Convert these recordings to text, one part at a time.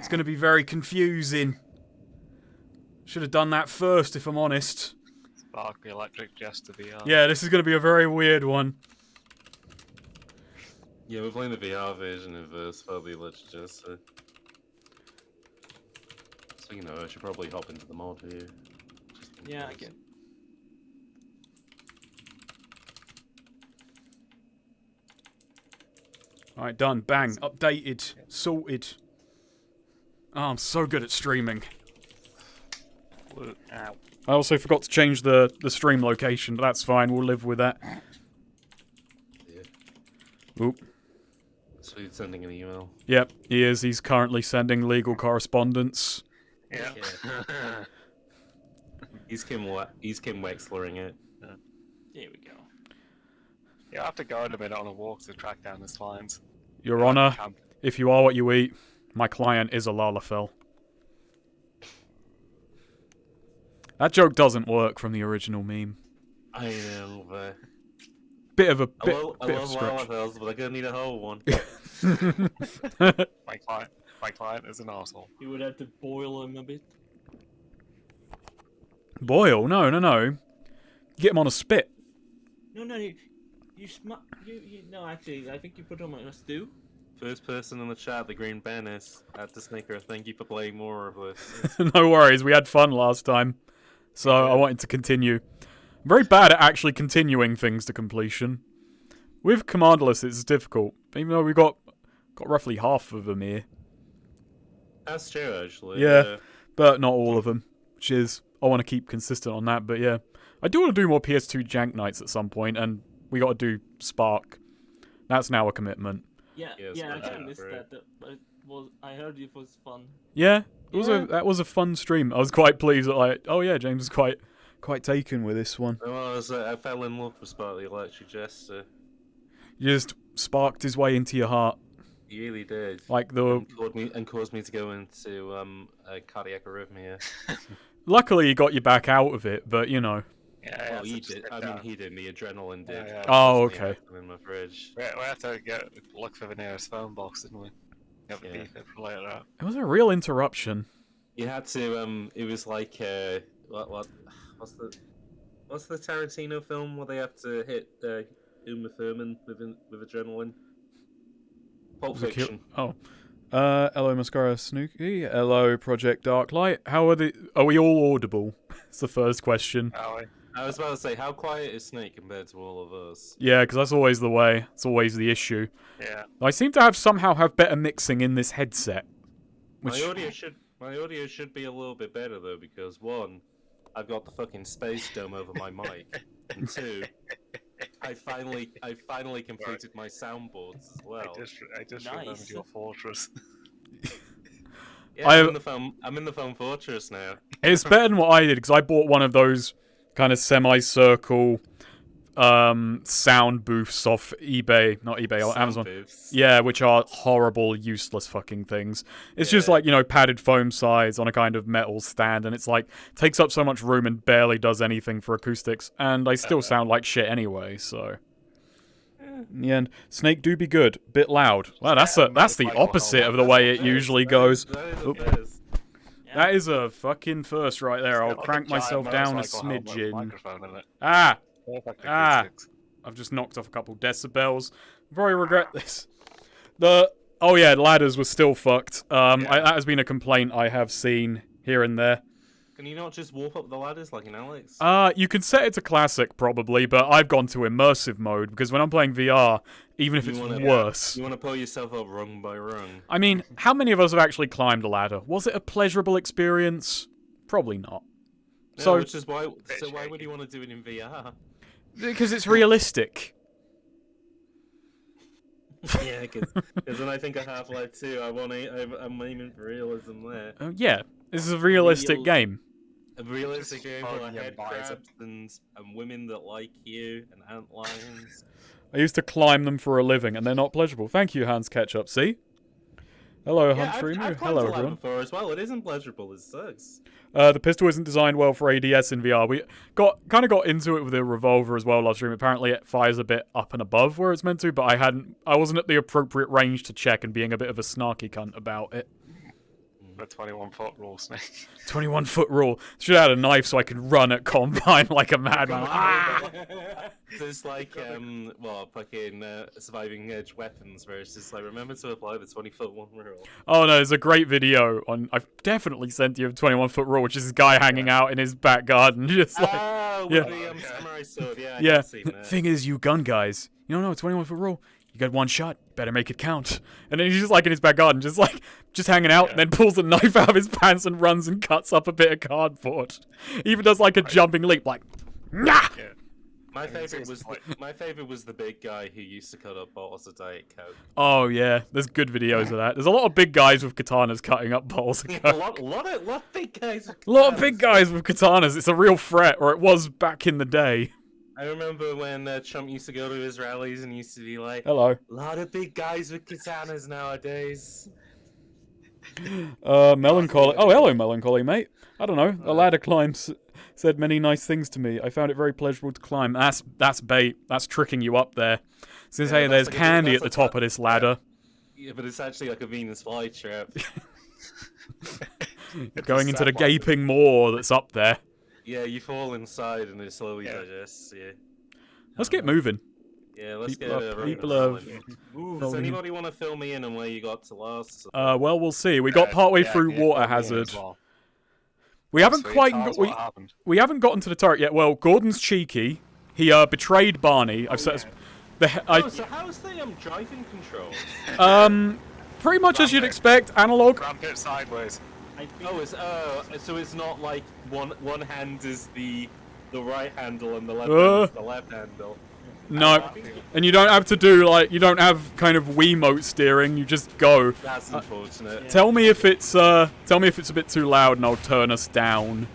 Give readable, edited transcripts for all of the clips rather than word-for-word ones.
It's going to be very confusing. Should have done that first, if I'm honest. Spark the electric jester VR. Yeah, this is going to be a very weird one. Yeah, we're playing the VR version of Spark the Electric Jester. So, you know, I should probably hop into the mod here. Yeah, I can. Alright, done. Bang. Updated. Sorted. Oh, I'm so good at streaming. Ow. I also forgot to change the stream location, but that's fine. We'll live with that. Yeah. Oop. So he's sending an email. Yep, he is. He's currently sending legal correspondence. Yeah. He's Kim Wexlering it. There we go. Yeah, I have to go in a minute on a walk to track down his clients. Your Honor, if you are what you eat, my client is a Lalafell. That joke doesn't work from the original meme. I know, but... Bit of a I love Lalafells, but I'm gonna need a whole one. My client is an arsehole. You would have to boil him a bit. Boil? No. Get him on a spit. No, no, actually, I think you put him on a stew. First person in the chat, the Green Banners, at TehStreamerer, thank you for playing more of this. No worries, we had fun last time. So I wanted to continue. I'm very bad at actually continuing things to completion. With commanderless, it's difficult. Even though we've got roughly half of them here. That's true, actually. Yeah, but not all of them. Which is, I want to keep consistent on that, but yeah. I do want to do more PS2 Jank Nights at some point, and we got to do Spark. That's now a commitment. Yeah, Yes, I I kind of know, missed right. that, but I heard it was fun. Yeah, Yeah. that was a fun stream. I was quite pleased that oh yeah, James was quite taken with this one. Well, I fell in love with Spark the Electric Jester. You just sparked his way into your heart. He really did. Like And caused me to go into a cardiac arrhythmia. Luckily, he got you back out of it, but you know. Yeah, Well, he so did. just I get mean, down. he did. The adrenaline did. Yeah. Oh, Constantly okay. had them in my fridge. We had to look for the nearest phone box, didn't we? Have a Yeah. beep it for later out. It was a real interruption. You had to. It was like what's the Tarantino film where they have to hit Uma Thurman with adrenaline? Pulp Fiction. Oh. Hello, Mascara Snooky. Hello, Project Darklight. Are we all audible? It's the first question. Oh, I was about to say, how quiet is Snake compared to all of us? Yeah, because that's always the way. It's always the issue. yeah. I seem to somehow have better mixing in this headset. Which, My audio should be a little bit better though, because one, I've got the fucking space dome over my mic, and two, I finally completed my soundboards as well. I just Nice. remembered your fortress. Yeah, I'm in the phone fortress now. it's better than what I did, because I bought one of those kind of semicircle sound booths off eBay, not eBay, or Sound Amazon. booths. Yeah, which are horrible, useless fucking things. It's just Yeah. like, padded foam sides on a kind of metal stand, and it's like, takes up so much room and barely does anything for acoustics, and I still sound like shit anyway, so. In the end, Snake do be good, bit loud. Wow, that's the opposite of the way it usually goes. That is Oop. the best. That is a fucking first right there. I'll It's got like crank a giant myself down a motorcycle helmet with a smidgen. microphone in it. Ah! Perfect Ah. acoustics. I've just knocked off a couple decibels. Very regret this. Oh yeah, ladders were still fucked. That has been a complaint I have seen here and there. Can you not just warp up the ladders like in Alex? You can set it to classic probably, but I've gone to immersive mode because when I'm playing VR, even if You it's wanna- worse. You want to pull yourself up rung by rung. I mean, how many of us have actually climbed a ladder? Was it a pleasurable experience? Probably not. No, So, which is why. So why would you want to do it in VR? because it's realistic. Yeah, because when I think of Half-Life 2, I'm aiming for realism there. Yeah, this is a realistic Real- game. A realistic Just game full hug of your head bicep. crabs and women that like you and ant lions. I used to climb them for a living, and they're not pleasurable. Thank you, Hans Ketchup. See? Hello, Yeah, Hans I've Streamer. climbed Hello, a ladder everyone. before as well. It isn't pleasurable. It sucks. The pistol isn't designed well for ADS in VR. We got into it with the revolver as well last stream. Apparently, it fires a bit up and above where it's meant to, but I wasn't at the appropriate range to check, and being a bit of a snarky cunt about it. The 21-foot rule, Snake. 21-foot rule. Should have had a knife so I could run at Combine like a madman. Ah! There's like, fucking surviving edge weapons where it's just like, remember to apply the 20-foot one rule. Oh no, there's a great video on. I've definitely sent you a 21-foot rule, which is this guy hanging out in his back garden, just like. Oh, yeah. with the samurai sword, yeah. Yeah. I've seen that. Thing is, you gun guys, you don't know a 21-foot rule. You got one shot, better make it count. And then he's just like in his back garden, just hanging out, and then pulls a knife out of his pants and runs and cuts up a bit of cardboard. He even does like a jumping leap, like, nah! Yeah. My favorite was the big guy who used to cut up bottles of Diet Coke. Oh yeah, there's good videos of that. There's a lot of big guys with katanas cutting up bowls of A coke. lot of big guys. A lot of big guys with katanas. It's a real threat, or it was back in the day. I remember when Trump used to go to his rallies and used to be like, Hello. a lot of big guys with katanas nowadays. Melancholy. Oh, hello, Melancholy, mate. I don't know. A ladder climbs said many nice things to me. I found it very pleasurable to climb. That's bait. That's tricking you up there. Since Yeah, hey, that's there's like candy at that's the top of this ladder. Yeah, but it's actually like a Venus flytrap. Going into the gaping maw that's up there. Yeah, you fall inside and it slowly digests. Yeah. Let's get moving. Yeah, let's People get are- a people are- Does anybody want to fill me in on where you got to last? Well, we'll see. We got partway through Water Hazard. We haven't quite we haven't gotten to the turret yet. Well, Gordon's cheeky. He betrayed Barney. I've set So how's the driving controls? pretty much as you'd expect. Analog. Ramp it sideways. I think So it's not like one hand is the right handle and the left Uh. hand is the left handle. No, and you don't have to do you don't have kind of Wiimote steering. You just go. That's unfortunate. Tell me if it's a bit too loud, and I'll turn us down.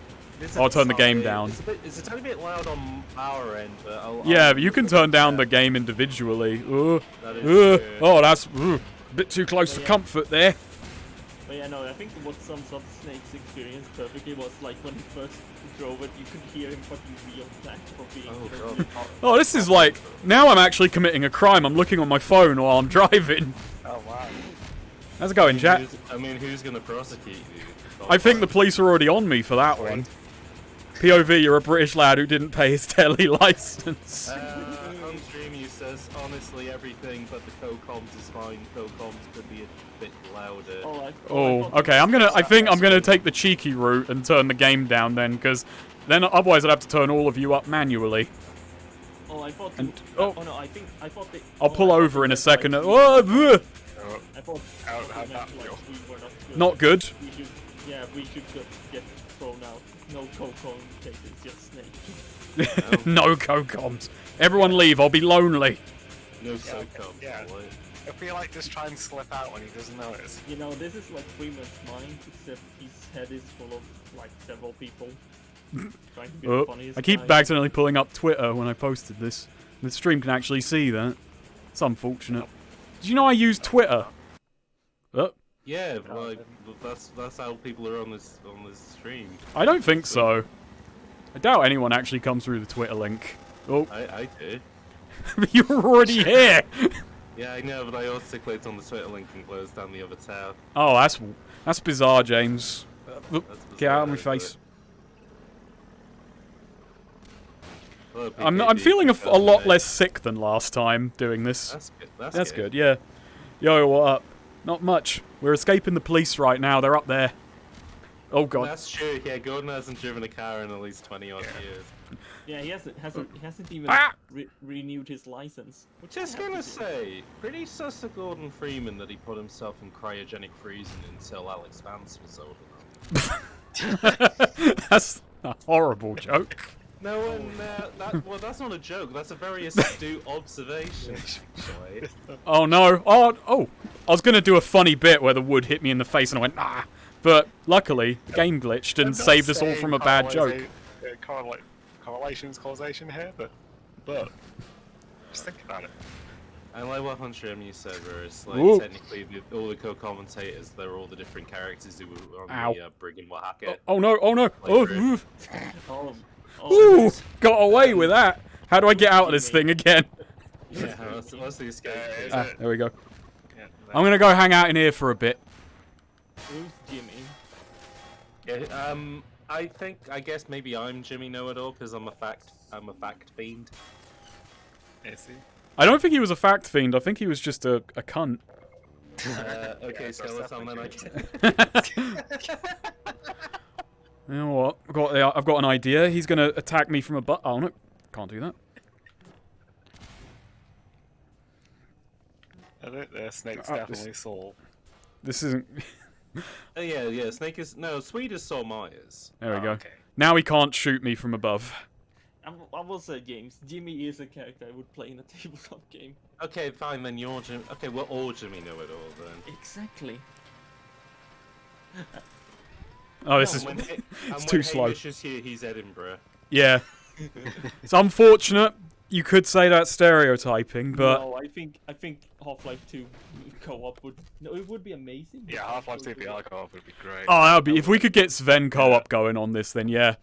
I'll turn the game down. It's a tiny bit loud on our end, but Yeah, but you can turn down the game individually. That is true. Oh, that's a bit too close for comfort there. But yeah, no, I think what sums up Snake's experience perfectly was like when he first drove it, you could hear him fucking wheel back for being. Oh god. Oh, this is now I'm actually committing a crime. I'm looking on my phone while I'm driving. Oh wow. How's it going, chat? Who's gonna prosecute you? I think the police are already on me for that one. POV, you're a British lad who didn't pay his telly license. On stream, you says honestly everything, but the co-comms is fine. Co-comms could be a bit louder. Okay. I think I'm gonna take the cheeky route and turn the game down then, because then otherwise I'd have to turn all of you up manually. Oh, I thought. oh no, I thought they. I'll pull over in a second. I thought. How'd that feel? We were Not good. We should just get thrown out. No co-com cases, just Snake. No co-coms. Everyone leave. I'll be lonely. No co-comms. Yeah. I feel like just try and slip out when he doesn't notice. You know, this is like Freeman's mind, except his head is full of like several people. Trying to be the funniest I keep guy. accidentally pulling up Twitter when I posted this. The stream can actually see that. It's unfortunate. Did you know I use Twitter? Yeah, well, that's how people are on this stream. I don't think so. I doubt anyone actually comes through the Twitter link. Oh, I do. you were already here. Yeah, I know, but I also clicked on the Twitter link and closed down the other tab. Oh, that's bizarre, James. Get out of my face. Hello, I'm feeling a lot less sick than last time doing this. That's good. That's good, yeah. Yo, what up? Not much. We're escaping the police right now. They're up there. Oh god. That's true. Yeah, Gordon hasn't driven a car in at least 20 odd years. Yeah, he hasn't even renewed his license. Just gonna say, pretty sus of Gordon Freeman that he put himself in cryogenic freezing until Alex Vance was old enough. That's a horrible joke. No one, well, that's not a joke. That's a very astute observation. Oh no. Oh. I was gonna do a funny bit where the wood hit me in the face and I went, ah. But luckily, the game glitched and saved us all from a bad joke. Correlation's causation here, but just think about it. I like what Hunchrim you said, where it's like Ooh. technically all the co-commentators, they're all the different characters who were on Ow. the Brig in Oaxaca. Oh no. Oh. Oh, Ooh. Got away with that. How do I get out of this thing again? Yeah, what's the escape? There we go. Yeah, I'm gonna go hang out in here for a bit. Who's Jimmy? Yeah, I guess maybe I'm Jimmy Know-It-All because I'm a fact fiend. Is he? I don't think he was a fact fiend. I think he was just a cunt. Okay, Yeah, so that's then I definitely guess. You know what? I've got an idea. He's gonna attack me from above. Oh no, can't do that. I think the snake's definitely Saul. This isn't. Oh yeah, Snake is Sweet is Saul Myers. There we Oh, go. okay. Now he can't shoot me from above. I will say, James, Jimmy is a character I would play in a tabletop game. Okay, fine, then you're Jimmy. Okay, we're all Jimmy Know-It-All then. Exactly. Oh, this No, is. when it's too slow. Hamish is here, he's Edinburgh. Yeah. It's unfortunate. You could say that's stereotyping, but No, I think Half-Life 2 co-op would. No, it would be amazing. Yeah, Half-Life 2 VR co-op would be great. oh, that would be if we could get Sven co-op going on this, then yeah.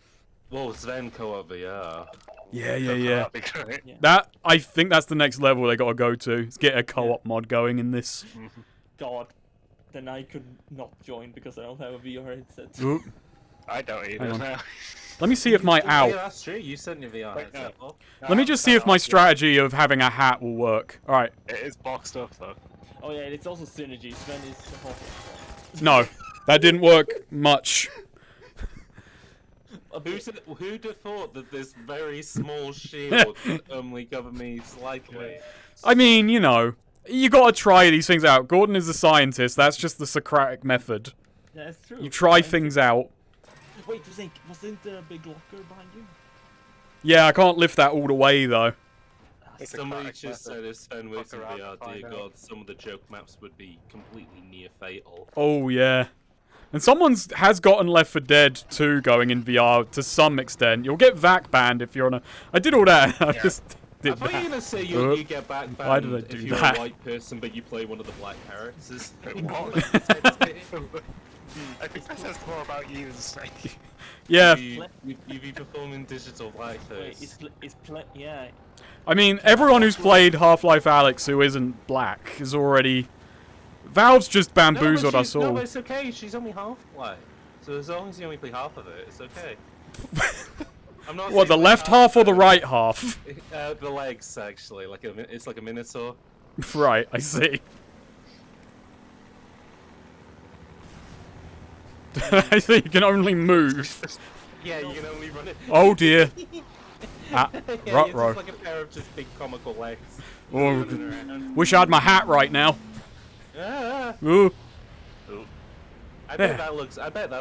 Whoa, Sven co-op VR. Yeah. That'd be great. Yeah. That I think that's the next level they got to go to. Is get a co-op mod going in this. God, then I could not join because I don't have a VR headset. Oop. I don't Hang either on. now. Let me see if my Yeah, ow. that's true. You sent your VR Wait, headset no. off. Let me just see if my strategy of having a hat will work. All right. It is boxed up though. Oh yeah, and it's also synergy. Sven is Half-Life. No, that didn't work much. Who'd have thought that this very small shield would only cover me slightly? I mean, you know, you got to try these things out. Gordon is a scientist. That's just the Socratic method. Yeah, that's true. You try things out. Wait, wasn't the big locker behind you? Yeah, I can't lift that all the way though. It's a Somebody crack just method. said if Sven was in Fuck around VR, and find dear out. God, some of the joke maps would be completely near fatal. Oh yeah. And someone's has gotten Left 4 Dead 2 going in VR to some extent. You'll get VAC banned if you're on a. I did all that. I just I did thought you were that. gonna say you get back banned Why did I if do you're that? a white person but you play one of the black characters. What? I think that says more about you than Snake. Yeah. You be performing digital Wait, blackface. yeah. I mean, everyone who's played Half-Life Alyx who isn't black is already. Valve's just bamboozled us No, all. but it's okay. She's only half black, so as long as you only play half of it, it's okay. I'm not What, the saying left half or the right half? The legs, actually. It's like a minotaur. Right, I see. I see you can only move. Yeah, you can only run it. Oh dear. Ah, Yeah, it's ruh-roh. just like a pair of just big comical legs. Oh, Running around. wish I had my hat right now. Ah, Ooh. I There. bet that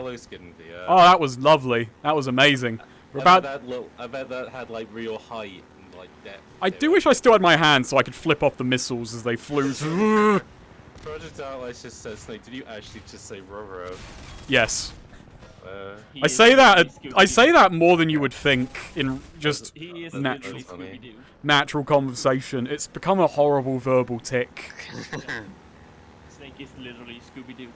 looks good in VR. Oh, that was lovely. That was amazing. We're I bet about. I bet that had like real height and like depth. I to do it. wish I still had my hand so I could flip off the missiles as they flew. Project Outlast just says, Snake, did you actually just say Roro? Yes. He I is say that. literally I say Scooby-Doo. that more than you would think in just He is natural- literally Funny. Scooby-Doo. natural conversation. It's become a horrible verbal tick. Snake is literally Scooby-Doo.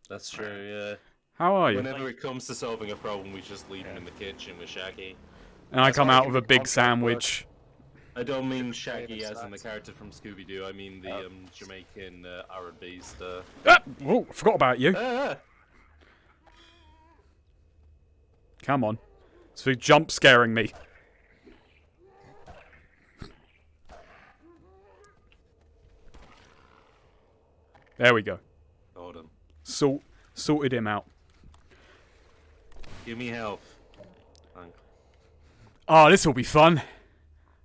That's true, yeah. How are you? Whenever it comes to solving a problem, we just leave him in the kitchen with Shaggy. And I That's come why out you with a can big contract sandwich. I don't mean David Shaggy as in the Snacks. character from Scooby-Doo, I mean the Jamaican R&B star. Ah! Oh, I forgot about you. Ah! Come on. So jump scaring me. There we go. Hold on. Sorted him out. Give me health. Thank. Oh, this will be fun.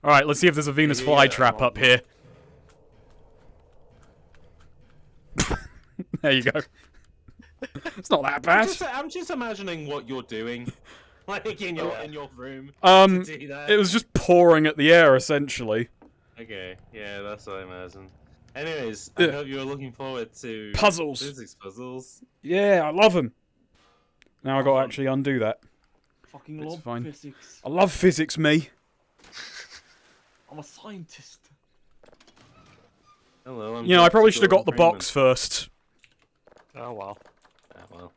Alright, let's see if there's a Venus Yeah, flytrap up here. There you go. It's not that bad. I'm just imagining what you're doing, like in your room. Um, to do that. it was just pouring at the air, essentially. Okay, yeah, that's what I imagine. Anyways, I Yeah. hope you're looking forward to Puzzles. physics puzzles. Yeah, I love them. Now I got to actually undo that. Fucking It's love fine. physics. I love physics, me. I'm a scientist. Hello, I'm You know, I Dr. probably should have got the Gordon box first. Oh well. Freeman. Ah, well.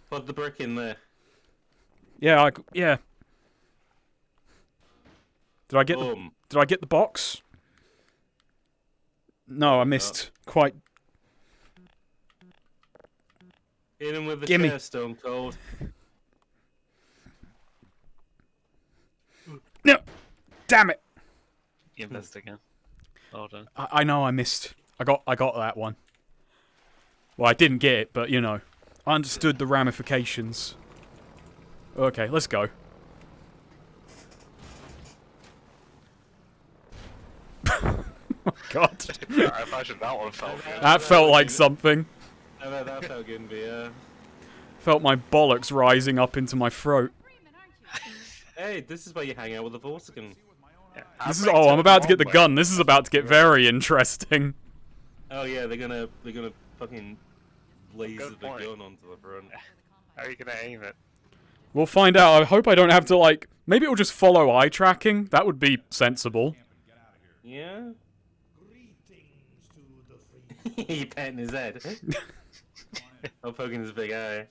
Put the brick in there. Yeah, yeah. Did I get the Boom. Did I get the box? No, I missed. Quite. Hit him with the Gimme. chair, Stone Cold. No! Damn it! You missed again. Well done. I know I missed. I got that one. Well, I didn't get it, but you know, I understood the ramifications. Okay, let's go. Oh God, I imagine that one felt good. that felt like something. No, that felt good, but yeah. Felt my bollocks rising up into my throat. Hey, this is where you hang out with the Vortigan. Yeah. This is I'm about to get the gun. This is about to get very interesting. Oh yeah, they're gonna fucking laser Good the point. gun onto the front. How are you gonna aim it? We'll find out. I hope I don't have to like. Maybe it'll just follow eye tracking. That would be sensible. Yeah. He patting his head. I'm poking his big eye.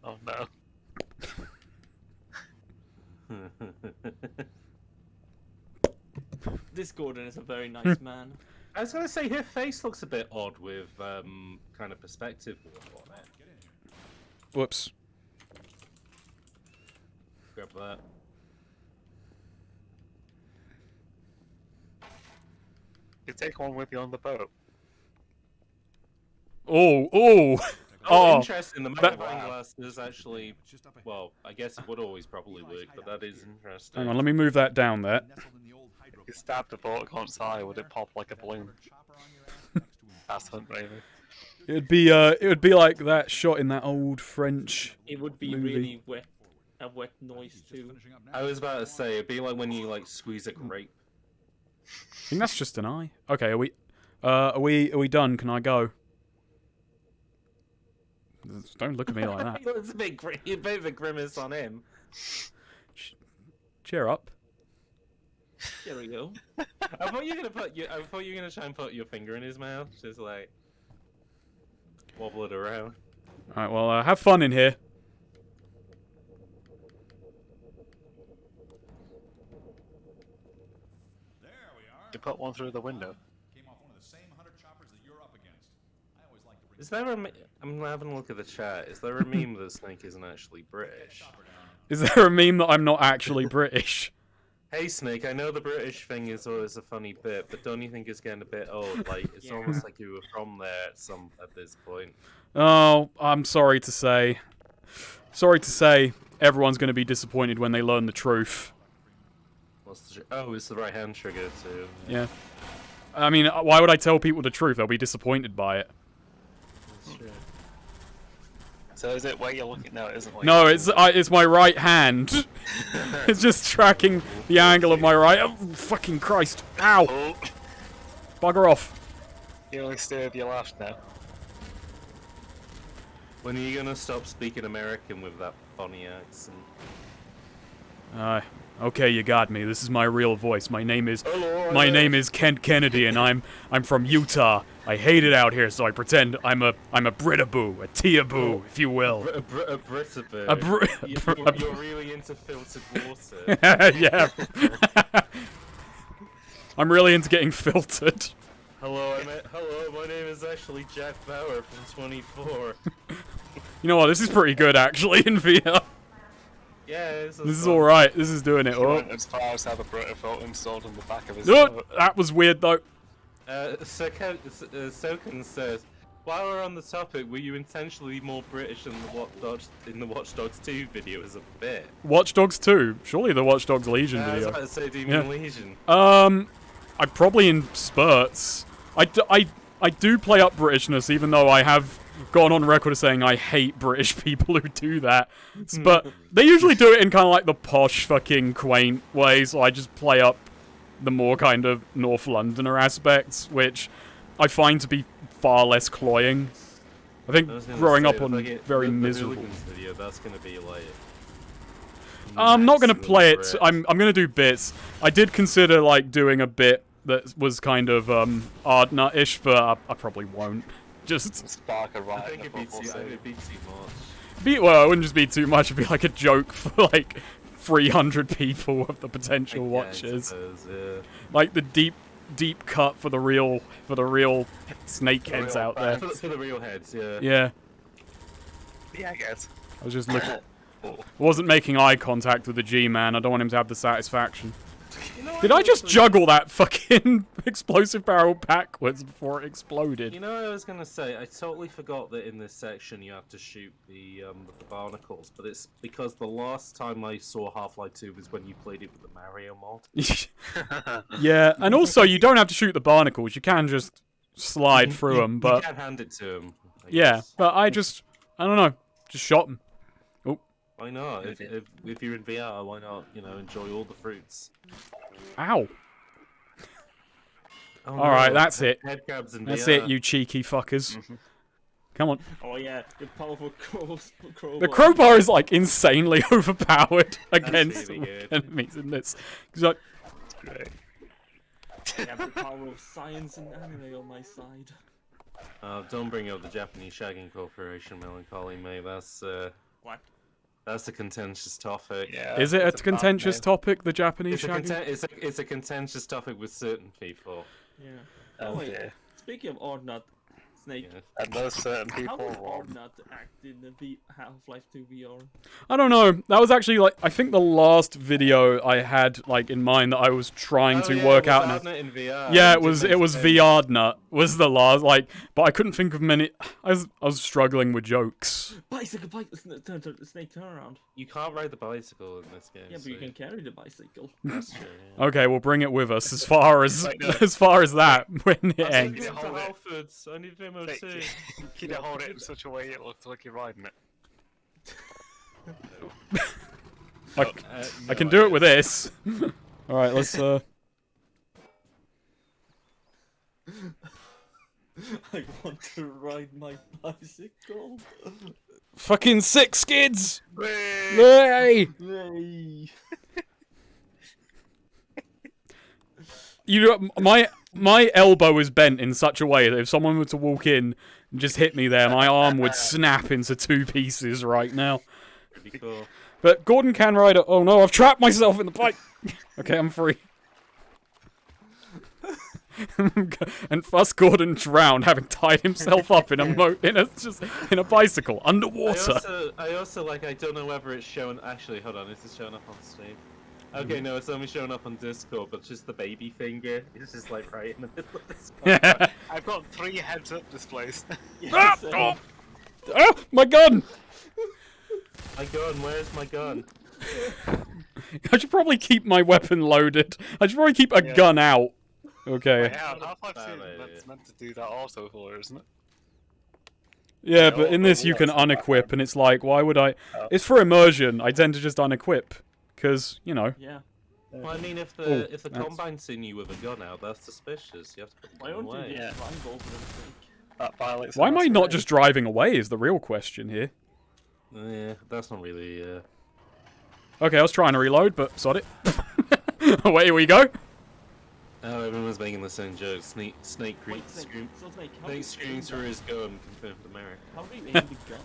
Oh no. This Gordon is a very nice man. I was gonna say her face looks a bit odd with kind of perspective on it. Whoops. Grab that. You take one with you on the boat. Oh, oh. Oh, Interesting. The that- magnifying glass is actually, well, I guess it would always probably work, but that is interesting. Hang on, let me move that down there. If you stabbed a boat against eye, would it pop like a balloon? That's hunt, maybe. It would be like that shot in that old French. It would be Movie. really wet, a wet noise too. I was about to say, it'd be like when you like squeeze a grape. I think that's just an eye. Okay, are we done? Can I go? Don't look at me like that. It's a bit of a grimace on him. Cheer up. There we go. I thought you were gonna try and put your finger in his mouth, just like wobble it around. All right, well, have fun in here. You put one through the window. Is there a? I'm having a look at the chat. Is there a meme that Snake isn't actually British? Is there a meme that I'm not actually British? Hey Snake, I know the British thing is always a funny bit, but don't you think it's getting a bit old? Like it's Yeah. almost like you were from there at this point. Oh, I'm sorry to say. Sorry to say, everyone's going to be disappointed when they learn the truth. Oh, it's the right hand trigger too. Yeah. I mean, why would I tell people the truth? They'll be disappointed by it. That's true. So is it where you're looking now? It isn't like No, it's my right hand. It's just tracking the angle of my right. Oh, fucking Christ! Ow! Oh, Bugger off! you only stay with your left now. When are you gonna stop speaking American with that funny accent? Okay, you got me. This is my real voice. My name is Hello, name is Kent Kennedy, and I'm from Utah. I hate it out here, so I pretend I'm a Britaboo, a Teaboo, if you will. A Britaboo. A Br- You're really into filtered water. Yeah. I'm really into getting filtered. Hello, my name is actually Jack Bauer from 24. You know what? This is pretty good, actually, in VR. Yeah, This is all right. This is doing it. He Oh, went as far as have a Brita filter installed on the back of his no, boat. that was weird though. Soken says, while we're on the topic, were you intentionally more British than the Watch Dogs 2 video as a bit? Watch Dogs 2. Surely the Watch Dogs Legion I was video. about to say, do you Yeah. mean Legion? I probably in spurts. I do play up Britishness, even though I have gone on record as saying I hate British people who do that. But they usually do it in kind of like the posh, fucking quaint way, so I just play up the more kind of North Londoner aspects, which I find to be far less cloying. I think I was gonna growing say, up on very the miserable. Hooligans video, that's gonna be like... I'm not gonna maximum play it. Brit. I'm gonna do bits. I did consider like doing a bit that was kind of Ardnut-ish, but I probably won't. Just Spark a I riot think in the football stadium. it'd be too much. well, it wouldn't just be too much. It'd be like a joke for like 300 people of the potential I watchers. suppose, yeah. Like the deep deep cut for the real snake heads out there. For the real heads, yeah. Yeah. Yeah, I guess. I was just looking. Wasn't making eye contact with the G-man. I don't want him to have the satisfaction. You know, Did I just juggle that fucking explosive barrel backwards before it exploded? You know what I was gonna say? I totally forgot that in this section you have to shoot the barnacles, but it's because the last time I saw Half-Life 2 was when you played it with the Mario mod. Yeah, and also you don't have to shoot the barnacles. You can just slide through them, but... You can hand it to him. Yeah, but I don't know, just shot him. Why not? If you're in VR, why not, enjoy all the fruits? Ow. Oh, Alright, that's it. Head crabs in That's VR. it, you cheeky fuckers. Come on. Oh yeah, the powerful crowbar. The crowbar is like insanely overpowered against really good. enemies in this. It's like, It's great. I have the power of science and anime on my side. Don't bring up the Japanese shagging corporation, Melancholy, mate. What? That's a contentious topic. Yeah. is it a it's bad contentious name. topic, the Japanese It's a, shagging? it's a contentious topic with certain people. Yeah. Oh wait, dear. speaking of Ordnut, Snake, Yeah. And those certain how people would want. Ordnut act in the Half-Life 2 VR? I don't know. That was actually like, I think the last video I had like in mind that I was trying to work out. In VR. Yeah, it was VR Nut was the last, like, but I couldn't think of many. I was struggling with jokes. Bicycle, Snake, turn around. You can't ride the bicycle in this game. Yeah, but you can carry the bicycle. That's true. Yeah. Okay, we'll bring it with us as far as Like, no. as far as that when it I'm ends. taking it to Hold it. Halfords. I need an Wait, MOT. can you hold it in such a way it looks like you're riding it? I can do it with this. All right, let's. I want to ride my bicycle. Fucking sick skids! Whee! Hey! Yay! My elbow is bent in such a way that if someone were to walk in and just hit me there, my arm would snap into two pieces right now. Pretty cool. But Gordon can ride it. Oh no, I've trapped myself in the bike. Okay, I'm free. And thus Gordon drowned, having tied himself up in a bicycle underwater. I also like. I don't know whether it's shown. Actually, hold on. Is this showing up on Steam? Okay, no, it's only showing up on Discord, but just the baby finger is just like right in the middle of the screen. I've got 3 heads-up displays. Ah! Oh! Ah! My gun! My gun, where's my gun? I should probably keep my weapon loaded. I should probably keep a gun out. Okay. Yeah, Half-Life 2 Bad that's idea. meant to do that also for, isn't it? Yeah, but in this you can unequip, and it's like, why would I? It's for immersion. I tend to just unequip, because Yeah. Well, I mean, if the Oh, if the that's- combine's seen you with a gun out, that's suspicious. You have to put the Why gun don't you away. just Yeah. run both of them, Snake? That violates. why am I the not master just driving away? Is the real question here. Yeah, that's not really. Okay, I was trying to reload, but sod it. Away we go. Oh, everyone's making the same joke. Snake Wait, screams Snake, so Snake, how do you Snake aim screams through that? his gun, confirmed America. How do you aim the gun?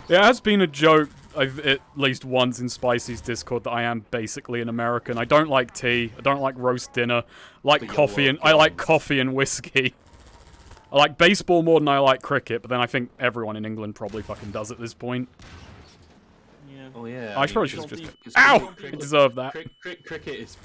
Yeah, it has been a joke, at least once in Spicy's Discord, that I am basically an American. I don't like tea. I don't like roast dinner. I like But you coffee love and I like guns. coffee and whiskey. I like baseball more than I like cricket, but then I think everyone in England probably fucking does at this point. Yeah. Oh yeah. I probably you should don't just. even- it's- Ow! cricket- I deserve that. Cricket is.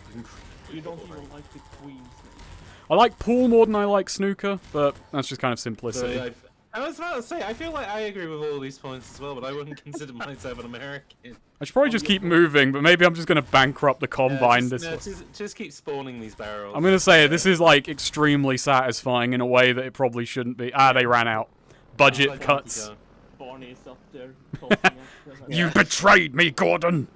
You don't even like the Queen, Snake. I like pool more than I like snooker, but that's just kind of simplicity. So I was about to say, I feel like I agree with all these points as well, but I wouldn't consider myself an American. I should probably just keep moving, but maybe I'm just gonna bankrupt the combine. Just keep spawning these barrels. I'm gonna say this is like extremely satisfying in a way that it probably shouldn't be. Ah, they ran out. Budget Like cuts. Donkey Barney's up there talking up. You betrayed me, Gordon.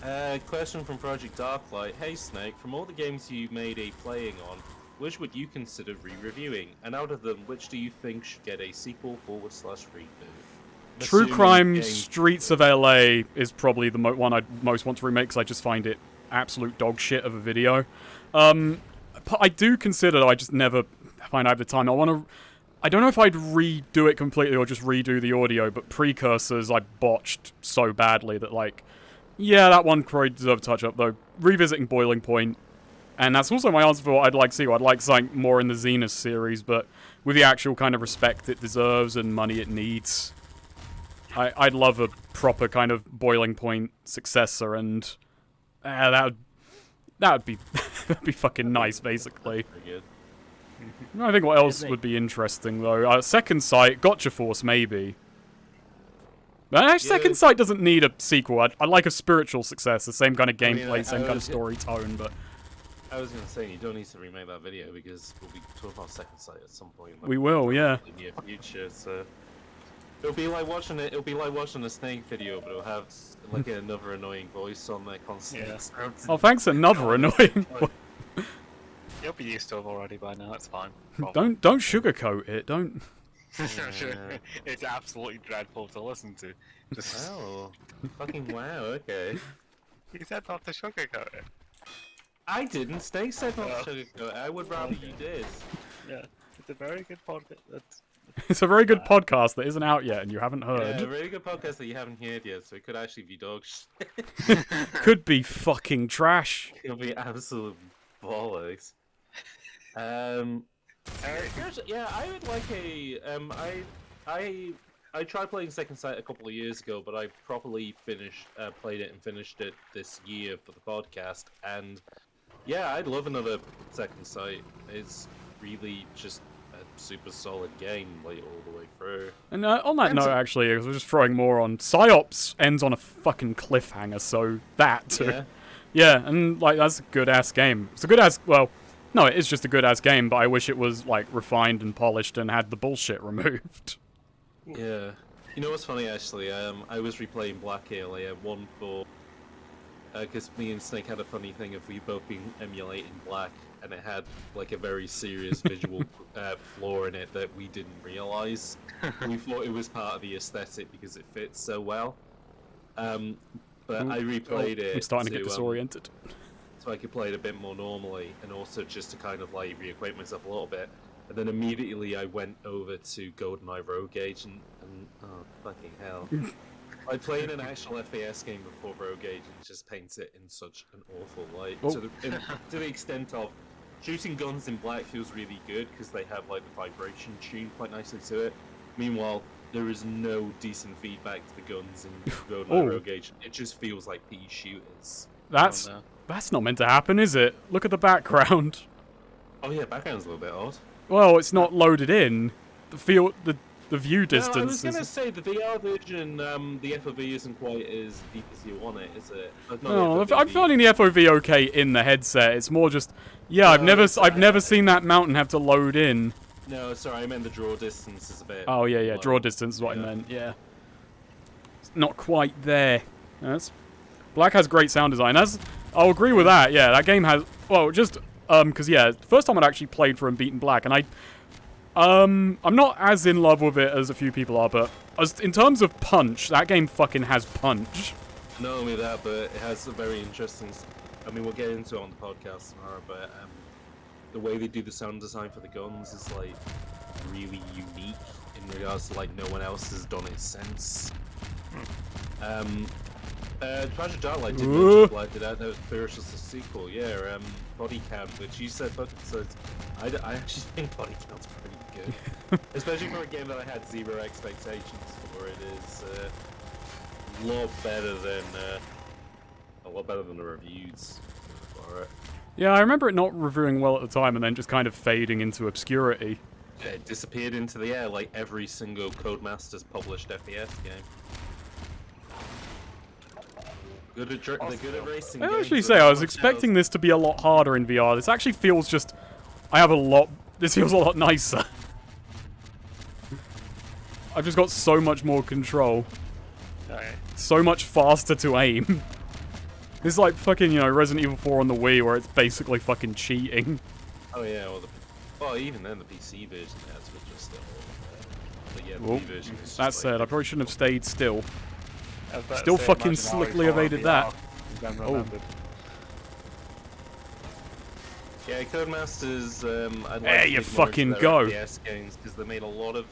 Kong. Question from Project Darklight. Hey Snake, from all the games you made a playing on, which would you consider re-reviewing? And out of them, which do you think should get a sequel / reboot? True Assuming Crime game- Streets of LA is probably the one I'd most want to remake because I just find it absolute dog shit of a video. But I do consider, though, I just never find I have the time. I don't know if I'd redo it completely or just redo the audio, but Precursors I botched so badly that, like, yeah, that one probably deserved a touch up, though. Revisiting Boiling Point, And that's also my answer for what I'd like to see. I'd like something more in the Xenos series, but with the actual kind of respect it deserves and money it needs. I'd love a proper kind of boiling point successor, and that would be that'd be fucking nice, basically. Pretty good. I think what else would be interesting though? Second Sight, Gotcha Force maybe. But actually, Second Sight doesn't need a sequel. I'd like a spiritual success, the same kind of gameplay, same kind of story tone, but. I was gonna say you don't need to remake that video because we'll be talking about Second Sight at some point. We will, yeah. In the near future, so it'll be like watching it. It'll be like watching a Snake video, but it'll have like another annoying voice on there constantly. Yeah. Oh, thanks, another annoying. You'll be used to it already by now. It's fine. Don't sugarcoat it. Don't. It's absolutely dreadful to listen to. Just Oh, fucking wow. Okay. you said not to sugarcoat it. I didn't. Snake said not to sugarcoat it. I would rather you did. Yeah, it's a very good podcast. It's a very good podcast that isn't out yet and you haven't heard. Yeah, a really good podcast that you haven't heard yet, so it could actually be dog shit. Could be fucking trash. It'll be absolute bollocks. Yeah, I would like a. I tried playing Second Sight a couple of years ago, but I properly played it and finished it this year for the podcast. And yeah, I'd love another Second Sight. It's really just a super solid game, like all the way through. And on that note, actually, I was just throwing more on. Psyops ends on a fucking cliffhanger, so that too. Yeah. Yeah, and like that's a good ass game. It's a good ass. Well, no, it is just a good ass game, but I wish it was like refined and polished and had the bullshit removed. Yeah. You know what's funny actually? I was replaying Black Ale. I had one for because me and Snake had a funny thing of we both been emulating Black, and it had like a very serious visual flaw in it that we didn't realize. We thought it was part of the aesthetic because it fits so well. But I replayed it. I'm starting to get disoriented. So I could play it a bit more normally, and also just to kind of like reacquaint myself a little bit. And then immediately I went over to GoldenEye Rogue Agent, and oh fucking hell! I played an actual FPS game before Rogue Agent, just paints it in such an awful light. Oh. To the extent of shooting guns in Black feels really good because they have like the vibration tuned quite nicely to it. Meanwhile, there is no decent feedback to the guns in GoldenEye Rogue Agent. It just feels like pea shooters. That's not meant to happen, is it? Look at the background. Oh yeah, background's a little bit odd. Well, it's not loaded in. The view distance. No, I was gonna say the VR version, the FOV isn't quite as deep as you want it, is it? No, I'm finding the FOV okay in the headset. It's more just, yeah, I've never seen that mountain have to load in. No, sorry, I meant the draw distance is a bit. Oh yeah, draw distance is what I meant. Yeah, it's not quite there. Black has great sound design. I'll agree with that. Yeah, that game has just because first time I'd actually played for Unbeaten Black, and I'm not as in love with it as a few people are, but in terms of punch, that game fucking has punch. Not only that, but it has a very interesting. I mean, we'll get into it on the podcast tomorrow, but the way they do the sound design for the guns is like really unique in regards to like no one else has done it since. Tragic Darklight did mention like that was spiritual sequel, yeah. Body Count, which you said, so I actually think Body Count's pretty good, especially for a game that I had zero expectations for. It is a lot better than the reviews for it. Yeah, I remember it not reviewing well at the time, and then just kind of fading into obscurity. Yeah, it disappeared into the air like every single Codemasters published FPS game. They're good at racing. I actually say I was expecting this to be a lot harder in VR. This actually feels just. This feels a lot nicer. I've just got so much more control. Okay. So much faster to aim. This is like fucking, Resident Evil 4 on the Wii, where it's basically fucking cheating. Oh yeah, well even then the PC version has which is still. But yeah, the Wii version is just that said, I probably shouldn't have stayed still. Still fucking slickly evaded that. Oh. Yeah, Codemasters. I'd like There to you dig more fucking into their go. FPS games because they made a lot of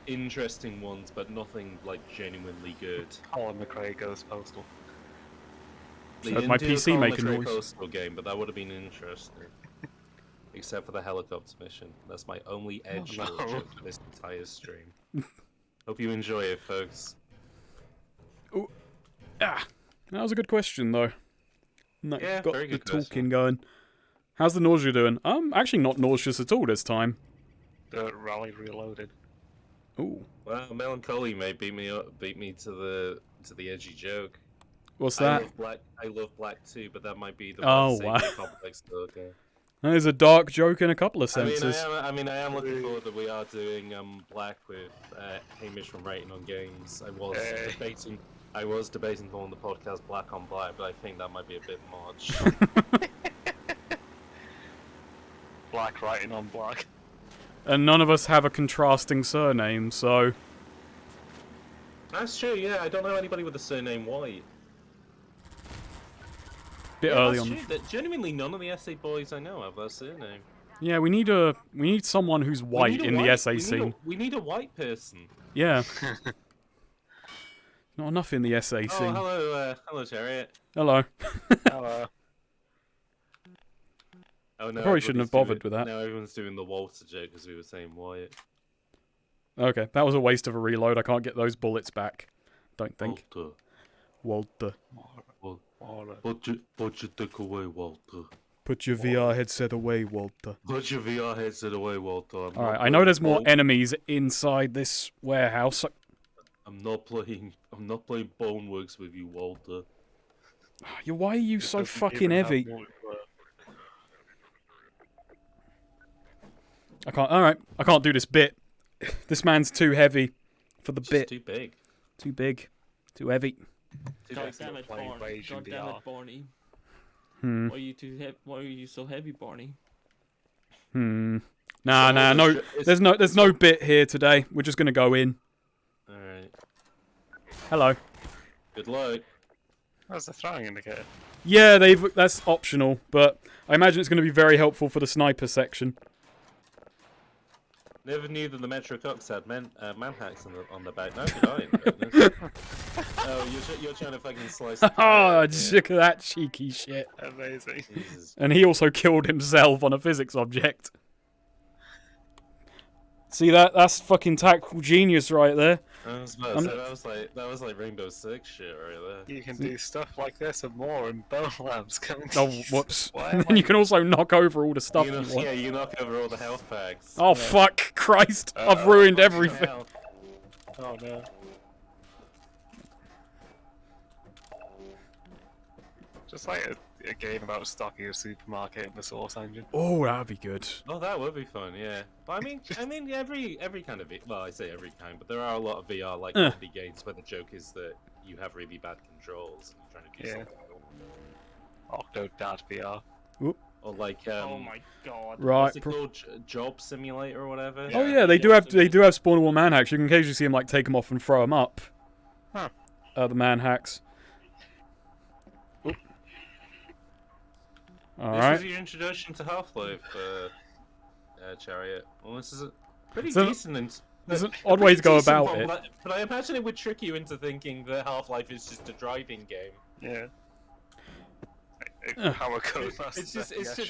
interesting ones, but nothing like genuinely good. Colin McRae goes postal. They Heard didn't my do a PC Colin make a McRae noise. Coastal game, but that would have been interesting. Except for the helicopter mission. That's my only edge no. joke for this entire stream. Hope you enjoy it, folks. Ah, that was a good question though. And that Yeah, got very the good talking question. going. How's the nausea doing? Actually not nauseous at all this time. The rally reloaded. Ooh, Well, melancholy may beat me to the edgy joke. what's that? I love black too, but that might be the Oh, most wow. complex look. Yeah. That is a dark joke in a couple of I mean, senses. I am looking forward that we are doing black with Hamish from Rating on Games. I was debating on the podcast black on black, but I think that might be a bit much. Black writing on black. And none of us have a contrasting surname, so That's true. Yeah, I don't know anybody with the surname White. bit Yeah, early that's on. true. That genuinely none of the SA boys I know have that surname. Yeah, we need someone who's white in the SA scene. We need a white person. Yeah. Not enough in the SA Oh, scene. hello, Chariot. Hello. Hello. Oh no, probably shouldn't have bothered with that. Now everyone's doing the Walter joke because we were saying Wyatt. Okay, that was a waste of a reload. I can't get those bullets back. Don't think. Walter. Put your dick away, Walter. Put your VR headset away, Walter. Put your VR headset away, Walter. Alright, I know there's more enemies inside this warehouse. I'm not playing Boneworks with you, Walter. Why are you so Doesn't fucking even have heavy? multiplayer. Alright, I can't do this bit. This man's too heavy for the It's bit. just too big. Too big. Too heavy. Too God big. damn it, playing Barney. Rage in God damn VR. it, Barney. Hmm. Why are you so heavy, Barney? Nah, So no. it's- There's no bit here today. We're just gonna go in. Alright. Hello. Good luck. That's the throwing indicator. Yeah, that's optional, but I imagine it's gonna be very helpful for the sniper section. Never knew that the Metro Cox had man hacks on the back. No, did I? Oh, you're trying to fucking slice. the Oh, carrot, just yeah. look at that cheeky shit. Amazing. Jesus. And he also killed himself on a physics object. See that's fucking tactical genius right there. I was about to say, that was like Rainbow Six shit right there. You can do stuff like this and more in bone labs coming to Oh, you. whoops. Why And am then I- you can also knock over all the stuff you want. Yeah, you knock over all the health packs. Oh, fuck. Christ. I've ruined everything. Hell. Oh no. Just like a game about stocking a supermarket in the Source engine. Oh, that'd be good. Oh, that would be fun, yeah. But I mean, every kind of well, I say every kind, but there are a lot of VR like indie games where the joke is that you have really bad controls and you're trying to do Yeah. something. Octodad VR. Or like Oh my god. Right. what's it called? Job Simulator or whatever. Oh Yeah. yeah, they do have spawnable man hacks. You can occasionally see them like take them off and throw them up. Huh. The man hacks. All This right. was your introduction to Half-Life, Chariot. Well, this is a pretty It's a- decent. There's an a odd way to go pretty decent about one, it. but I imagine it would trick you into thinking that Half-Life is just a driving game. Yeah. How a Codemaster.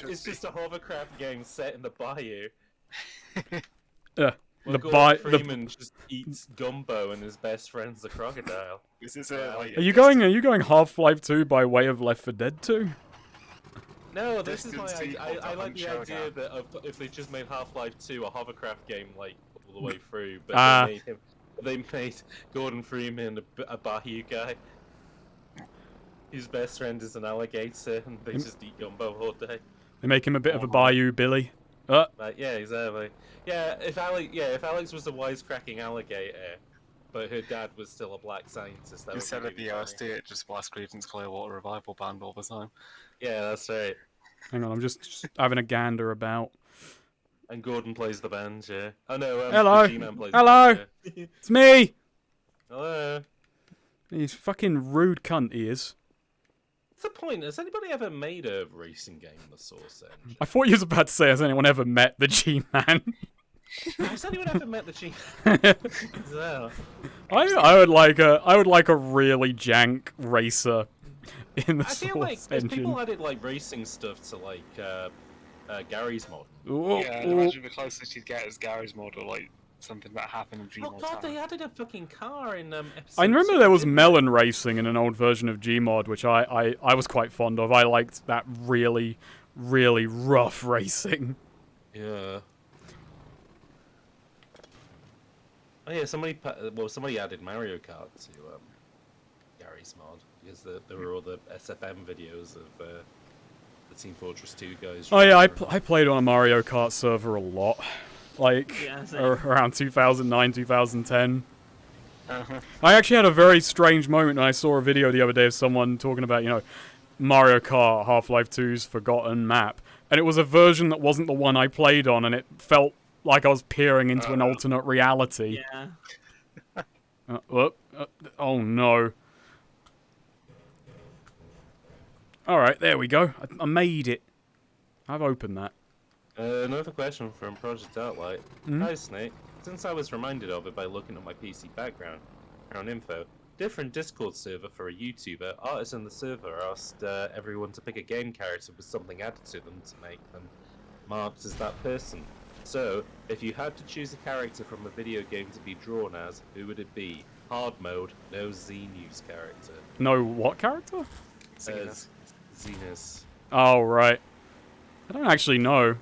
It's just a hovercraft game set in the bayou. The Where Gordon Freeman just eats gumbo and his best friend's a crocodile. This is a, like, Are you going Half-Life 2 by way of Left 4 Dead 2? No, this is Distant my. sequel I to like the Huncho idea Gap. that if they just made Half-Life 2 a hovercraft game like all the way through, but they made Gordon Freeman a bayou guy. His best friend is an alligator, and they just eat gumbo all day. They make him a bit of a Bayou Billy. Like, yeah, exactly. Yeah, if Alex was a wisecracking alligator, but her dad was still a black scientist, that Instead would of be the really OST, funny. it just blasts Creedence Clearwater Revival Band all the time. Yeah, that's right. Hang on, I'm just having a gander about. And Gordon plays the band, yeah. Oh no, Hello. the G-Man plays Hello. the band, yeah. It's me! Hello. He's fucking rude cunt, he is. What's the point? Has anybody ever made a racing game in the Source engine? I thought you was about to say, has anyone ever met the G-Man? Has anyone ever met the G-Man? So, I would like a really jank racer in the I feel like Source there's engine. people added like racing stuff to like Gary's mod. Ooh, Yeah, I'd ooh. imagine the closest you'd get is Gary's mod or like something that happened in Oh Gmod god, they time. added a fucking car in episode I remember 2, there was didn't melon racing in an old version of Gmod, which I was quite fond of. I liked that really, really rough racing. they? Yeah. Oh yeah, somebody added Mario Kart to Gary's mod because there were all the SFM videos of the Team Fortress 2 guys. Oh yeah, I driving played on a Mario Kart server a lot, like Yeah, same. around 2009, 2010. Uh-huh. I actually had a very strange moment when I saw a video the other day of someone talking about, Mario Kart Half-Life 2's Forgotten Map, and it was a version that wasn't the one I played on, and it felt like I was peering into an alternate reality. Yeah. Oh no. Alright, there we go. I made it. I've opened that. Another question from Project Outlight. Hi Snake. Since I was reminded of it by looking at my PC background info, different Discord server for a YouTuber, artists in the server asked everyone to pick a game character with something added to them to make them marked as that person. So, if you had to choose a character from a video game to be drawn as, who would it be? Hard mode, no Z News character. No what character? Xenos. Xenos. Oh, right. I don't actually know.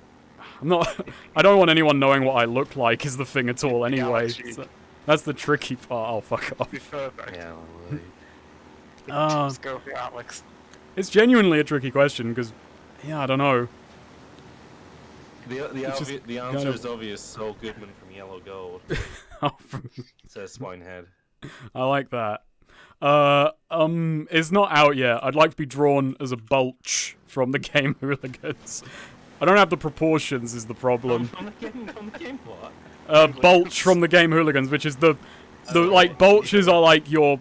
I'm not... I don't want anyone knowing what I look like is the thing at all anyway. actually- So that's the tricky part. Oh, fuck off. Be perfect. Yeah, Just go for Alex. It's genuinely a tricky question, because... Yeah, I don't know. the answer kind of- is obvious. Saul Goodman from Yellow Gold, Oh, says Swinehead. I like that. It's not out yet. I'd like to be drawn as a Bulch from the game Hooligans. I don't have the proportions is the problem. From the game what? Bulch from the game Hooligans, which is the like, Bulches are like your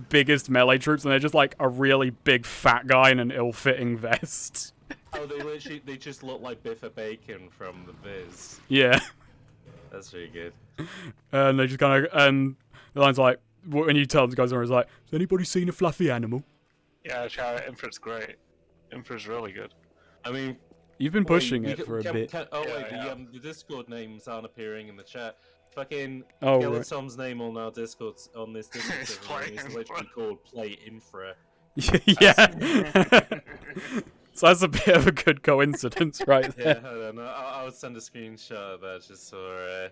biggest melee troops, and they're just like a really big fat guy in an ill-fitting vest. Oh, they just look like Biffa Bacon from the Viz. Yeah. That's really good. And they just kind of, and the line's like, when you tell the guys on, it's like, has anybody seen a fluffy animal? Yeah, Infra's great. Infra's really good. I mean, You've been pushing wait, it for a bit. Yeah. The Discord names aren't appeering in the chat. Fucking Oh, Killer right. Tom's name on our Discord on this Discord It's server Play is Infra. literally called Play Infra. Yeah. So that's a bit of a good coincidence, right Yeah, there. hold on. I would send a screenshot of that just for.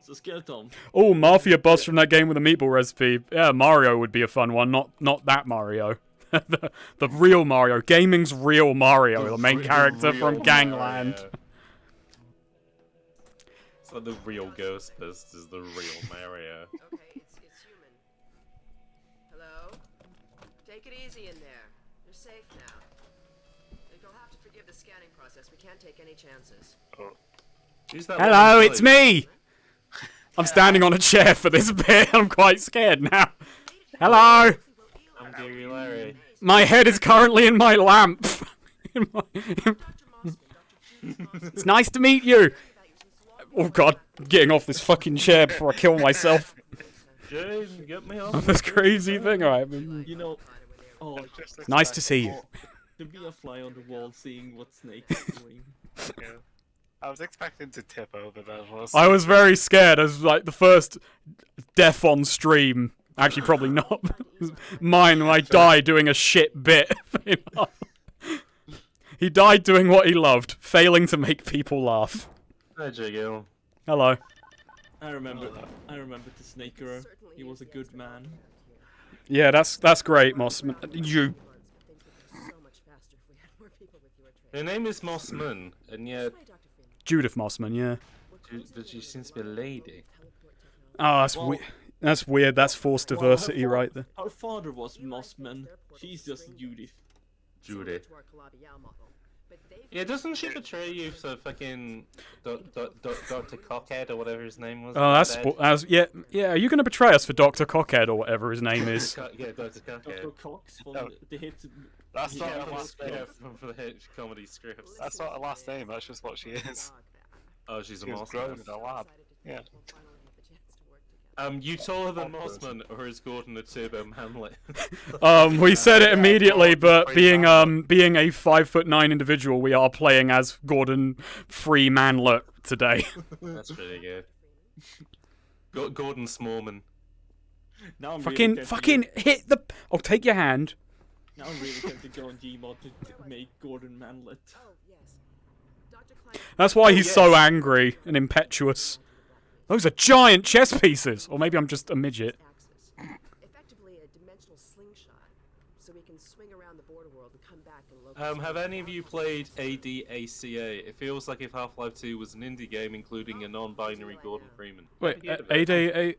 So Skeleton. Oh, Mafia boss from that game with a meatball recipe. Yeah, Mario would be a fun one. Not that Mario. the real Mario. Gaming's real Mario, the main character from Gangland. Mario. It's like the real Ghostbusters, the real Mario. Okay, it's human. Hello? Take it easy in there. You're safe now. You'll have to forgive the scanning process. We can't take any chances. Who's that Hello, woman it's voice? me! I'm standing on a chair for this bit. I'm quite scared now. Hello! I'm Gary Larry. My head is currently in my lamp. It's nice to meet you. Oh god, getting off this fucking chair before I kill myself. Jane, get me off. This crazy thing. Alright. You know, oh, Nice to see you. to be a fly on the wall, seeing what Snake is doing. Yeah. I was expecting to tip over there. I was very scared as like the first death on stream. Actually, probably not. Mine when I died doing a shit bit. He died doing what he loved, failing to make people laugh. Hi, Jiggle. Hello. I remember the Snakerer. He was a good man. Yeah, that's great, Mossman. You. Her name is Mossman, and yet Judith Mossman, yeah. but she seems to be a lady. Oh, that's weird. That's forced diversity right there. Her father was Mossman. She's just Judith. Judy. Yeah, doesn't she betray you for fucking Dr. Cockhead or whatever his name was? Oh, yeah. Are you gonna betray us for Dr. Cockhead or whatever his name is? Yeah, Dr. Cockhead. Dr. Cox from No. the hit. That's not Yeah, a last name. for the hit comedy scripts. That's not a last name. That's just what she is. Oh, she's a She was Mossman. grown in a lab. Yeah. You taller than Mossman, or is Gordon a turbo manlet? We said it immediately, but being a 5'9" individual, we are playing as Gordon Free Manlet today. That's pretty good. Gordon Smallman. Now I'm Fucking hit the. Oh, take your hand. Now I'm really tempted to go on Gmod to make Gordon Manlet. Oh, yes. Dr. Klein, That's why he's so angry and impetuous. Those are giant chess pieces. Or maybe I'm just a midget. axis. Effectively a dimensional slingshot, so we can swing around the border world and come back and locate. Have any of you played ADACA? It feels like if Half-Life 2 was an indie game including a non-binary Gordon Freeman. Wait, ADA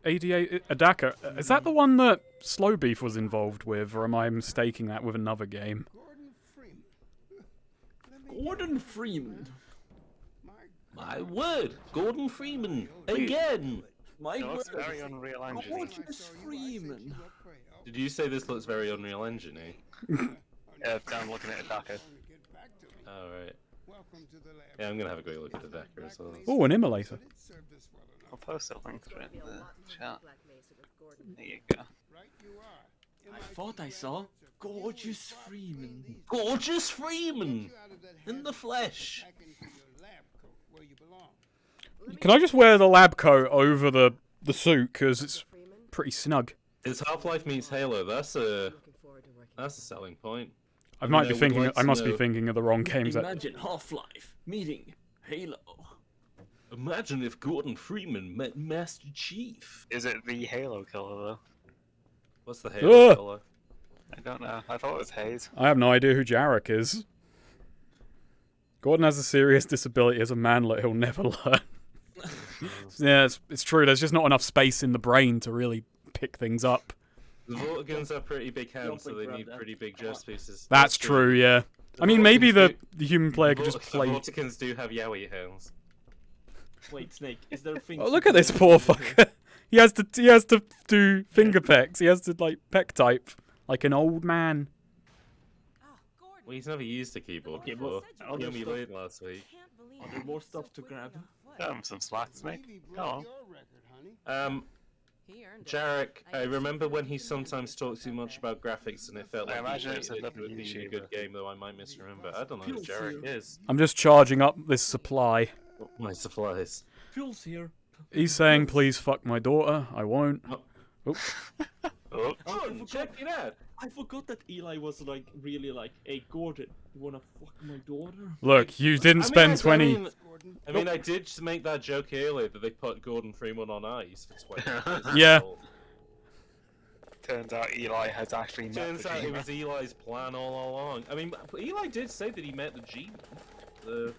Adaka. Is that the one that Slow Beef was involved with, or am I mistaking that with another game? Gordon Freeman. My word, Gordon Freeman again. My It looks word. very Unreal Engine. Gordon Freeman. Did you say this looks very Unreal Engine? Yeah, I'm looking at Adaka. All right. Yeah, I'm gonna have a great look at the Decker as well. Oh, an immolator. I'll post a link to it in the chat. Black Mesa with Gordon. There you go. I thought I saw Gorgeous Freeman. Gorgeous Freeman in the flesh. Can I just wear the lab coat over the suit, because it's Freeman, pretty snug? It's Half-Life meets Halo. That's a looking forward to working. selling point. I might I be would thinking. like I to must be know- thinking of the wrong games. Imagine Half-Life meeting Halo. Imagine if Gordon Freeman met Master Chief. Is it the Halo killer though? What's the Halo Ugh. color? I don't know. I thought it was Hayes. I have no idea who Jarek is. Gordon has a serious disability as a manlet he'll never learn. Yeah, it's true. There's just not enough space in the brain to really pick things up. The Vortigens have pretty big hands, so they grab need that. pretty big chess pieces. That's true, yeah. I mean, maybe the human player could just The play. Vortigens do have Yowie hands. Wait, Snake, is there a thing? Oh, look at this poor fucker. He has to do finger pecks. He has to like peck type like an old man. Well, he's never used a keyboard Okay, before. but He other only stuff- played last week. Are there more stuff to grab? Some slats, mate. Go on. Jarek, I remember when he sometimes talked too much about graphics and it felt I like imagine he it's hated another it being a YouTuber. good game, though I might misremember. I don't know who Feels Jarek here. is. I'm just charging up this supply. My supplies. Fuel's here. He's saying, "Please fuck my daughter." I won't. Oh, Oh, check it out! I forgot that Eli was like really like, "Hey Gordon, you wanna fuck my daughter?" Look, you didn't spend 20. I mean, I did just make that joke earlier that they put Gordon Freeman on ice for 20 years. Yeah. turns out Eli has actually met Turns the out it G-Man. was Eli's plan all along. I mean, Eli did say that he met the G-Man.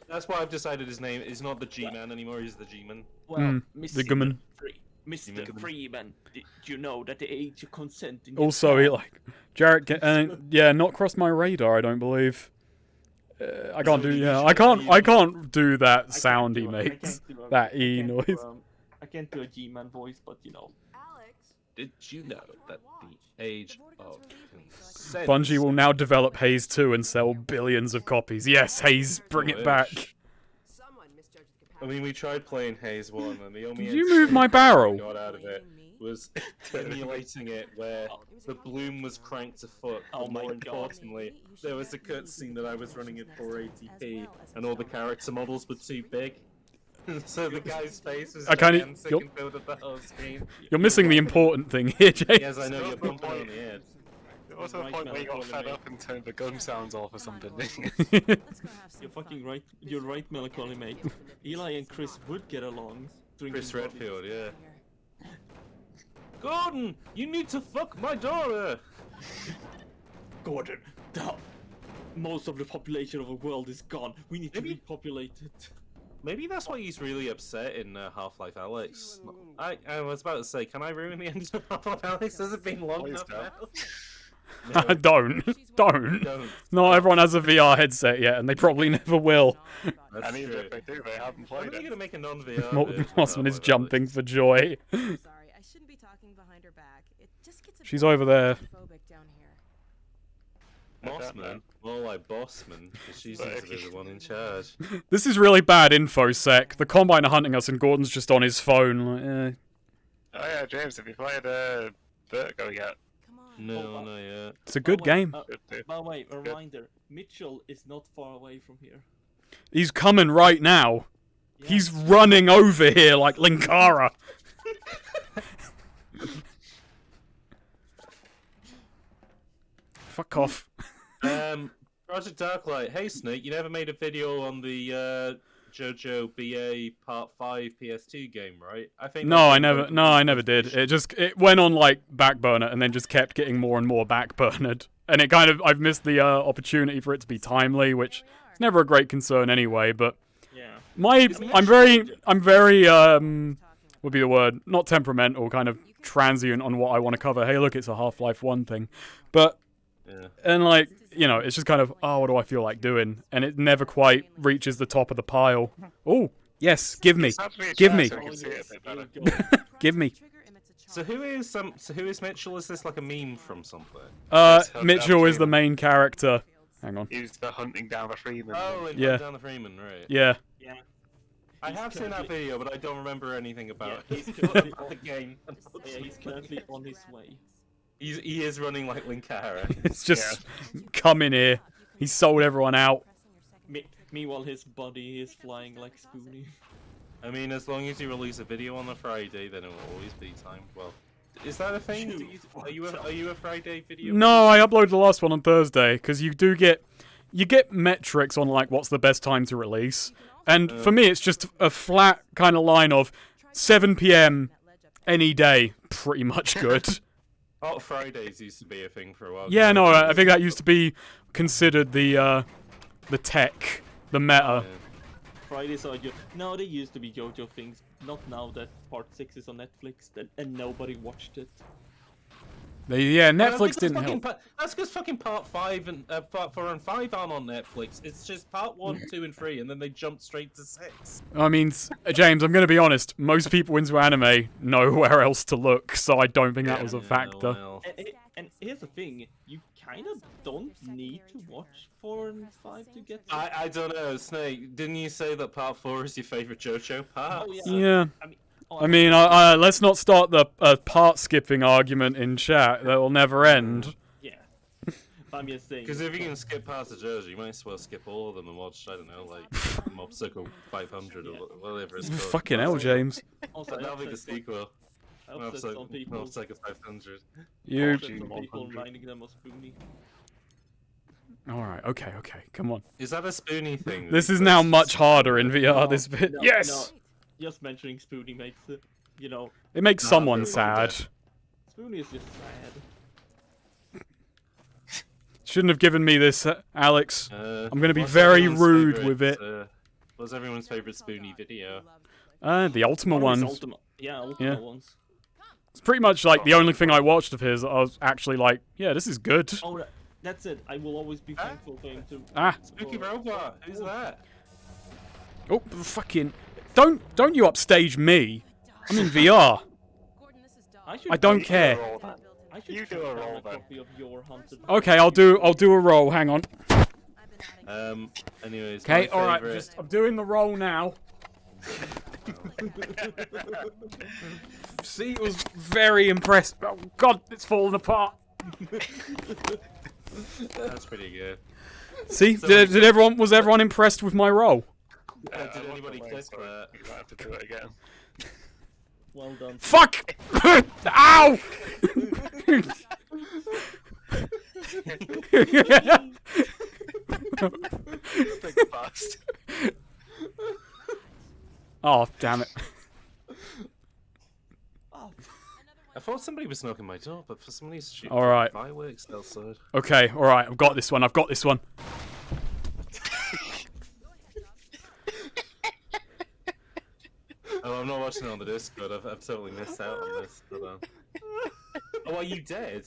That's why I've decided his name is not the G-Man anymore, he's the G-Man. Well, the Gummin. Mr. Gummin. Freeman, did you know that the age of consent in Also, Japan- Eli. Jarek, yeah, not crossed my radar. I don't believe. I can't So do. you Yeah, should I use- do I that can't sound he do a- I makes. can't do a- That I E can't do, noise. I can't do a G-Man voice, but you know. Alex, Did you know that the age of consent... Bungie will now develop Haze 2 and sell billions of copies. Yes, Haze, bring it back. someone misjudged the I capacity. mean, we tried playing Haze 1, and the only Did you move my barrel? we got out of it was emulating it where the bloom was cranked to foot. Oh but my more God. importantly, there was a cutscene that I was running at 480p, and all the character models were too big. So the guy's face was I kinda- gigantic you're- and filled up the whole screen. You're missing the important thing here, Jay. Yes, I know, you're bumping on the head. There was a point where you got fed up and turned the gun sounds off or something, didn't you? You're fucking right. You're right, Melancholy mate. Eli and Chris would get along. drinking Chris vodka. Redfield, yeah. Gordon, you need to fuck my daughter! Gordon, most of the population of the world is gone. We need to repopulate it. Maybe that's why he's really upset in Half-Life Alyx. I was about to say, can I ruin the end of Half-Life Alyx? Has it been long Please enough don't. now? No, don't. don't. Not everyone has a VR headset yet, and they probably never will. That's And even true. if they do, they haven't When played are you it. gonna make a non-VR Morton version of Mossman is Half-Life jumping Alyx? for joy. Sorry, I shouldn't be talking behind her back. It just gets a She's bit over there. phobic down here. Mossman? More like Bossman, because she But seems if to be you- the one in charge. This is really bad info, Sec. The Combine are hunting us, and Gordon's just on his phone. Like, Oh yeah, James, have you played Vertigo yet? Come on. No, no, yeah. It's a good wait, game. Good too. By the way, a reminder: Mitchell is not far away from here. He's coming right now. Yeah. He's running over here like Linkara. Fuck off. Project Darklight. Hey Snake, you never made a video on the JoJo BA Part 5 PS2 game, right? I think. No, I never did. It went on like back burner and then just kept getting more and more back burnered. And it kind of, I've missed the opportunity for it to be timely, which is never a great concern anyway, but Yeah. I'm very would be the word, not temperamental, kind of transient on what I want to cover. Hey, look, it's a Half-Life 1 thing. But Yeah. and like, you know, it's just kind of, oh, what do I feel like doing? And it never quite reaches the top of the pile. Oh, yes, give me. Give me. So we can see it a bit better. Give me. So who is Mitchell? Is this like a meme from somewhere? Mitchell is the main character. Hang on. He's the hunting down the Freeman. Oh, in Yeah. Down the Freeman, right? Yeah. Yeah. I have seen that video, but I don't remember anything about Yeah, he's it. currently- the game. Yeah, he's currently on his way. He is running like Linkara. It's just come in here. He sold everyone out. Meanwhile, his body is flying like Spoonie. I mean, as long as you release a video on a Friday, then it will always be timed well. Is that a thing? Are you a Friday video? No, I uploaded the last one on Thursday because you get metrics on like what's the best time to release. And for me, it's just a flat kind of line of 7 p.m. any day, pretty much good. Oh, Fridays used to be a thing for a while. Yeah, no, I think that used to be considered the tech, the meta. Fridays are no, they used to be JoJo things. Not now that Part 6 is on Netflix and nobody watched it. Netflix didn't help. That's because fucking Part 5 and Part 4 and 5 aren't on Netflix. It's just Part 1, 2, and 3, and then they jump straight to 6. I mean, James, I'm going to be honest. Most people into anime know where else to look, so I don't think that was a factor. Well. And here's the thing: you kind of don't need to watch 4 and 5 to get. I don't know, Snake. Didn't you say that Part 4 is your favorite JoJo part? Oh, Yeah. I mean, Let's not start the part skipping argument in chat. That will never end. yeah. I'm just saying. Because if you can skip past the JoJo, you might as well skip all of them and watch, I don't know, like Mob Psycho 500 or whatever it's called. Fucking hell, James. Also, That'll be the sequel. I Mob upset some people. Psycho 500. You. Upset some people reminding them of Spoonie. Alright, okay, come on. Is that a Spoonie thing? This is now much harder in VR, this bit. No, Yes! no, just mentioning Spoonie makes it, you know, It makes someone really sad. Spoonie is just sad. Shouldn't have given me this, Alex. I'm gonna be What's very everyone's rude favorite, with it. What's everyone's favorite Spoonie video? The Ultima ones. Ultima ones. It's pretty much like the only thing I watched of his. I was actually like, yeah, this is good. Oh, that's it. I will always be thankful for him to. Spooky Robot! Who's that? Oh, fucking! Don't you upstage me? I'm in VR. I don't care. I should You do a roll, a then. copy of your Hunted. Okay, I'll do a roll. Hang on. Anyways. Okay, my all right. favorite- I'm doing the roll now. See, it was very impressed. Oh God, it's falling apart. That's pretty good. See, was everyone impressed with my roll? Did I love anybody the way, click so that? You might have to do it again. Well done. Fuck! Ow! Big bust. Oh, damn it. I thought somebody was knocking my door, but for some reason shooting All right. fireworks outside. Okay, all right. I've got this one. Oh, I'm not watching it on the Discord. I've totally missed out on this. But, oh, are you dead?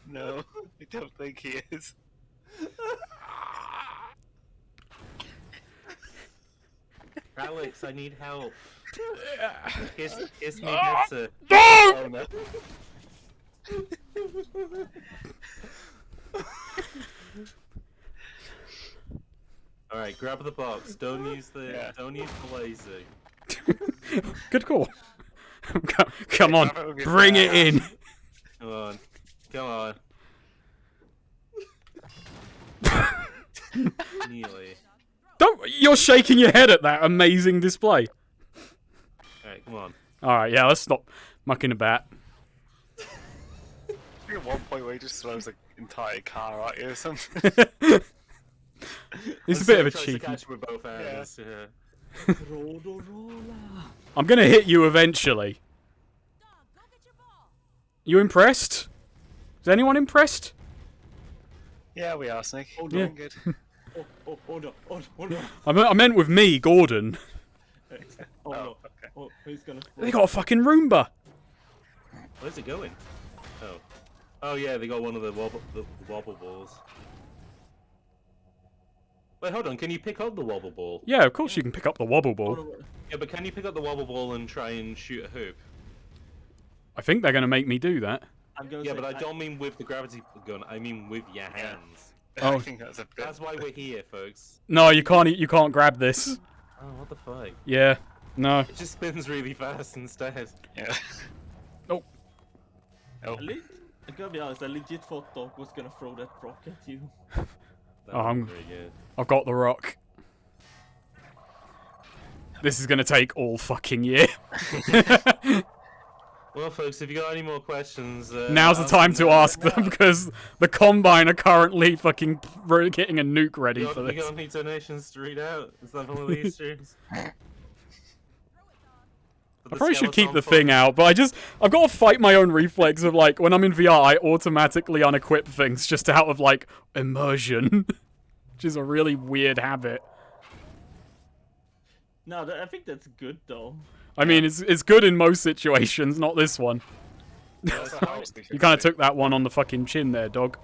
No, I don't think he is. Alex, I need help. Kiss me better. Oh no. All right, grab the box. Don't use the laser. Good call. Come on, bring it in. Come on. Come on. Nearly. Don't. You're shaking your head at that amazing display. Alright, come on. All right, yeah, let's stop mucking about. I think at one point where he just throws an entire car at you or something. It's a bit of a Tries to cheeky. catch him with both hands. Yeah. I'm gonna hit you eventually. You impressed? Is anyone impressed? Yeah, we are, Snake. Oh, Yeah. Doing good. Oh no, oh no. I meant with me, Gordon. Oh no. Okay. Oh, who's gonna... They got a fucking Roomba. Where's it going? Oh. Oh yeah, they got one of the wobble balls. Wait, hold on. Can you pick up the wobble ball? Yeah, of course you can pick up the wobble Oh, ball. no, Yeah, but can you pick up the wobble ball and try and shoot a hoop? I think they're gonna make me do that. I'm gonna Yeah, say, but I don't mean with the gravity gun. I mean with your hands. Oh. I think that's a bit. That's why we're here, folks. No, you can't. You can't grab this. Oh, what the fuck? Yeah. No. It just spins really fast instead. Yeah. Oh. Oh. I gotta be honest, I legit thought Dog was gonna throw that rock at you. That Oh, I'm- was very good. I've got the rock. This is gonna take all fucking year. Well, folks, if you got any more questions, Now's the ask time them to now. ask them because the Combine are currently fucking getting a nuke ready You for got, you this. got any donations to read out? Is that one of these streams? I probably should keep the thing out, but I've got to fight my own reflex of like, when I'm in VR, I automatically unequip things just out of like, immersion. Which is a really weird habit. No, I think that's good though. I mean, it's good in most situations, not this one. That's a house they You should kind of do. took that one on the fucking chin there, dog.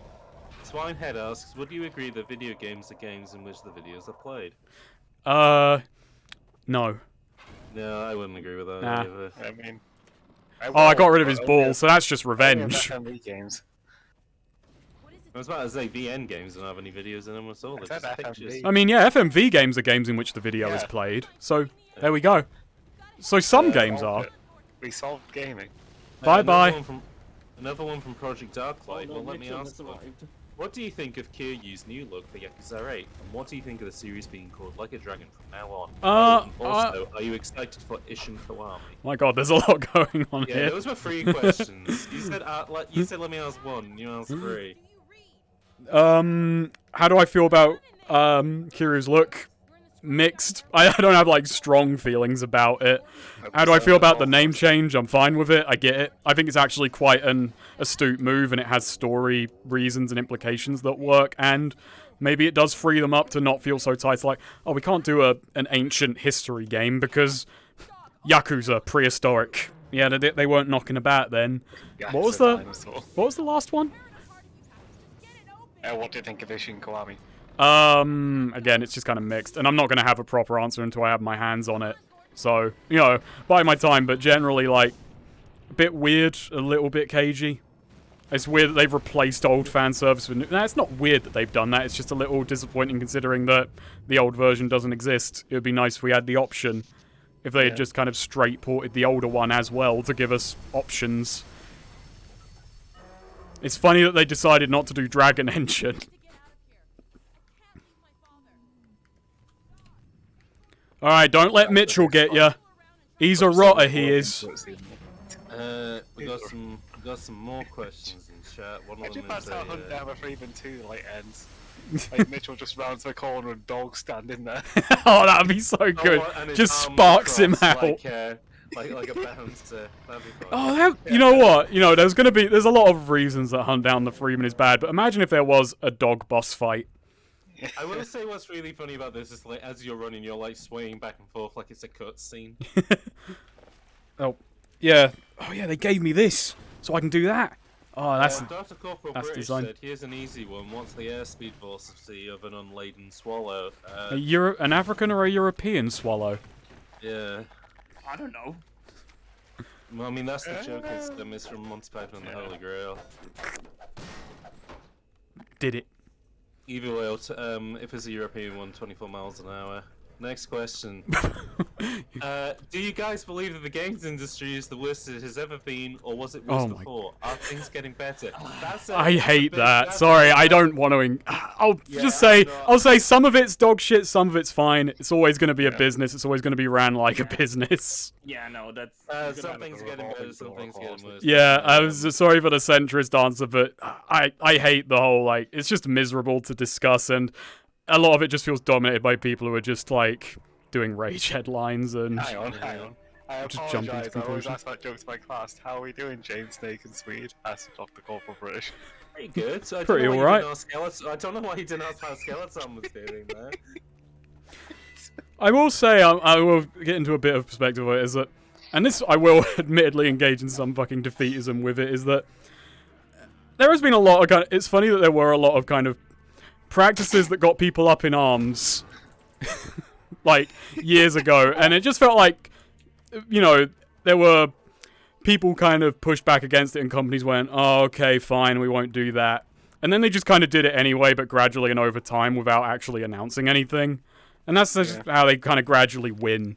Swinehead asks, would you agree that video games are games in which the videos are played? No. No, I wouldn't agree with that Nah. either. I mean. Oh, I got rid of his ball, so that's just revenge. FMV games. I was about to say VN games don't have any videos in them at all. They're said just FMV. pictures. I mean, yeah, FMV games are games in which the video is Yeah. played. So, there we go. So some games solved are. it. We solved gaming. Bye-bye. Another one from Project Darklight. Oh, no, Well, let me Mitchell ask has one. arrived. What do you think of Kiryu's new look for Yakuza 8? And what do you think of the series being called Like a Dragon from now on? And also, are you excited for Ishin Kawami? My god, there's a lot going on Yeah, here. those were 3 questions. You said let me ask one. You asked 3. How do I feel about Kiryu's look? Mixed. I don't have like strong feelings about it. How do I feel about the name change? I'm fine with it. I get it. I think it's actually quite an astute move, and it has story reasons and implications that work. And maybe it does free them up to not feel so tight. It's like, oh, we can't do an ancient history game because Yakuza prehistoric. Yeah, they weren't knocking about then. What was the last one? What do you think of Ishin Kawami? Again, it's just kind of mixed, and I'm not going to have a proper answer until I have my hands on it. So, you know, bide my time, but generally, like, a bit weird, a little bit cagey. It's weird that they've replaced old fan service with new... No, it's not weird that they've done that, it's just a little disappointing considering that the old version doesn't exist. It would be nice if we had the option. If they had just kind of straight ported the older one as well to give us options. It's funny that they decided not to do Dragon Engine. Alright, don't let Mitchell get ya. He's a rotter, he is. We got some more questions in chat. One of Imagine them that's is how Hunt Down a 3-2 like ends. Like Mitchell just rounds the corner and dog standing there. Oh, that'd be so good. and his Just arms sparks him across out. Like a bouncer. That'd be fun. Oh, you know what? You know, there's a lot of reasons that Hunt Down the Freeman is bad, but imagine if there was a dog boss fight. I will say what's really funny about this is like as you're running, you're like swaying back and forth like it's a cutscene. Oh, yeah. Oh, yeah, they gave me this, so I can do that. Oh, that's... Dr. Corporal that's British design. said, here's an easy one. What's the airspeed velocity of an unladen swallow? An African or a European swallow? Yeah. I don't know. Well, I mean, that's the joke. It's from Monty Python and the Holy Grail. Did it. Either way, if it's a European one, 24 miles an hour. Next question. Do you guys believe that the games industry is the worst it has ever been, or was it worse Oh my- before? Are things getting better? I hate that. Sorry, I don't want to. I'll just say, I'll say some of it's dog shit, some of it's fine. It's always going to be a business. It's always going to be ran like a business. Yeah, no, that's. Some things getting better, some things getting worse. Yeah, I was sorry for the centrist answer, but I hate the whole like it's just miserable to discuss, and a lot of it just feels dominated by people who are just like doing rage headlines and. Hang on. I Just jump into apologise. I always conclusions. ask that jokes by class. How are we doing, James, Snake, and Swede? Asked Dr. Corporal British. Pretty good. So Pretty alright. I don't know why you didn't ask how Skeleton was doing there. I will say, I will get into a bit of perspective of it, is that, and this I will admittedly engage in some fucking defeatism with it, is that there has been a lot of kind of, it's funny that there were a lot of kind of practices that got people up in arms, like, years ago, and it just felt like, you know, there were people kind of pushed back against it and companies went, oh, okay, fine, we won't do that. And then they just kind of did it anyway, but gradually and over time without actually announcing anything. And that's just how they kind of gradually win.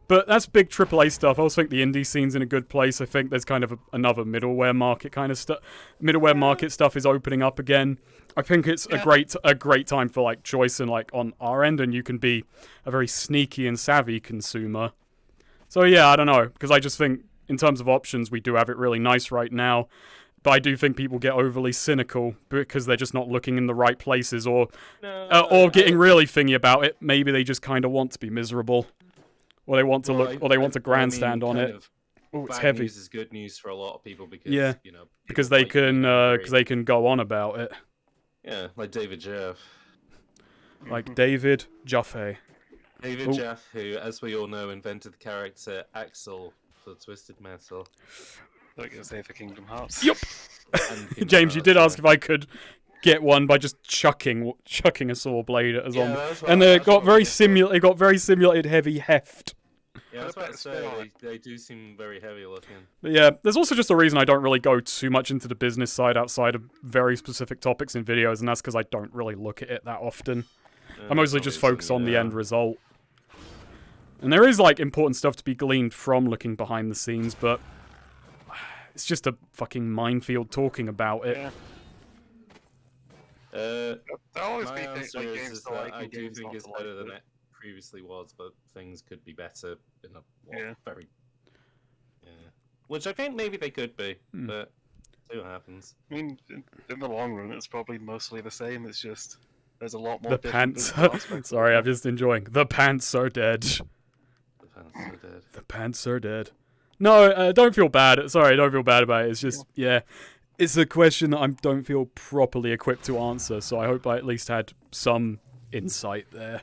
But that's big AAA stuff. I also think the indie scene's in a good place. I think there's kind of another middleware market kind of stuff. Middleware market stuff is opening up again. I think it's a great time for like choice and like on our end, and you can be a very sneaky and savvy consumer. So yeah, I don't know, because I just think in terms of options, we do have it really nice right now. But I do think people get overly cynical because they're just not looking in the right places, or getting really thingy about it. Maybe they just kind of want to be miserable, or they want to or they want to grandstand on it. Oh, it's heavy. News is good news for a lot of people because you know because they can go on about it. Yeah, like David Jeff. Like David Jaffe. David Jeff, who, as we all know, invented the character Axel for Twisted Metal. I was going to say for Kingdom Hearts. Yep. James, you did ask if I could get one by just chucking a saw blade at a zombie, and it got very simulated heavy heft. Yeah, I was about to say they do seem very heavy looking. But yeah, there's also just a reason I don't really go too much into the business side outside of very specific topics in videos, and that's because I don't really look at it that often. I mostly just focus on the end result. And there is, like, important stuff to be gleaned from looking behind the scenes, but it's just a fucking minefield talking about it. Yeah. There'll always my be answer like, is games to that like I and do games think not it's to like, better than but- it previously was, but things could be better in a very... Yeah. Which I think maybe they could be, but see what happens. I mean, in the long run, it's probably mostly the same. It's just there's a lot more. The different pants. business aspects Sorry, of I'm just enjoying. The pants are dead. The fans are dead. The pants are dead. No, don't feel bad. Sorry, don't feel bad about it. It's just, yeah. It's a question that I don't feel properly equipped to answer, so I hope I at least had some insight there.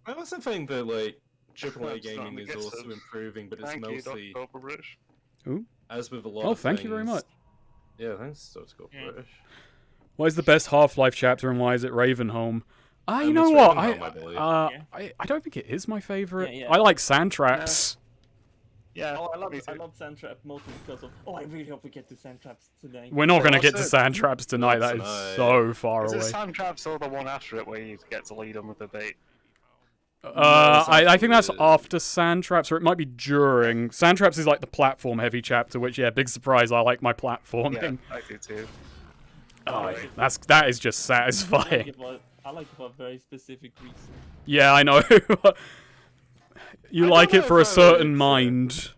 I also think that, like, AAA Starting gaming to is get also some. improving, but it's Thank you, mostly, Dr. British. as with a lot Oh, of thank you very things- much. Yeah, thanks, Dr. British. What is the best Half-Life chapter and why is it Ravenholm? You It's know what? Ravenholm, I believe. I don't think it is my favorite. Yeah. I like Sand Traps. Yeah, Oh, I love me too. Sandtrap mostly because of. Oh, I really hope we get to Sandtraps today. We're not going to what's get to it? Sand Traps tonight. That is tonight. so far Is it away. Sand Traps or the one after it where you get to lead them with the bait? I think that's after Sand Traps, or it might be during. Sand Traps is like the platform heavy chapter, which, yeah, big surprise, I like my platforming. Yeah, I do too. Oh, that is just satisfying. I like it for a very specific reason. Yeah, I know. You I like don't it know for a if I certain would, mind.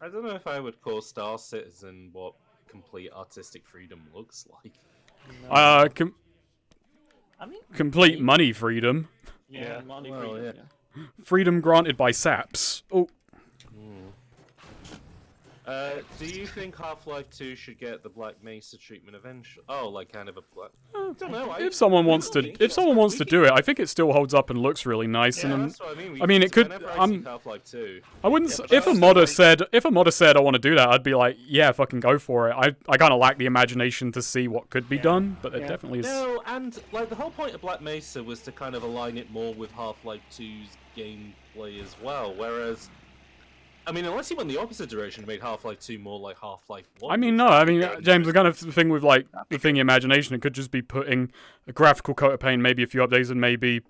I don't know if I would call Star Citizen what complete artistic freedom looks like. No. I mean, Complete money freedom. yeah, money well, freedom, yeah. Freedom granted by saps. Oh, Do you think Half-Life 2 should get the Black Mesa treatment eventually? Oh, like kind of a black... I don't know. if someone wants to do it, I think it still holds up and looks really nice. Yeah, and that's what I mean. I mean, it could. Whenever I see Half-Life 2, I wouldn't. Yeah, but If a also, modder like- said I want to do that, I'd be like, yeah, fucking go for it. I kind of lack the imagination to see what could be done, but it definitely is. No, and like the whole point of Black Mesa was to kind of align it more with Half-Life 2's gameplay as well. Whereas, I mean, unless he went the opposite direction and made Half-Life 2 more like Half-Life 1. I mean, no. I mean, James, the kind of thing with like the thing, imagination, it could just be putting a graphical coat of paint, maybe a few updates, and maybe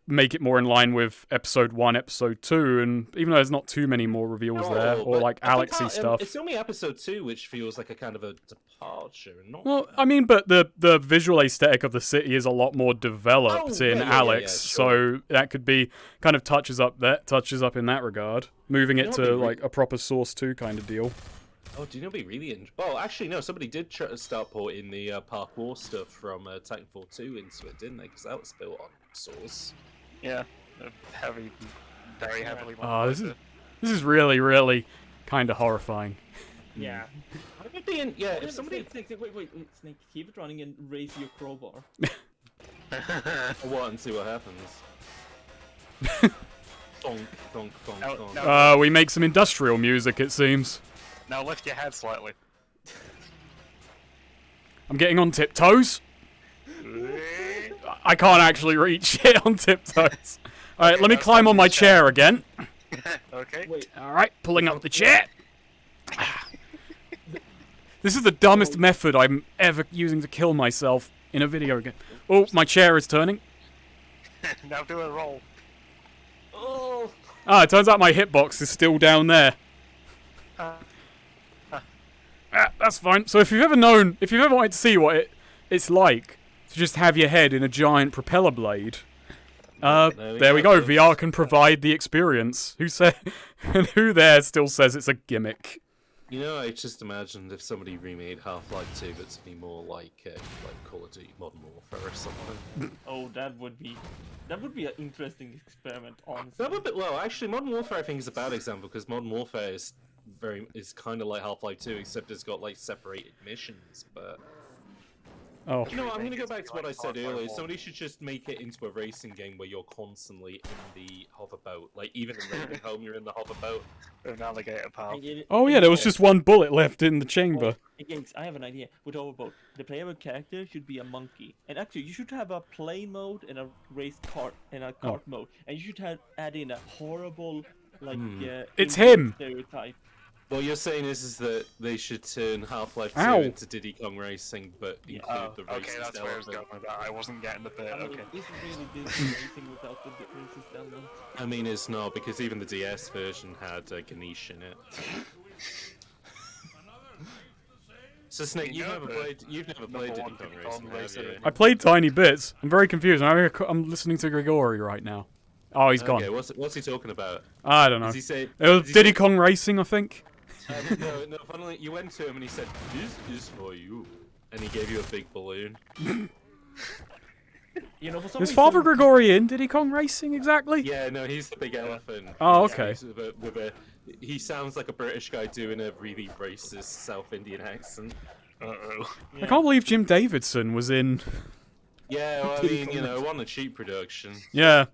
make it more in line with episode 1, episode 2, and even though there's not too many more reveals there, or but like I think Alexy stuff. It's only episode 2 which feels like a kind of a departure, and not. Well, I mean, but the visual aesthetic of the city is a lot more developed in Alex, sure. so that could be kind of touches up in that regard, moving it to like a proper Source 2 kind of deal. Oh, do you know? Be really. Well, actually, no. Somebody did start porting the parkour stuff from Titanfall 2 into it, didn't they? Because that was built on Source. Yeah, very heavily. Oh, this is really, really kind of horrifying. Yeah. If somebody. Wait, Snake, keep it running and raise your crowbar. What, and see what happens. Donk, donk, donk, donk. No. We make some industrial music, it seems. Now lift your head slightly. I'm getting on tiptoes. I can't actually reach it on tiptoes. Alright, Okay, let me that's climb not on my your chair again. Okay. Wait, Alright, pulling up the chair. This is the dumbest method I'm ever using to kill myself in a video game. Oh, my chair is turning. Now do a roll. oh, Ah, it turns out my hitbox is still down there. That's fine. So if you've ever wanted to see what it's like to just have your head in a giant propeller blade, there we go. VR can provide the experience. Who said? And who there still says it's a gimmick? You know, I just imagined if somebody remade Half-Life 2, but to be more like Call of Duty Modern Warfare or something. oh, that would be an interesting experiment. Honestly, That would be, well, actually, Modern Warfare I think is a bad example because Modern Warfare is kind of like Half-Life 2, except it's got like separated missions. But Oh, no, I'm gonna go back to what I said earlier. Somebody should just make it into a racing game where you're constantly in the hoverboat. Like even in Raven Home, you're in the hoverboat. With navigator pal. oh yeah, there was just one bullet left in the chamber. Against, I have an idea. With Overboat, the playable character should be a monkey, and actually, you should have a plane mode and a race cart and a cart mode, and you should add in a horrible It's Indian him. stereotype. What you're saying is that they should turn Half-Life 2 Ow. into Diddy Kong Racing, but include the racist Okay, that's where I was going element. with that. I wasn't getting the bit. I mean, Okay. this is really Disney racing without the racist element. I mean, it's not because even the DS version had Ganesh in it. So Snake, you've never played Diddy Kong Racing, have you? I played tiny bits. I'm very confused. I'm listening to Grigori right now. Oh, he's gone. Okay, what's he talking about? I don't know. Does he say? It was does he Diddy say- Kong Racing, I think. No. Finally, you went to him and he said, "This is for you," and he gave you a big balloon. You know, for some Is reason, Father Grigori in Diddy Kong Racing exactly? Yeah, no, he's the big elephant. Oh, He's- okay. he's with a- he sounds like a British guy doing a really racist South Indian accent. Uh-oh. I can't believe Jim Davidson was in. Yeah, well, I Diddy mean, Kong you know, on a cheap production. Yeah.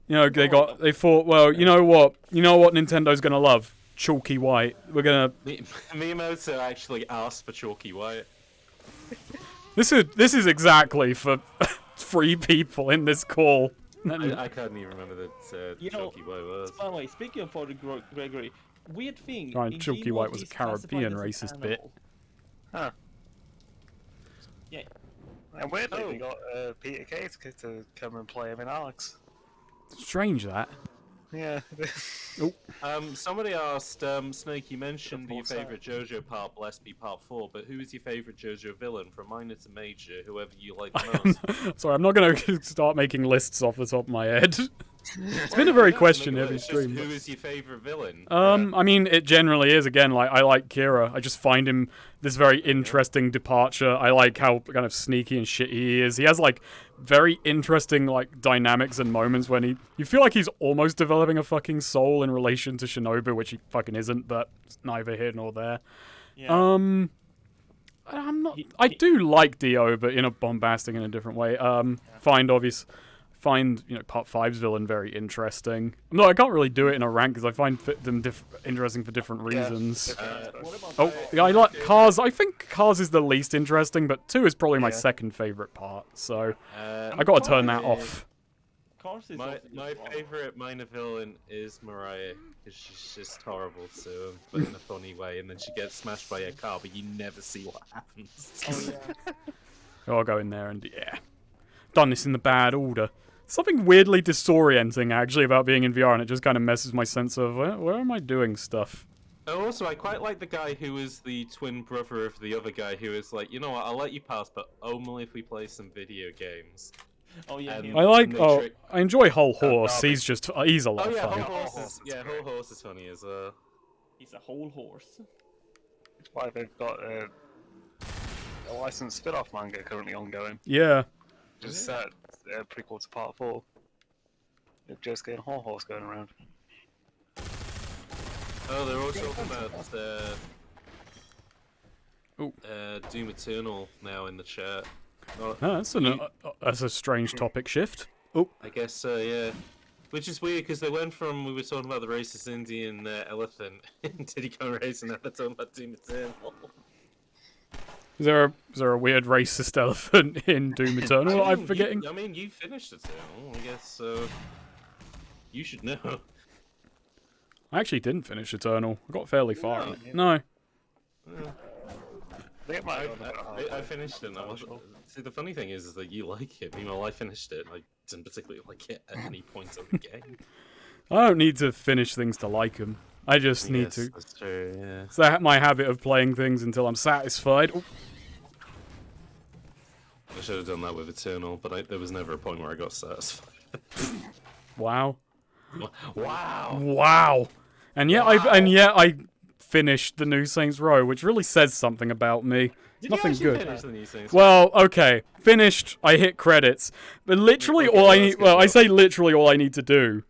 You know, they thought, well, you know what Nintendo's gonna love? Chalky White. We're gonna. Miyamoto actually asked for Chalky White. This is exactly for 3 people in this call. I can't even remember that You know, Chalky White was. By the way, speaking of Father Gregory, weird thing. Right, in Chalky Gmod, White was a he's classified Caribbean as an racist bit. animal. Huh. Yeah. And weirdly, Oh. we got Peter Case to come and play him in Alex. Strange that. Yeah. Somebody asked, Snake, you mentioned your Full favourite JoJo part, Bless Me Part 4, but who is your favourite JoJo villain, from minor to major, whoever you like the most? Sorry, I'm not gonna start making lists off the top of my head. It's been a very question-heavy stream. Who is your favourite villain? I mean, it generally is, again, like, I like Kira. I just find him this very interesting departure. I like how kind of sneaky and shitty he is. He has, like, very interesting, like, dynamics and moments when you feel like he's almost developing a fucking soul in relation to Shinobu, which he fucking isn't, but it's neither here nor there. Yeah. I do like Dio, but in a bombastic in a different way. Find part 5's villain very interesting. No, I can't really do it in a rank because I find them interesting for different reasons. What about Oh, yeah, I like Cars. I think Cars is the least interesting, but 2 is probably my Yeah. second favorite part. So I I got to turn that off. Cars is My awfully wrong. favourite minor villain is Mariah, because she's just horrible to him, but in a funny way, and then she gets smashed by a car, but you never see what happens. Oh, yeah. I'll go in there and done this in the bad order. something weirdly disorienting actually about being in VR, and it just kind of messes my sense of where am I doing stuff. Oh, also, I quite like the guy who is the twin brother of the other guy who is like, you know what, I'll let you pass, but only if we play some video games. Oh yeah. And- I like. and they Oh, trick- I enjoy Whole Horse. Darby. He's a lot Oh of yeah, fun. Whole Horse Horse is, is great. Whole Horse is funny as well. He's a whole horse. That's why they've got a licensed spin-off manga currently ongoing. Yeah. Just set prequel to part 4. With Josuke and Horse going around. Oh, they're also talking about Doom Eternal now in the chat. Oh, That's a strange topic shift. Oh, I guess so, yeah. Which is weird because they went from we were talking about the racist Indian elephant in Diddy Kong Racing, now they're talking about Doom Eternal. is there a weird racist elephant in Doom Eternal? I'm forgetting. I mean, you finished Eternal, I guess. So you should know. I actually didn't finish Eternal. I got fairly far No. in it. No. I think it might have gone a bit hard. I finished it. And I wasn't... See, the funny thing is that you like it. Meanwhile, I finished it. And I didn't particularly like it at any point of the game. I don't need to finish things to like them. I just need Yes, to. That's true. Yeah. It's my habit of playing things until I'm satisfied. Oh, I should have done that with Eternal, but there was never a point where I got satisfied. wow. Wow. Wow. And yet I finished the new Saints Row, which really says something about me. Did Nothing you actually good. finish the new Saints? Well, okay, finished. I hit credits, but literally Okay, all I that's need. good Well, I enough. say literally all I need to do.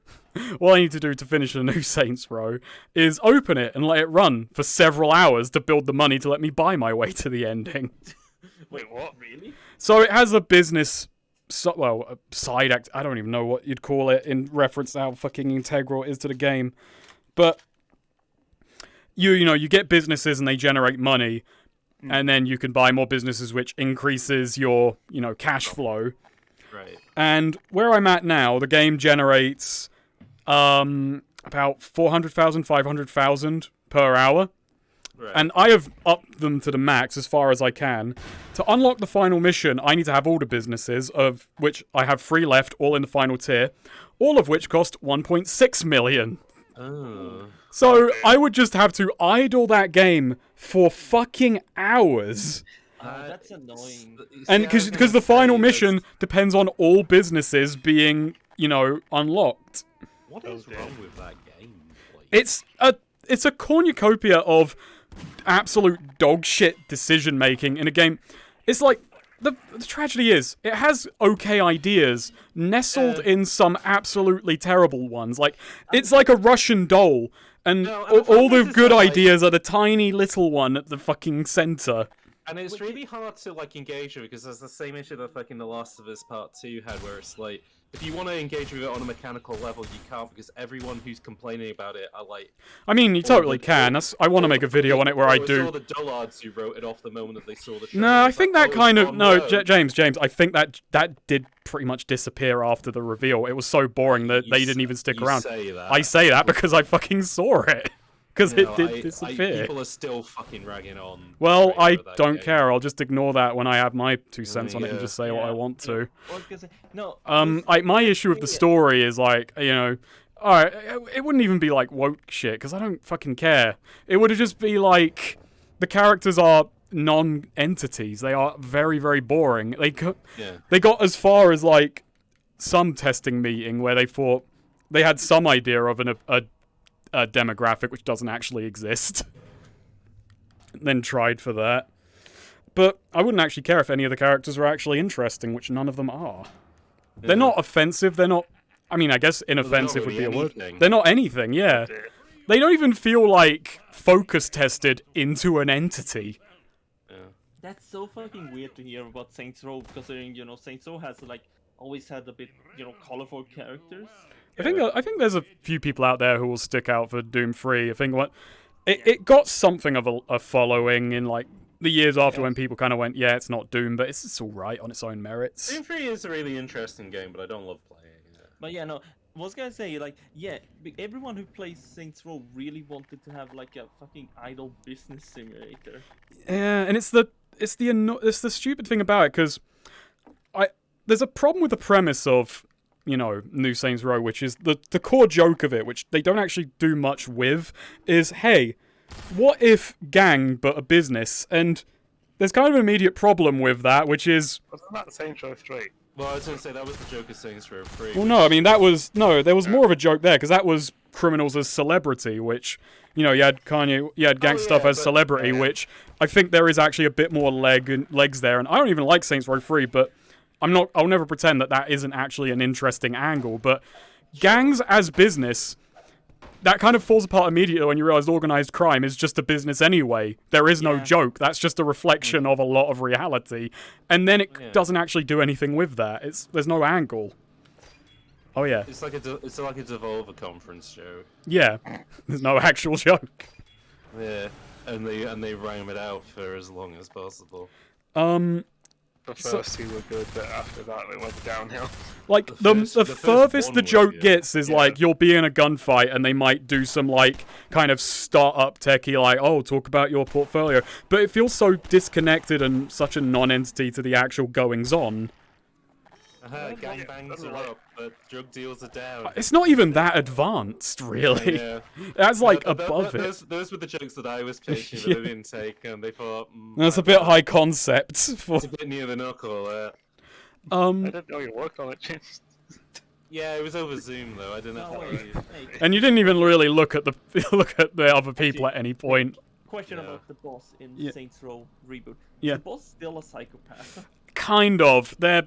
All I need to do to finish the new Saints Row is open it and let it run for several hours to build the money to let me buy my way to the ending. Wait, what? Really? So it has a business, a side act. I don't even know what you'd call it in reference to how fucking integral it is to the game, but you get businesses and they generate money. And then you can buy more businesses, which increases your, cash flow. Right. And where I'm at now, the game generates about 400,000, 500,000 per hour. Right. And I have upped them to the max as far as I can. To unlock the final mission, I need to have all the businesses, of which I have 3 left, all in the final tier, all of which cost 1.6 million. Oh. So I would just have to idle that game for fucking hours. Oh, that's annoying. And because the final mission depends on all businesses being, unlocked. What is wrong with that game? Like, It's a cornucopia of absolute dog shit decision making in a game. It's like the tragedy is it has okay ideas nestled in some absolutely terrible ones. Like it's like a Russian doll, and No, and the all problem the is good that, like- ideas are the tiny little one at the fucking center. and it's really hard to engage with it because there's the same issue that fucking The Last of Us Part 2 had, where it's like if you want to engage with it on a mechanical level, you can't because everyone who's complaining about it are like. I mean, you totally can. I want to make a video on it where I It's all do. the dullards who wrote it off the moment that they saw the show. No, I It's think like, that oh, kind it's of gone no, rogue. James. I think that did pretty much disappear after the reveal. It was so boring that they didn't even stick You around. say that. I say that because I fucking saw it. Because No, it did disappear. People are still fucking ragging on. Well, straight I over that don't game. care. I'll just ignore that when I have my 2 cents on it and Yeah. just say what I want to. I was gonna say, no. My issue with the story is alright, it wouldn't even be like woke shit because I don't fucking care. It would just be like the characters are non-entities. They are very, very boring. They got as far as like some testing meeting where they thought they had some idea of a demographic which doesn't actually exist. Then tried for that. But I wouldn't actually care if any of the characters were actually interesting, which none of them are. They're not offensive, they're not... I mean, I guess inoffensive would be a word. anything. They're not anything, yeah. They don't even feel like focus tested into an entity. That's so fucking weird to hear about Saints Row, considering Saints Row has always had a bit colorful characters. I think there's a few people out there who will stick out for Doom 3. I think it got something of a following in like the years after when people kind of went, yeah, it's not Doom, but it's all right on its own merits. Doom 3 is a really interesting game, but I don't love playing it. But yeah, no, I was gonna say everyone who plays Saints Row really wanted to have like a fucking idle business simulator. Yeah, and it's the stupid thing about it because there's a problem with the premise of New Saints Row, which is the core joke of it, which they don't actually do much with, is, hey, what if gang but a business? And there's kind of an immediate problem with that, which is... Wasn't that Saints Row 3? Well, I was going to say that was the joke of Saints Row 3. Well, no, I mean, there was more of a joke there, because that was criminals as celebrity, which, you had Kanye, you had gang stuff as celebrity, which I think there is actually a bit more legs there, and I don't even like Saints Row 3, but I'll never pretend that isn't actually an interesting angle, but gangs as business, that kind of falls apart immediately when you realize organized crime is just a business anyway. There is no joke. That's just a reflection of a lot of reality. And then it doesn't actually do anything with that. There's no angle. Oh, yeah. It's like a Devolver conference joke. Yeah. There's no actual joke. Yeah. And they rhyme it out for as long as possible. The first two were good, but after that they went downhill. Like, the furthest the joke gets is, like, you'll be in a gunfight and they might do some, like, kind of start-up techie, like, oh, talk about your portfolio. But it feels so disconnected and such a non-entity to the actual goings-on. Gangbangs are up, but drug deals are down. It's not even that advanced, really. Yeah. That's, like, above it. Those were the jokes that I was pitching that I didn't take, and they thought... That's a bit high concept. It's a bit near the knuckle, I didn't know you worked on it, James. Yeah, it was over Zoom, though. I didn't have to... And you didn't even really look at the other people at any point. Question about the boss in Saints Row reboot. Yeah. Is the boss still a psychopath? Kind of. They're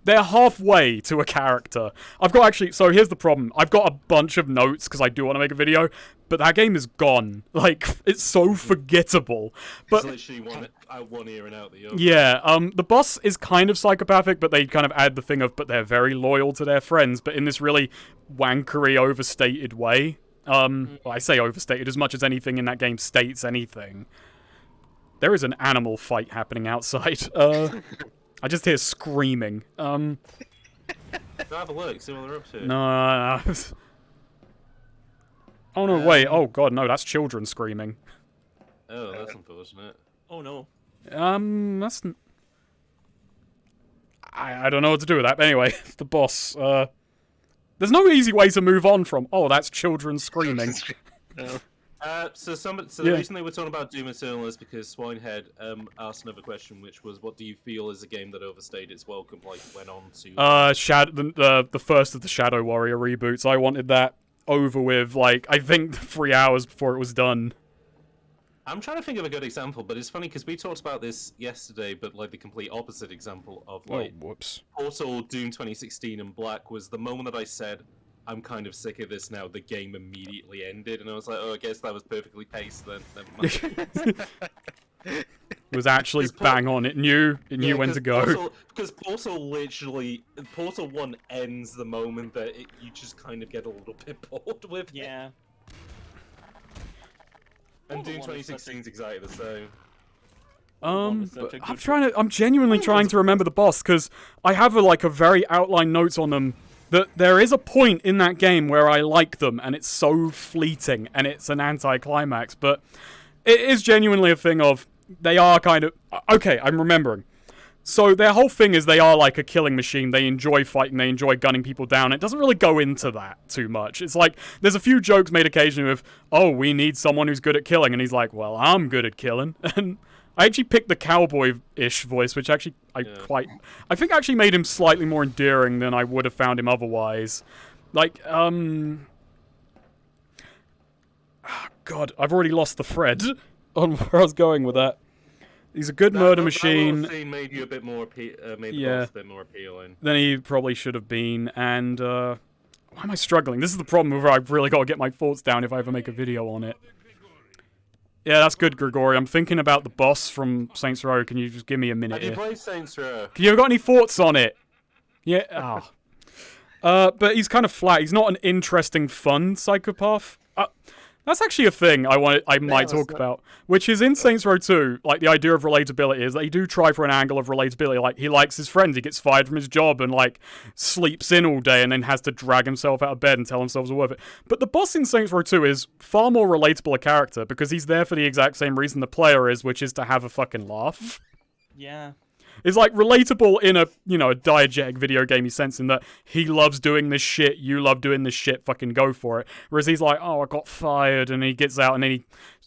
halfway to a character. So here's the problem. I've got a bunch of notes because I do want to make a video, but that game is gone. Like, it's so forgettable. But it's literally one ear and out the other. yeah, the boss is kind of psychopathic, but they kind of add the thing of, but they're very loyal to their friends, but in this really wankery, overstated way. Well, I say overstated as much as anything in that game states anything. There is an animal fight happening outside. I just hear screaming. Go have a look, see what they're up to. No. Oh, no, wait. Oh, God, no, that's children screaming. Oh, that's unfortunate. Oh, no. That's... I don't know what to do with that, but anyway, the boss, there's no easy way to move on from, oh, that's children screaming. No. The reason they were talking about Doom Eternal is because Swinehead asked another question, which was, what do you feel is a game that overstayed its welcome, like, went on to... the first of the Shadow Warrior reboots. I wanted that over with, like, I think 3 hours before it was done. I'm trying to think of a good example, but it's funny because we talked about this yesterday, but, like, the complete opposite example of, like... Oh, whoops. Portal, Doom 2016, and Black was the moment that I said... I'm kind of sick of this now. The game immediately ended, and I was like, "Oh, I guess that was perfectly paced then." It was actually bang on. It knew when to go. Because Portal 1 ends the moment that you just kind of get a little bit bored with. Yeah. And Doom 2016 is exactly the same. I'm genuinely trying to remember the boss because I have a very outline notes on them. That there is a point in that game where I like them, and it's so fleeting, and it's an anticlimax, but it is genuinely a thing of, they are kind of... Okay, I'm remembering. So their whole thing is they are like a killing machine, they enjoy fighting, they enjoy gunning people down. It doesn't really go into that too much. It's like, there's a few jokes made occasionally with, oh, we need someone who's good at killing, and he's like, well, I'm good at killing, and... I actually picked the cowboy-ish voice, which actually I think actually made him slightly more endearing than I would have found him otherwise. Like, oh God, I've already lost the thread on where I was going with that. He's a good murder machine. That made you a bit more made the boss a bit more appealing. Than he probably should have been, and why am I struggling? This is the problem where I've really got to get my thoughts down if I ever make a video on it. Yeah, that's good, Grigori. I'm thinking about the boss from Saints Row. Can you just give me a minute Have here? you played Saints Row? Have you got any thoughts on it? Yeah. But he's kind of flat. He's not an interesting, fun psychopath. That's actually a thing I might talk about, which is in Saints Row 2, like, the idea of relatability is they do try for an angle of relatability. Like, he likes his friends, he gets fired from his job and, like, sleeps in all day and then has to drag himself out of bed and tell himself it's worth it. But the boss in Saints Row 2 is far more relatable a character because he's there for the exact same reason the player is, which is to have a fucking laugh. Yeah. It's like relatable in a, you know, a diegetic video gamey sense in that he loves doing this shit, you love doing this shit, fucking go for it. Whereas he's like, oh, I got fired, and he gets out and then he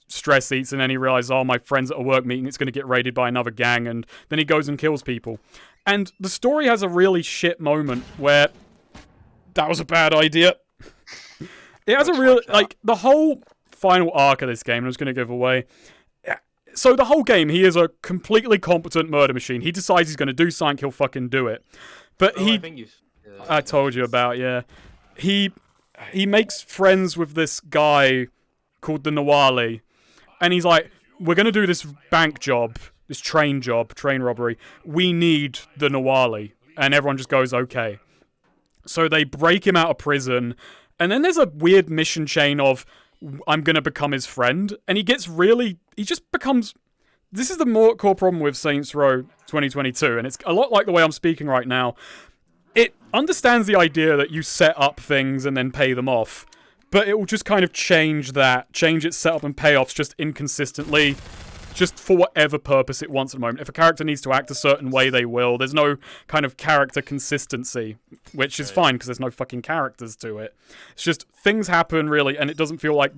stress eats, and then he realizes, oh, my friend's at a work meeting, it's going to get raided by another gang, and then he goes and kills people. And the story has a really shit moment where that was a bad idea. It has a real, like, the whole final arc of this game, I was going to give away. So the whole game, he is a completely competent murder machine. He decides he's going to do something, he'll fucking do it. But I told you about, yeah. He makes friends with this guy called the Nawali. And he's like, we're going to do this bank job, this train robbery. We need the Nawali. And everyone just goes, okay. So they break him out of prison. And then there's a weird mission chain of, I'm going to become his friend. And he just becomes... This is the more core problem with Saints Row 2022. And it's a lot like the way I'm speaking right now. It understands the idea that you set up things and then pay them off. But it will just kind of change its setup and payoffs just inconsistently. Just for whatever purpose it wants at the moment. If a character needs to act a certain way, they will. There's no kind of character consistency, which is fine because there's no fucking characters to it. It's just things happen, really, and it doesn't feel like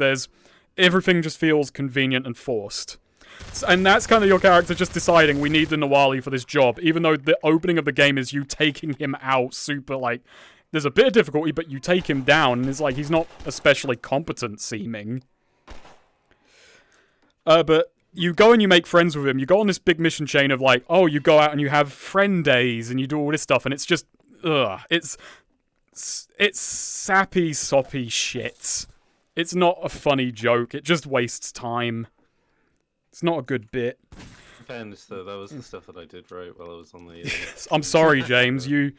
everything just feels convenient and forced. And that's kind of your character just deciding, we need the Nawali for this job, even though the opening of the game is you taking him out super, like... There's a bit of difficulty, but you take him down, and it's like, he's not especially competent seeming. But... You go and you make friends with him. You go on this big mission chain of like, oh, you go out and you have friend days and you do all this stuff, and it's just, it's sappy, soppy shit. It's not a funny joke. It just wastes time. It's not a good bit. In fairness, though, that was the stuff that I did right while I was on the... I'm sorry, James. You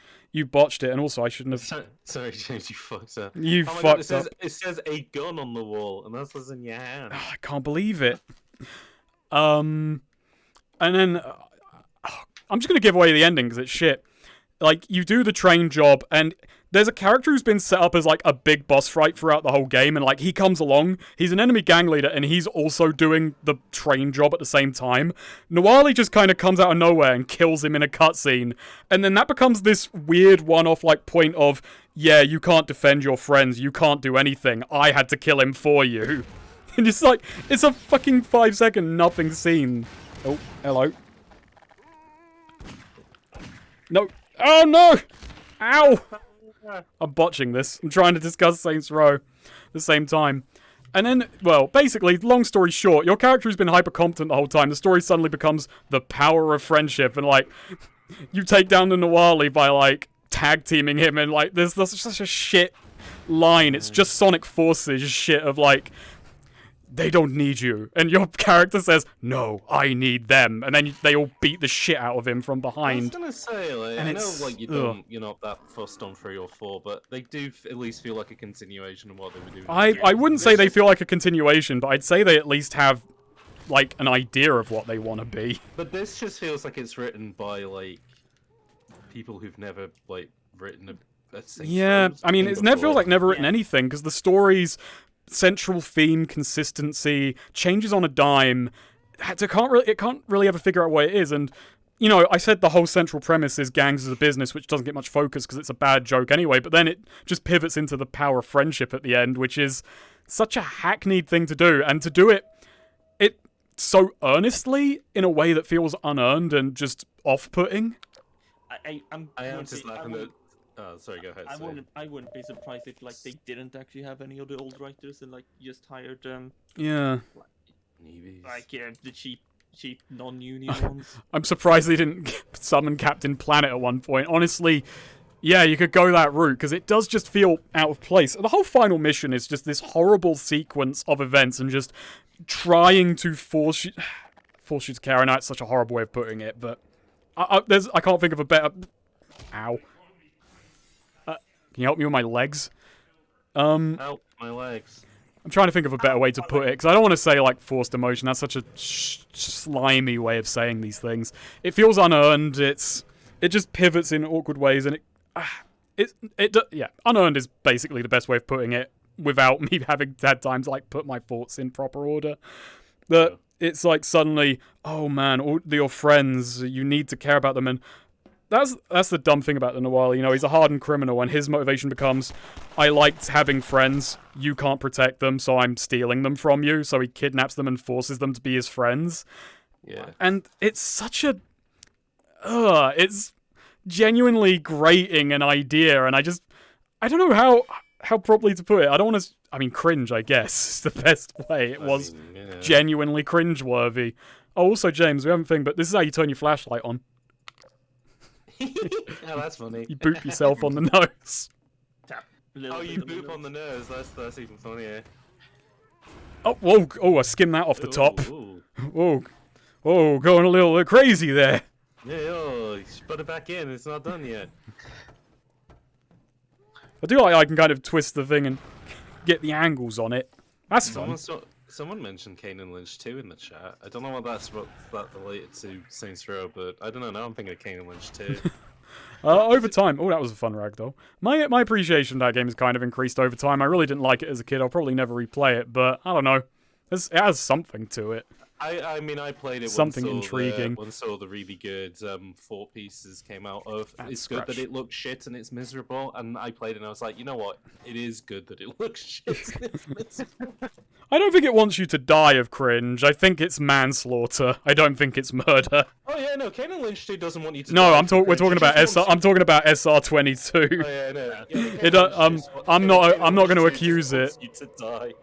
botched it, and also I shouldn't have... Sorry, James, you fucked up. You fucked up. It says a gun on the wall, and that's what's in your hand. I can't believe it. And then I'm just gonna give away the ending because it's shit. Like, you do the train job, and there's a character who's been set up as like a big boss fight throughout the whole game, and like he comes along, he's an enemy gang leader, and he's also doing the train job at the same time. Nawali just kind of comes out of nowhere and kills him in a cutscene, and then that becomes this weird one-off like point of, yeah, you can't defend your friends, you can't do anything, I had to kill him for you. And it's like, it's a fucking 5-second nothing scene. Oh, hello. No. Oh, no! Ow! I'm botching this. I'm trying to discuss Saints Row at the same time. And then, well, basically, long story short, your character who's been hyper-competent the whole time, the story suddenly becomes the power of friendship. And, like, you take down the Nawali by, like, tag-teaming him. And, like, there's such a shit line. It's just Sonic Forces shit of, like... They don't need you. And your character says, no, I need them. And then they all beat the shit out of him from behind. I was gonna say, like, and I know, like, you're not that fussed on 3 or 4, but they do at least feel like a continuation of what they were doing. I wouldn't say they feel like a continuation, but I'd say they at least have, like, an idea of what they want to be. But this just feels like it's written by, like, people who've never, like, written a yeah, I mean, it never feels like never written anything, because the stories... central theme, consistency, changes on a dime. It can't really ever figure out what it is. And, you know, I said the whole central premise is gangs as a business, which doesn't get much focus because it's a bad joke anyway, but then it just pivots into the power of friendship at the end, which is such a hackneyed thing to do. And to do it so earnestly in a way that feels unearned and just off-putting. I am just laughing at... Oh, sorry, go ahead. I wouldn't be surprised if like they didn't actually have any of the old writers and like just hired yeah, like the cheap non-union ones. I'm surprised they didn't summon Captain Planet at one point. Honestly, yeah, you could go that route because it does just feel out of place. The whole final mission is just this horrible sequence of events and just trying to force you to care. I know it's such a horrible way of putting it, but I can't think of a better. Ow. Can you help me with my legs? Help my legs. I'm trying to think of a better way to put it, because I don't want to say, like, forced emotion. That's such a slimy way of saying these things. It feels unearned. It just pivots in awkward ways, and yeah, unearned is basically the best way of putting it, without me having had time to, like, put my thoughts in proper order. it's like suddenly, oh man, all your friends, you need to care about them, and that's the dumb thing about the Noir. You know, he's a hardened criminal, and his motivation becomes, I liked having friends, you can't protect them, so I'm stealing them from you, so he kidnaps them and forces them to be his friends. Yeah. And it's such a... it's genuinely grating an idea, and I don't know how properly to put it. I don't want to... I mean, cringe, I guess, is the best way. It was genuinely cringeworthy. Oh, also, James, we haven't thing, but this is how you turn your flashlight on. Oh, that's funny. You boop yourself on the nose. Oh, you boop on the nose. That's even funnier. Oh, whoa! Oh, I skimmed that off the top. Ooh. Whoa! Going a little crazy there. Yeah, you should put it back in. It's not done yet. I do like I can kind of twist the thing and get the angles on it. That's fun. Someone mentioned Kane and Lynch 2 in the chat. I don't know what that's related to Saints Row, but I don't know. Now I'm thinking of Kane and Lynch 2. Over time, that was a fun ragdoll. My appreciation of that game has kind of increased over time. I really didn't like it as a kid. I'll probably never replay it, but I don't know. It has something to it. I mean, I played it Something intriguing. When saw the really good 4 pieces came out of. It's good that it looks shit and it's miserable, and I played it and I was like, you know what? It is good that it looks shit and it's miserable. I don't think it wants you to die of cringe. I think it's manslaughter. I don't think it's murder. Oh yeah, no, Kane and Lynch 2 doesn't want you to. No, die we're talking about SR. I'm talking about SR22. Oh yeah, no. I'm not going to accuse it. You to die.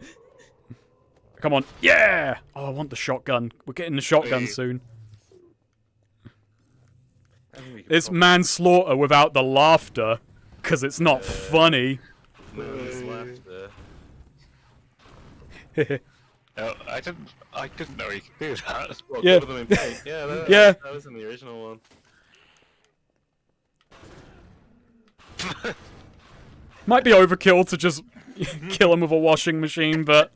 Come on. Yeah! Oh, I want the shotgun. We're getting the shotgun soon. It's manslaughter without the laughter, because it's not funny. Laughter. No, I didn't know you could do that. Well, Yeah. go to them in paint. Yeah, that was in the original one. Might be overkill to just kill him with a washing machine, but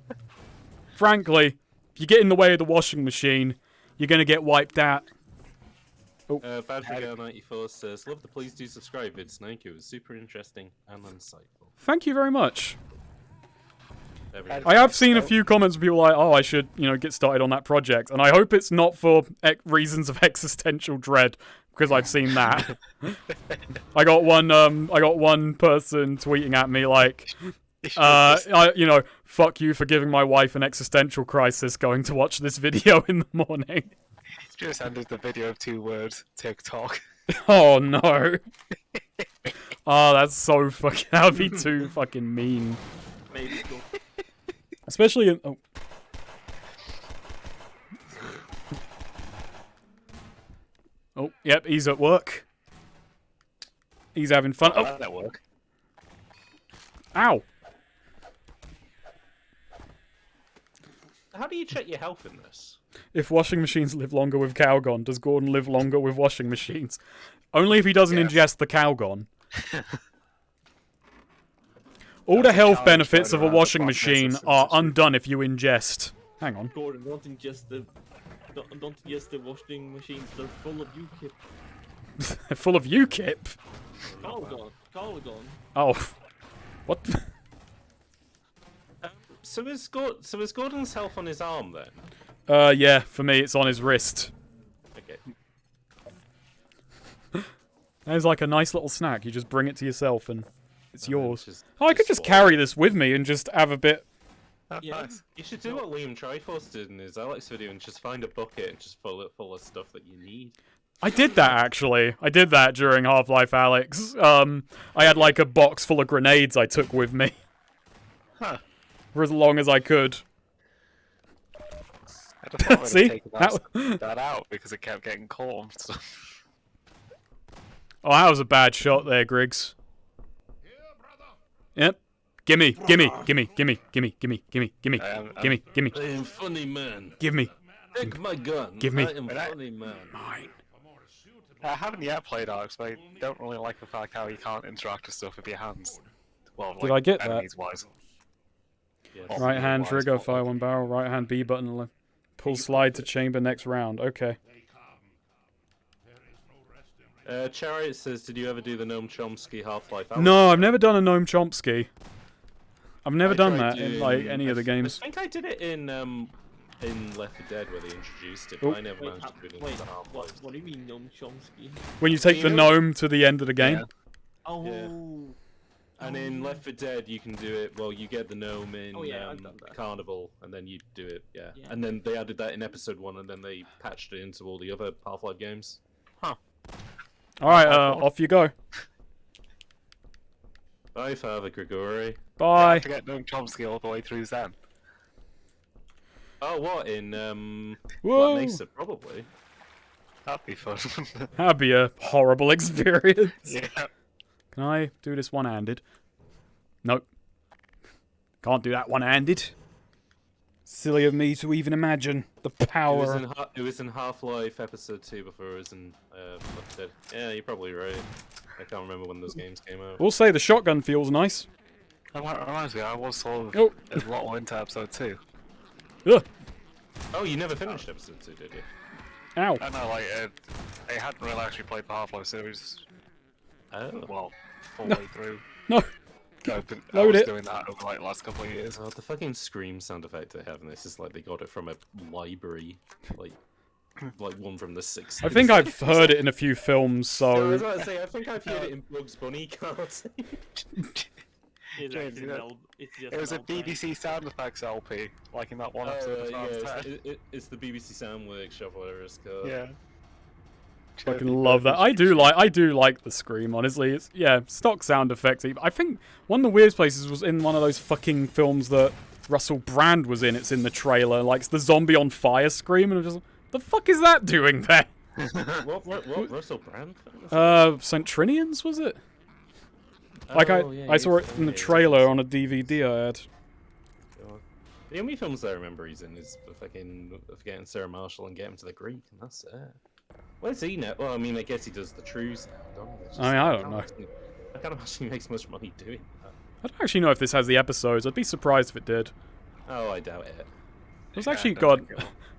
frankly, if you get in the way of the washing machine, you're going to get wiped out. Badrigal94 says, love the please do subscribe vid, Snake. It was super interesting and insightful. Thank you very much. I have seen a few comments of people like, oh, I should, get started on that project, and I hope it's not for reasons of existential dread, because I've seen that. I got one person tweeting at me like, fuck you for giving my wife an existential crisis going to watch this video in the morning. Just ended the video of 2 words, TikTok. Oh no. Oh, that's so fucking, that would be too fucking mean. Maybe cool. Especially in, Oh, yep, he's at work. He's having fun. Oh, That work. Ow. How do you check your health in this? If washing machines live longer with Calgon, does Gordon live longer with washing machines? Only if he doesn't ingest the Calgon. All the health benefits of a washing machine are undone if you ingest. Hang on. Gordon, don't ingest the washing machines. They're full of UKIP. They're full of UKIP. Calgon. Oh. What? So is Gordon's health on his arm then? Yeah, for me it's on his wrist. Okay. There's like a nice little snack. You just bring it to yourself and it's yours. Oh, I could just carry this with me and just have a bit. Yeah. You should do what Liam Triforce did in his Alex video and just find a bucket and just fill it full of stuff that you need. I did that actually. I did that during Half-Life Alyx. I had like a box full of grenades I took with me. Huh. For as long as I could. I just thought See? taken that out because it kept getting caught. So. Oh, that was a bad shot there, Griggs. Yep. Gimme. I am funny man. Give me. Take my gun. Give me. I am funny man. Mine. I haven't yet played Arx, but I don't really like the fact how you can't interact with stuff with your hands. Well, Did I get that? enemies-wise. Yes. Right hand Wise, trigger, well, fire one barrel, right hand B button, pull slide to chamber next round. Okay. Chariot says, did you ever do the Noam Chomsky Half-Life? No, I've never done a Noam Chomsky. I've never done tried that in like doing- any of the games. I think I did it in in Left 4 Dead where they introduced it, Oh. but I never managed to put it Wait, into Half-Life. what do you mean Noam Chomsky? When you take the gnome to the end of the game. Yeah. Oh. Yeah. And in Left 4 Dead, you can do it. Well, you get the gnome in Oh, yeah, I've done that. Carnival, and then you do it. Yeah. Yeah. And then they added that in episode 1, and then they patched it into all the other Half-Life games. All right, off you go. Bye, Father Grigori. Bye. I forget Noam Chomsky all the way through Zen. Oh, what in Whoa. Black Mesa? Probably. That'd be fun. That'd be a horrible experience. yeah. Can I do this one-handed? Nope. Can't do that one-handed. Silly of me to even imagine the power. It was in Half-Life Episode 2 before it was in Left 4 Dead. Yeah, you're probably right. I can't remember when those games came out. We'll say the shotgun feels nice. That reminds me, I was sort of Oh. a lot more into episode 2. Ugh. Oh, you never finished Episode 2, did you? Ow. I know, like, I hadn't really actually played the Half-Life series, Oh. well, full way through. No. I Load was it. doing that over, like, the last couple of years. Oh, the fucking scream sound effect they have in this is like they got it from a library, like one from the 60s. I think I've heard it in a few films, I was so... about to say, I think I've heard it in Bugs Bunny cartoons. It's James, actually you know, it's just It was a an outline. BBC sound effects LP, like in that one episode of yeah, Sounds Tech. it's the BBC Sound Workshop, whatever it's called. Yeah. Fucking love that. I do like the scream, honestly. It's, yeah, stock sound effects. I think one of the weirdest places was in one of those fucking films that Russell Brand was in. It's in the trailer. Like, it's the zombie on fire scream, and I'm just, the fuck is that doing there? What Russell Brand? Centrinians, was it? Like, Oh, yeah, I saw it in the trailer on a DVD I had. The only films I remember he's in is the fucking Forgetting Sarah Marshall and Get Him to the Greek, and that's it. Where's he now? Well, I mean, I guess he does the trues now, don't he? It's just- I mean, I don't know. I can't imagine he makes much money doing that. I don't actually know if this has the episodes. I'd be surprised if it did. Oh, I doubt it. It's actually got...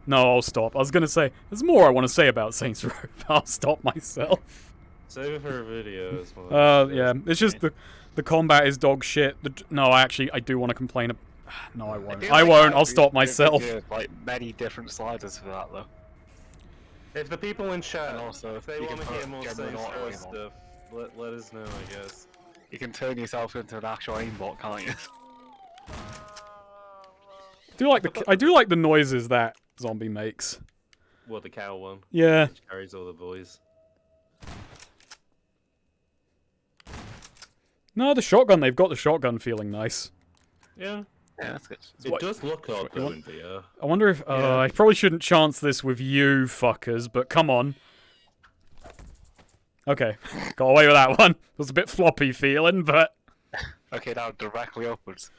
No, I'll stop. I was going to say, there's more I want to say about Saints Row, but I'll stop myself. Save it for a video as well. Yeah, it's just the combat is dog shit. No, I do want to complain. No, I won't. feel I like won't. that I'll would stop be myself. good, like many different sliders for that though. If the people in chat, And also, if they you want can to hear put more general Saints auto Row aim on. stuff, let us know, I guess. You can turn yourself into an actual aimbot, can't you? I do like the noises that zombie makes. What, the cow one? Yeah. Which carries all the boys. No, the shotgun. They've got the shotgun feeling nice. Yeah. Yeah, that's good. It does look odd though in VR. I wonder if I probably shouldn't chance this with you fuckers, but come on. Okay, got away with that one. It was a bit floppy feeling, but Okay, now directly upwards.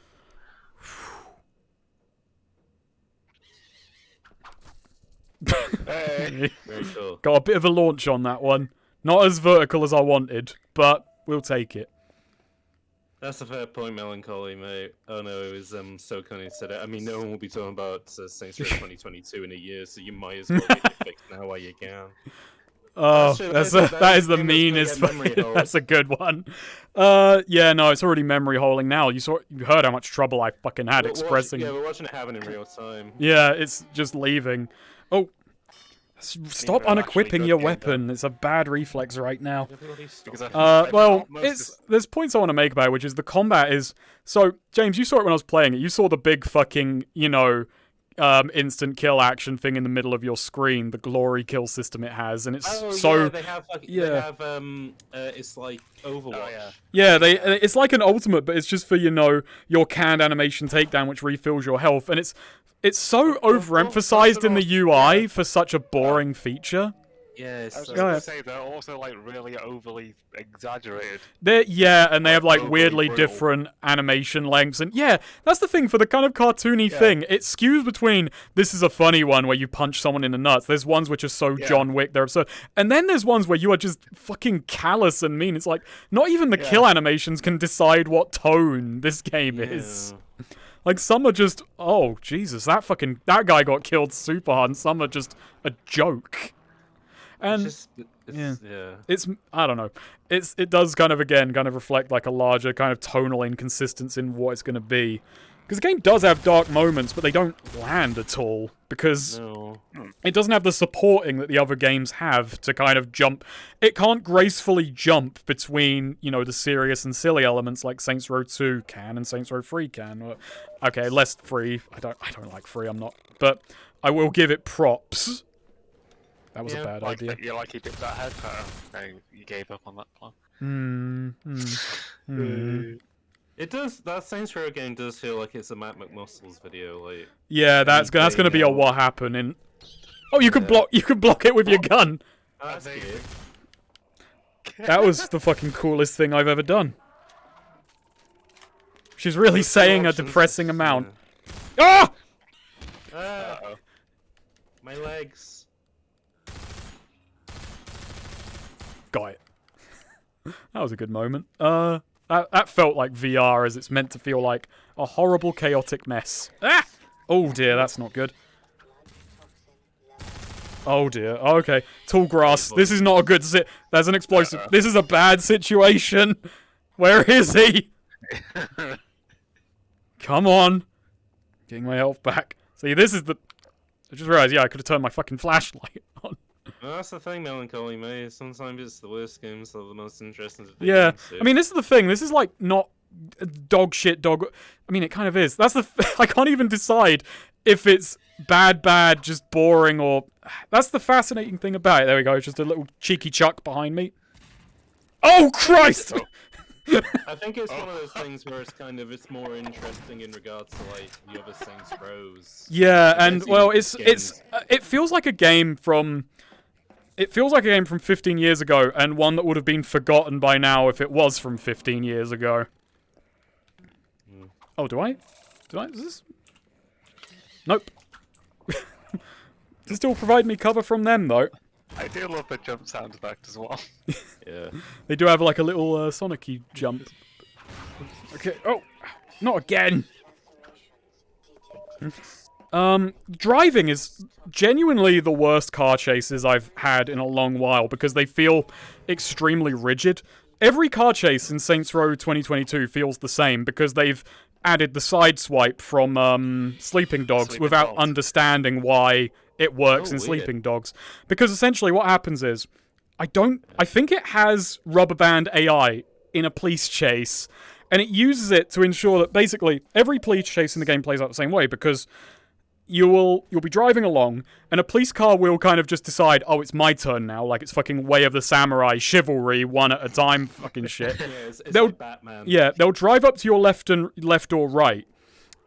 Hey! Very cool. got a bit of a launch on that one. Not as vertical as I wanted, but we'll take it. That's a fair point, Melancholy, mate. Oh no, it was so cunning said it. I mean, no one will be talking about Saints Row 2022 in a year, so you might as well get it fixed now while you can. Oh, That's true. that is the Game that's gonna meanest. get memory hole. That's a good one. Yeah, no, it's already memory holing now. You heard how much trouble I fucking had expressing. Yeah, we're watching it happen in real time. Yeah, it's just leaving. Oh, stop Neither are actually unequipping good your game, weapon. It's a bad reflex right now. Because I Well, felt most there's points I want to make about it, which is the combat is... So, James, you saw it when I was playing it. You saw the big fucking, instant kill action thing in the middle of your screen, the glory kill system it has, and it's Yeah, they have it's like Overwatch. Oh, yeah. Yeah, it's like an ultimate, but it's just for, your canned animation takedown, which refills your health, and it's so overemphasized in the UI for such a boring feature. Yeah, I it's was so- just gonna say they're also like really overly exaggerated. And they have like Overly weirdly brutal. different animation lengths, and yeah, that's the thing for the kind of cartoony Yeah. thing. It skews between this is a funny one where you punch someone in the nuts. There's ones which are so Yeah. John Wick, they're absurd, and then there's ones where you are just fucking callous and mean. It's like not even the Yeah. kill animations can decide what tone this game is. Like some are just, oh Jesus, that guy got killed super hard, and some are just a joke. And it's I don't know. It does kind of reflect like a larger kind of tonal inconsistency in what it's going to be. Because the game does have dark moments, but they don't land at all. Because No. it doesn't have the supporting that the other games have to kind of jump. It can't gracefully jump between, you know, the serious and silly elements like Saints Row 2 can and Saints Row 3 can. Okay, less 3. I don't like 3, I'm not. But I will give it props. That was a bad idea. You like you did that head you gave up on that plan. It does. That Saints Row game does feel like it's a Matt McMuscles video. Like, Yeah, that's gonna be a what happened in. Oh, you can block it with your gun. that's good. That was the fucking coolest thing I've ever done. She's really saying a depressing amount. Ah! Uh-oh. My legs. Got it. That was a good moment. That felt like VR as it's meant to feel like a horrible, chaotic mess. Ah! Oh dear, that's not good. Oh dear. Okay, tall grass. This is not a good There's an explosive. This is a bad situation. Where is he? Come on. Getting my health back. See, this is the... I just realized, yeah, I could have turned my fucking flashlight on. Well, that's the thing, Melancholy, mate. Sometimes it's the worst games that are the most interesting to do. Yeah, I mean, this is the thing. This is like not dog shit. I mean, it kind of is. That's the. I can't even decide if it's bad, just boring, or. That's the fascinating thing about it. There we go. It's just a little cheeky chuck behind me. Oh Christ! I think it's one of those things where it's more interesting in regards to like the other Saints Rows. Yeah, and well, it feels like a game from. It feels like a game from 15 years ago, and one that would have been forgotten by now if it was from 15 years ago. Oh, do I? Is this... Nope. Does it still provide me cover from them, though? I do love the jump sound effect as well. Yeah. They do have, like, a little Sonic-y jump. Okay, oh! Not again! Driving is genuinely the worst car chases I've had in a long while because they feel extremely rigid. Every car chase in Saints Row 2022 feels the same because they've added the side swipe from Sleeping Dogs without understanding why it works in Sleeping Dogs. Because essentially what happens is, I think it has rubber band AI in a police chase, and it uses it to ensure that basically every police chase in the game plays out the same way because you'll be driving along, and a police car will kind of just decide, oh, it's my turn now, like it's fucking Way of the Samurai, chivalry, one at a time fucking shit. Yeah, it's like Batman. Yeah, they'll drive up to your left or right,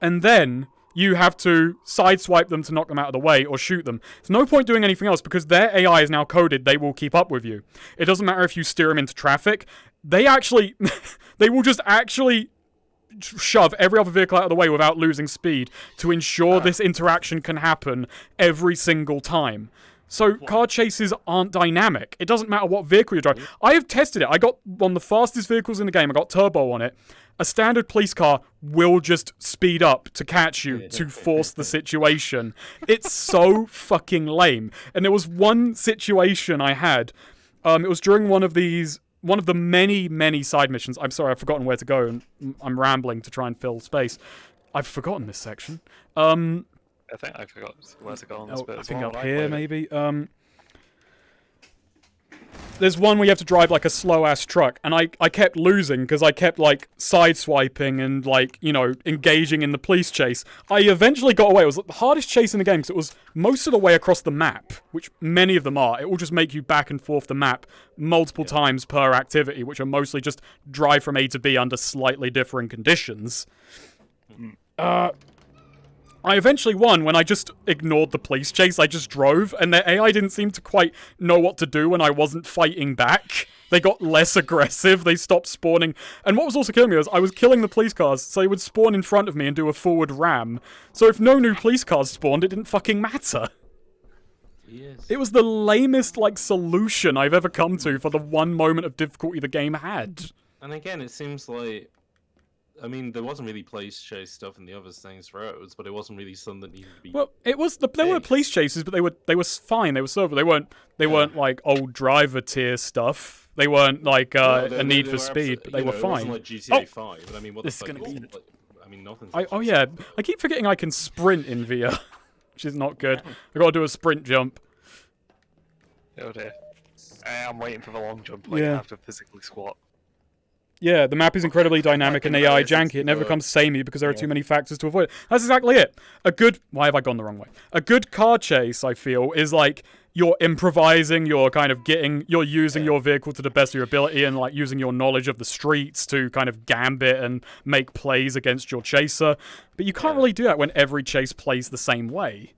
and then you have to sideswipe them to knock them out of the way or shoot them. There's no point doing anything else because their AI is now coded, they will keep up with you. It doesn't matter if you steer them into traffic, they will just actually shove every other vehicle out of the way without losing speed to ensure this interaction can happen every single time. So car chases aren't dynamic. It doesn't matter what vehicle you're driving. I have tested it. I got one of the fastest vehicles in the game. I got turbo on it. A standard police car will just speed up to catch you to force the situation. It's so fucking lame. And there was one situation I had. It was during one of the many side missions. I'm sorry, I've forgotten where to go, and I'm rambling to try and fill space. I've forgotten this section. I think I forgot where to go on this bit. I as think well. up here, maybe. There's one where you have to drive, like, a slow-ass truck, and I kept losing, because I kept, like, sideswiping and, like, you know, engaging in the police chase. I eventually got away. It was the hardest chase in the game, because it was most of the way across the map, which many of them are. It will just make you back and forth the map multiple times per activity, which are mostly just drive from A to B under slightly differing conditions. I eventually won when I just ignored the police chase. I just drove, and their AI didn't seem to quite know what to do when I wasn't fighting back. They got less aggressive, they stopped spawning. And what was also killing me was I was killing the police cars, so they would spawn in front of me and do a forward ram. So if no new police cars spawned, it didn't fucking matter. Yes. It was the lamest, like, solution I've ever come to for the one moment of difficulty the game had. And again, it seems like, I mean, there wasn't really police chase stuff in the other Saints Rows, but it wasn't really something that needed to be. Well, it was there were police chases, but they were fine. They were servable. They weren't like old driver tier stuff. They weren't like a Need for Speed, but they were It fine. wasn't like GTA 5, but I mean, what this the is fuck? gonna be mean, nothing's. Oh yeah, I keep forgetting I can sprint in VR, which is not good. I gotta do a sprint jump. Oh dear. I'm waiting for the long jump. Like, Yeah. I have to physically squat. Yeah, the map is incredibly dynamic and AI janky. It never becomes samey because there are too many factors to avoid it. That's exactly it. Why have I gone the wrong way? A good car chase, I feel, is like you're improvising, you're using your vehicle to the best of your ability and like using your knowledge of the streets to kind of gambit and make plays against your chaser. But you can't really do that when every chase plays the same way.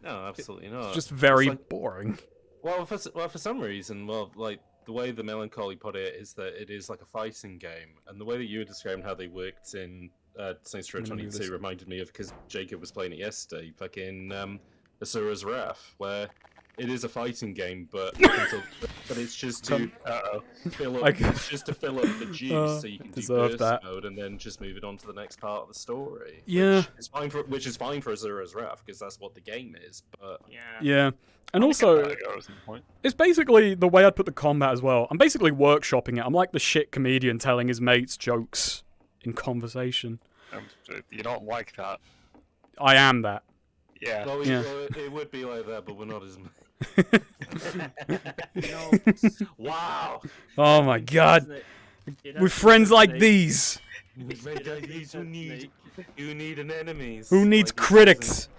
No, absolutely not. It's just very It's like- boring. Well, for some reason, like the way the Melancholy put it is that it is like a fighting game, and the way that you were describing how they worked in Saints Row I'm gonna do 22 this. reminded me of, because Jacob was playing it yesterday, fucking Asura's Wrath, where it is a fighting game, but it's just to fill up, it's just to fill up the juice so you can do deserve burst that. mode and then just move it on to the next part of the story. Yeah. Which is fine for Asura's Wrath because that's what the game is, but Yeah. And also, it's basically the way I'd put the combat as well. I'm basically workshopping it. I'm like the shit comedian telling his mates jokes in conversation. You don't like that. I am that. Yeah. well, Yeah. it would be like that, but we're not as. Wow. Oh my god. With friends like these. Who need an enemies? Who needs Like, critics?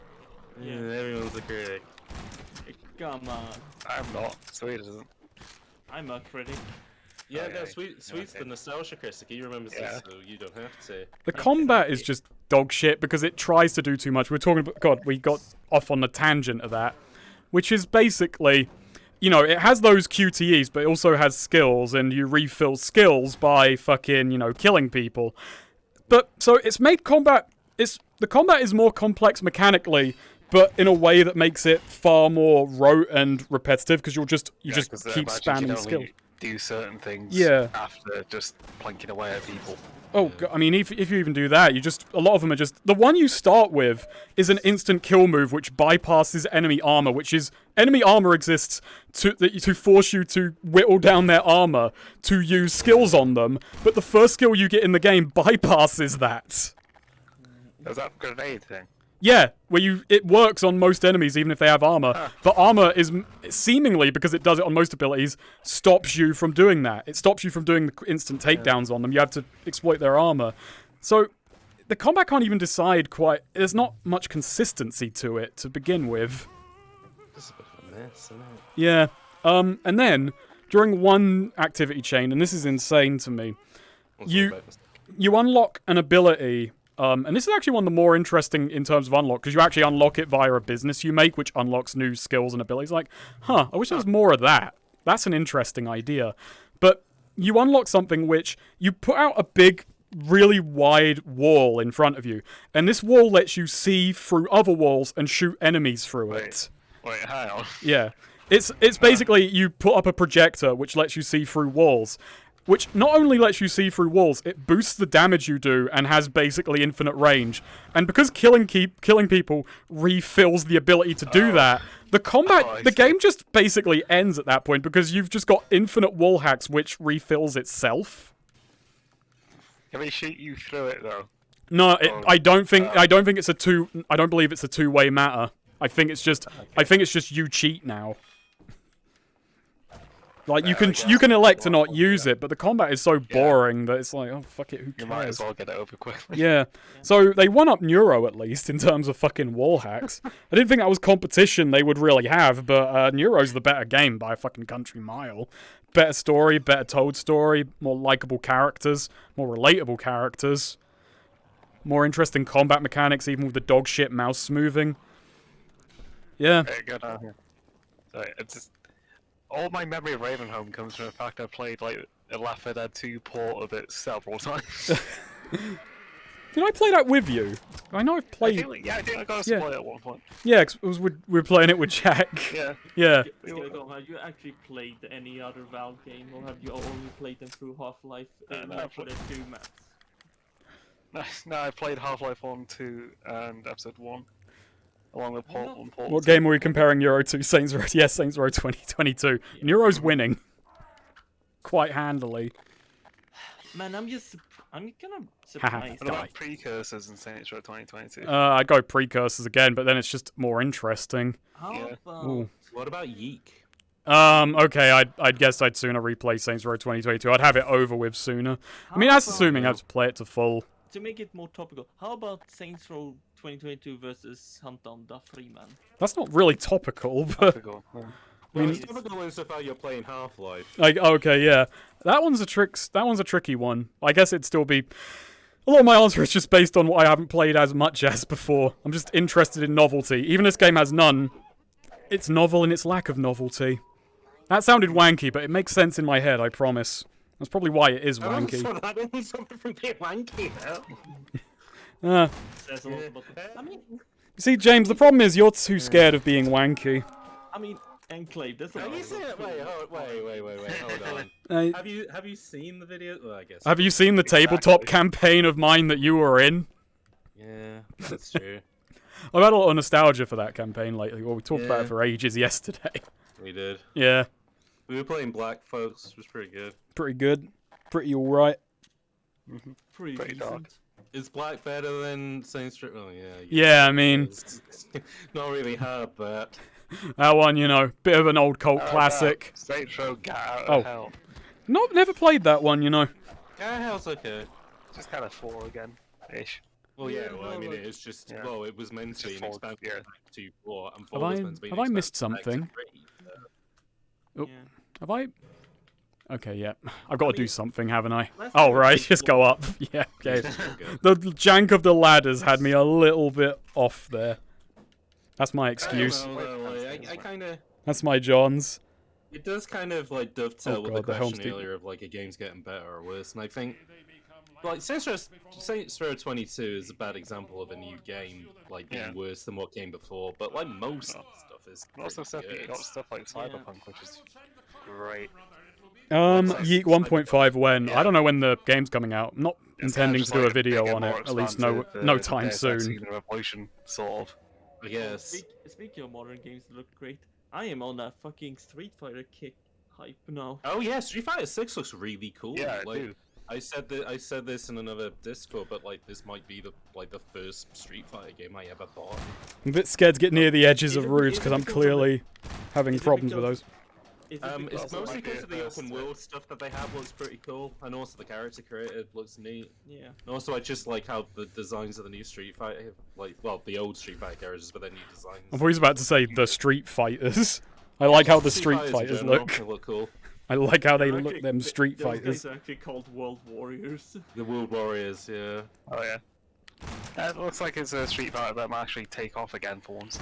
Yeah, everyone's a critic. Come on. I'm not. Sweet isn't. I'm a critic. Yeah, Okay. no, Sweet's the nostalgia critic. He remembers Yeah. this, so you don't have to. The combat is just dog shit because it tries to do too much. We're talking about... God, we got off on the tangent of that. Which is basically... You know, it has those QTEs, but it also has skills, and you refill skills by fucking, killing people. But, so it's made combat... The combat is more complex mechanically, but in a way that makes it far more rote and repetitive, because you just keep spamming skills. Do certain things after just planking away at people. Oh, I mean, if you even do that, a lot of them are just... The one you start with is an instant kill move which bypasses enemy armor, enemy armor exists to force you to whittle down their armor to use skills on them, but the first skill you get in the game bypasses that. Is that grenade thing? Yeah, it works on most enemies even if they have armor. The armor is seemingly, because it does it on most abilities, stops you from doing that. It stops you from doing the instant takedowns on them. You have to exploit their armor. So the combat can't even decide quite... There's not much consistency to it to begin with. This is a bit of a mess, isn't it? Yeah. And then, during one activity chain, and this is insane to me, you unlock an ability... and this is actually one of the more interesting in terms of unlock, because you actually unlock it via a business you make, which unlocks new skills and abilities. Like, I wish there was more of that. That's an interesting idea. But you unlock something which you put out a big, really wide wall in front of you, and this wall lets you see through other walls and shoot enemies through it. Wait, hang on. Yeah. It's basically you put up a projector which lets you see through walls. Which not only lets you see through walls, it boosts the damage you do and has basically infinite range. And because killing people refills the ability to do that, the game just basically ends at that point because you've just got infinite wall hacks which refills itself. Can they shoot you through it though? No, I don't believe it's a two-way matter. I think it's just you cheat now. Like, you can elect to not use it, but the combat is so boring that it's like, oh, fuck it, who cares? You might as well get it over quickly. Yeah. So, they one-up Neuro, at least, in terms of fucking wall hacks. I didn't think that was competition they would really have, but Neuro's the better game by a fucking country mile. Better story, better told story, more likable characters, more relatable characters, more interesting combat mechanics, even with the dog shit mouse smoothing. Yeah. Very good. Sorry, it's just... All my memory of Ravenholm comes from the fact I played like a Left 4 Dead 2 port of it several times. Did I play that with you? I know I've played... I think I got a spoiler at one point. Yeah, 'cause we were playing it with Jack. Yeah. Yeah. Have you actually played any other Valve game, or have you only played them through Half-Life and no, for the 2 maps? No, I played Half-Life 1, 2, and Episode 1. Along with Port 1, Port 2. What game were we comparing Neuro to? Saints Row. Yes, Saints Row 2022. Neuro's winning. Quite handily. Man, I'm kind of Haha, surprised. What about Die. precursors in Saints Row 2022? I'd go precursors again, but then it's just more interesting. How Yeah. about Ooh. What about Yeek? Okay, I'd guess I'd sooner replay Saints Row 2022. I'd have it over with sooner. I mean, how that's about- assuming I have to play it to full. to make it more topical? How about Saints Row 2022 versus Hunt Down the Freeman? That's not really topical, but Topical. Yeah. Well, mean- it's typical insofar you're playing Half-Life. like, okay, yeah, that one's a tricky one. I guess it'd still be. A lot of my answer is just based on what I haven't played as much as before. I'm just interested in novelty. Even this game has none. It's novel in its lack of novelty. That sounded wanky, but it makes sense in my head, I promise. That's probably why it is wanky. That doesn't stop it from being wanky, though. Says a lot about the- I mean, See, James, the problem is you're too scared of being wanky. Enclave. That's Have you seen it? Wait, hold on. Uh, Have you seen the video? Well, I guess. have you seen the tabletop campaign of mine that you were in? Yeah, that's true. I've had a lot of nostalgia for that campaign lately. Well, we talked about Yeah. it for ages yesterday. We did. Yeah, We were playing Black Folks, which was pretty good. pretty good. Pretty alright. pretty Pretty dark. decent. Is Black better than Saints Row? Oh yeah. Yeah, I mean, It's not really hard, but that one, you know, bit of an old cult How classic. about Saints Row Get Out Oh. of Hell. Never played that one, you know. yeah, hell's okay. Just kind of 4 again, ish. Well, yeah. Yeah, Well, I mean, like- it is just Yeah. well, it was meant to be Just an four, expansion yeah. back to 4, and 4 Have was I- meant to be. have an I missed expansion back to something? 3. Oh. Yeah. Have I? Okay, yeah. I've got to do mean, something, haven't I? last Oh, time right, we just played go up. Yeah, okay. It's still good. The jank of the ladders had me a little bit off there. That's my Oh, excuse. well, like, I kind of. That's my Johns. It does kind of like dovetail Oh with God, the the helm's question deep. earlier of like a game's getting better or worse, and I think like Saints Row 22 is a bad example of a new game like being Yeah. worse than what came before, but like most stuff is Lots of stuff, pretty you good. got stuff like Cyberpunk, which is great. Yeek 1.5 when? Yeah. I don't know when the game's coming out. I'm not It's kind intending of to just do like a video bigger, on more it. At least no expansive, time Deus Ex soon. Human Revolution, sort of. I guess. Speaking of modern games that look great, I am on a fucking Street Fighter kick hype now. Oh yeah, Street Fighter 6 looks really cool. Yeah, I like do. I said this in another Discord, but like this might be the first Street Fighter game I ever bought. I'm a bit scared to get near the edges of Is it- roofs is because it I'm because of the- clearly having is it problems with because- those. Is it because It's Also, mostly might be because of the first, open world stuff that they have looks pretty cool, and also the character created looks neat. yeah. And also, I just like how the designs of the new Street Fighter, like, well, the old Street Fighter characters, but their new designs. I was about to say the Street Fighters. I like how the Street in Fighters general, look. They look cool. I like how they They're look, actually- them Street those Fighters. guys are actually called World Warriors. The World Warriors, yeah. Oh yeah. It looks like it's a Street Fighter that might actually take off again for once.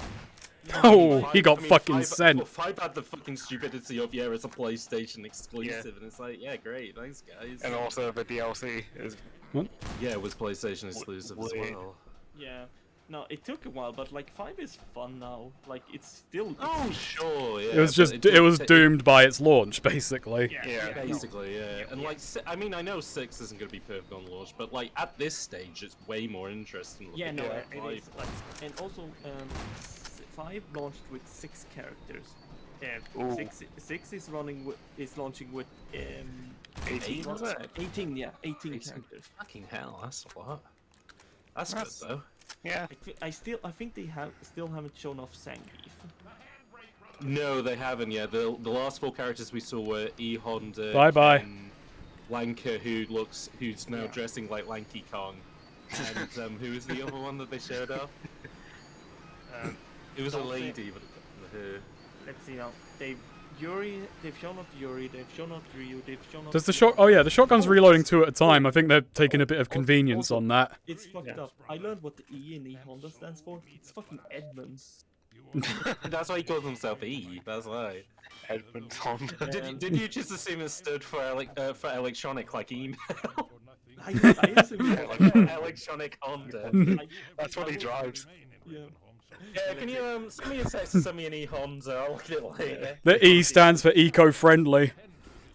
Oh, he got fucking Five, sent. well, Five had the fucking stupidity of, yeah, it's a PlayStation exclusive, and it's like, yeah, great, thanks, guys. And also the DLC is Yeah, it was PlayStation exclusive as Wait. well. Yeah. No, it took a while, but like 5 is fun now. Like it's still. Oh, sure, yeah. It was but just, it was doomed by its launch, basically. yeah. Basically, yeah. And like, I mean, I know 6 isn't going to be perfect on launch, but like, at this stage, it's way more interesting. Yeah, no, looking it at 5. is. Like, and also, 5 launched with 6 characters. Ooh. 6 is launching with 18 was it? 18, yeah, 18 18. characters. Fucking hell, that's a lot. That's That's- good, though. Yeah. I think they still haven't shown off Zangief. No, they haven't yet. The last 4 characters we saw were E Honda, Bye-bye. Ken, Lanka, who's now dressing like Lanky Kong, and who was the other one that they showed off? It was a Don't say- lady, but her. Let's see now. They've shown off Yuri, they've shown off Ryu, they've shown off. Does the shot? Oh yeah, the shotgun's reloading 2 at a time. I think they're taking a bit of convenience on that. It's fucked up. I learned what the E in E Honda stands for. It's fucking Edmonds. That's why he calls himself E. That's why. Edmund Honda. Did you just assume it stood for for electronic, like email? I assume Electronic Honda. That's what he drives. Yeah. Yeah, can you send me a text and send me an E Honda? I'll look at it later. The E stands for eco-friendly.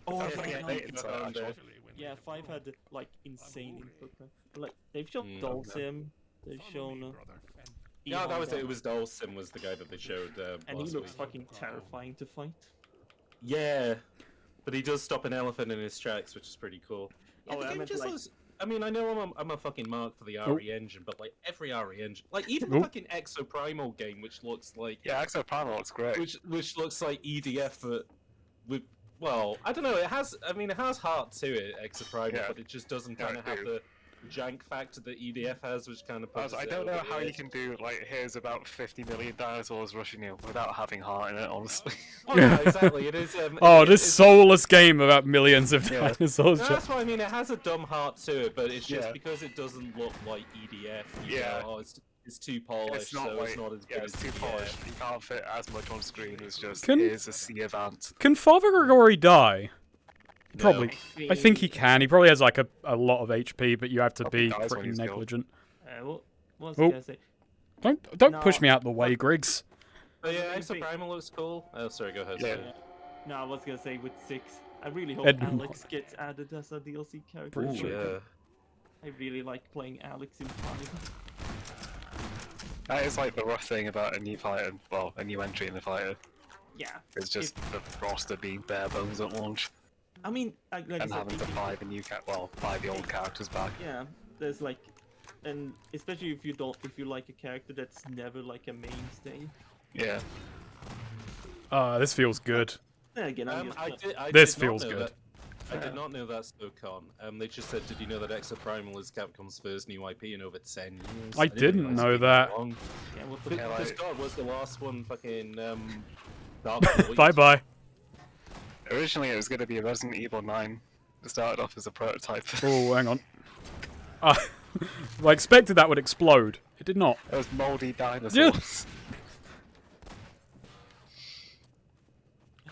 Oh, Sounds like yeah, a no, dating site, actually. yeah, 5 had like insane input. Like they've shown Mm. Dulcim, they've shown. Yeah, that was E-Honda, it. It was Dawson was the guy that they showed And he last looks week. fucking terrifying to fight. Yeah, but he does stop an elephant in his tracks, which is pretty cool. Yeah, Oh, the I game meant, just like, looks. I mean, I know I'm a fucking mark for the RE engine, but like every RE engine, like even the fucking Exoprimal game, which looks like Yeah, Exoprimal looks great. which looks like EDF, but with well, I don't know. It has heart to it, Exoprimal, but it just doesn't kind of have the jank factor that EDF has, which kind of I don't know how you can do like here's about 50 million dinosaurs rushing you without having heart in it, honestly. Oh, no, exactly. It is. This soulless game about millions of dinosaurs. No, that's what I mean. It has a dumb heart to it, but it's just because it doesn't look like EDF. You go, it's too polished, it's not as good. It's too polished. You can't fit as much on screen. It's just here's a sea of ants. Can Father Gregory die? Probably. I think he can. He probably has like a lot of HP, but you have to be pretty negligent. What was I gonna say? Don't push me out the way, Griggs. Oh yeah, Exoprimal looks cool. Oh, sorry, go ahead. Yeah. No, I was gonna say with 6, I really hope Edmund. Alex gets added as a DLC character. Ooh, yeah. I really like playing Alex in 5. That is like the rough thing about a new fighter, well, a new entry in the fighter. Yeah. It's just the roster being bare bones at launch. I mean, like I And said, having to buy the old characters back. Yeah, there's like, and especially if you like a character that's never like a mainstay. Yeah. This feels good. Then again, This feels good. I did not know that SoCon. They just said, did you know that Exoprimal is Capcom's first new IP in over 10 years? I didn't know that. Yeah, what the Because God was the last one fucking Dark Void. Bye-bye. Originally, it was going to be a Resident Evil 9. It started off as a prototype. Oh, hang on. I expected that would explode. It did not. Those moldy dinosaurs.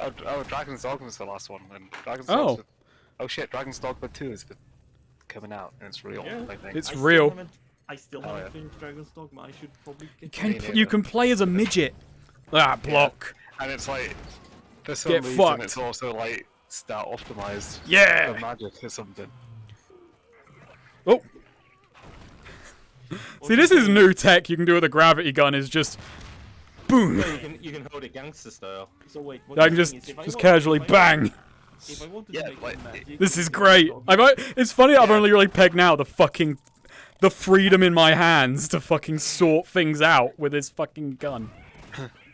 Oh, Dragon's Dogma was the last one. And Dragon's Dogma. Oh shit, Dragon's Dogma 2 is coming out, and it's real, I think. It's real. I still haven't finished Dragon's Dogma. I should probably get You can play as a midget. Block. And it's like, for some Get reason, fucked. it's also like stat optimized for magic or something. Oh. See, this is new tech you can do with a gravity gun. Is just boom. Yeah, you can hold it gangster style. So wait, what I can just casually bang. If I wanted to make magic, This is great. It's funny. I've only really pegged now the freedom in my hands to fucking sort things out with this fucking gun.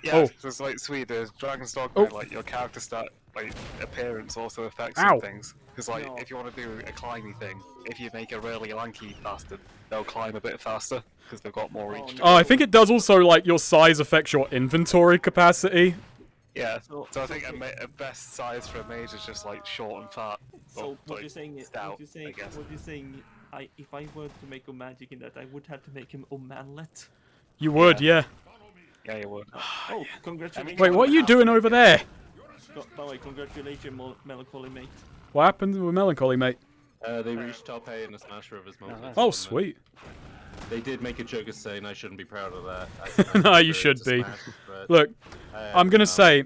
Yeah, so it's like sweet. There's Dragon's Dogma, like your character stat, like appearance also affects some things. Because like if you want to do a climbing thing, if you make a really lanky bastard, they'll climb a bit faster because they've got more reach. Oh, I think it does also like your size affects your inventory capacity. Yeah, so I think a best size for a mage is just like short and fat. So what you're saying is, if I were to make a magic in that, I would have to make him Omanlet. You would, yeah. Yeah, you would. Oh, congratulations! Wait, what are you doing over there? By the way, congratulations, Melancholy Mate. What happened with Melancholy, mate? They reached top 8 in the Smash Brothers moment. Oh, sweet. They did make a joke of saying I shouldn't be proud of that. No, you should be. Look, I'm gonna say,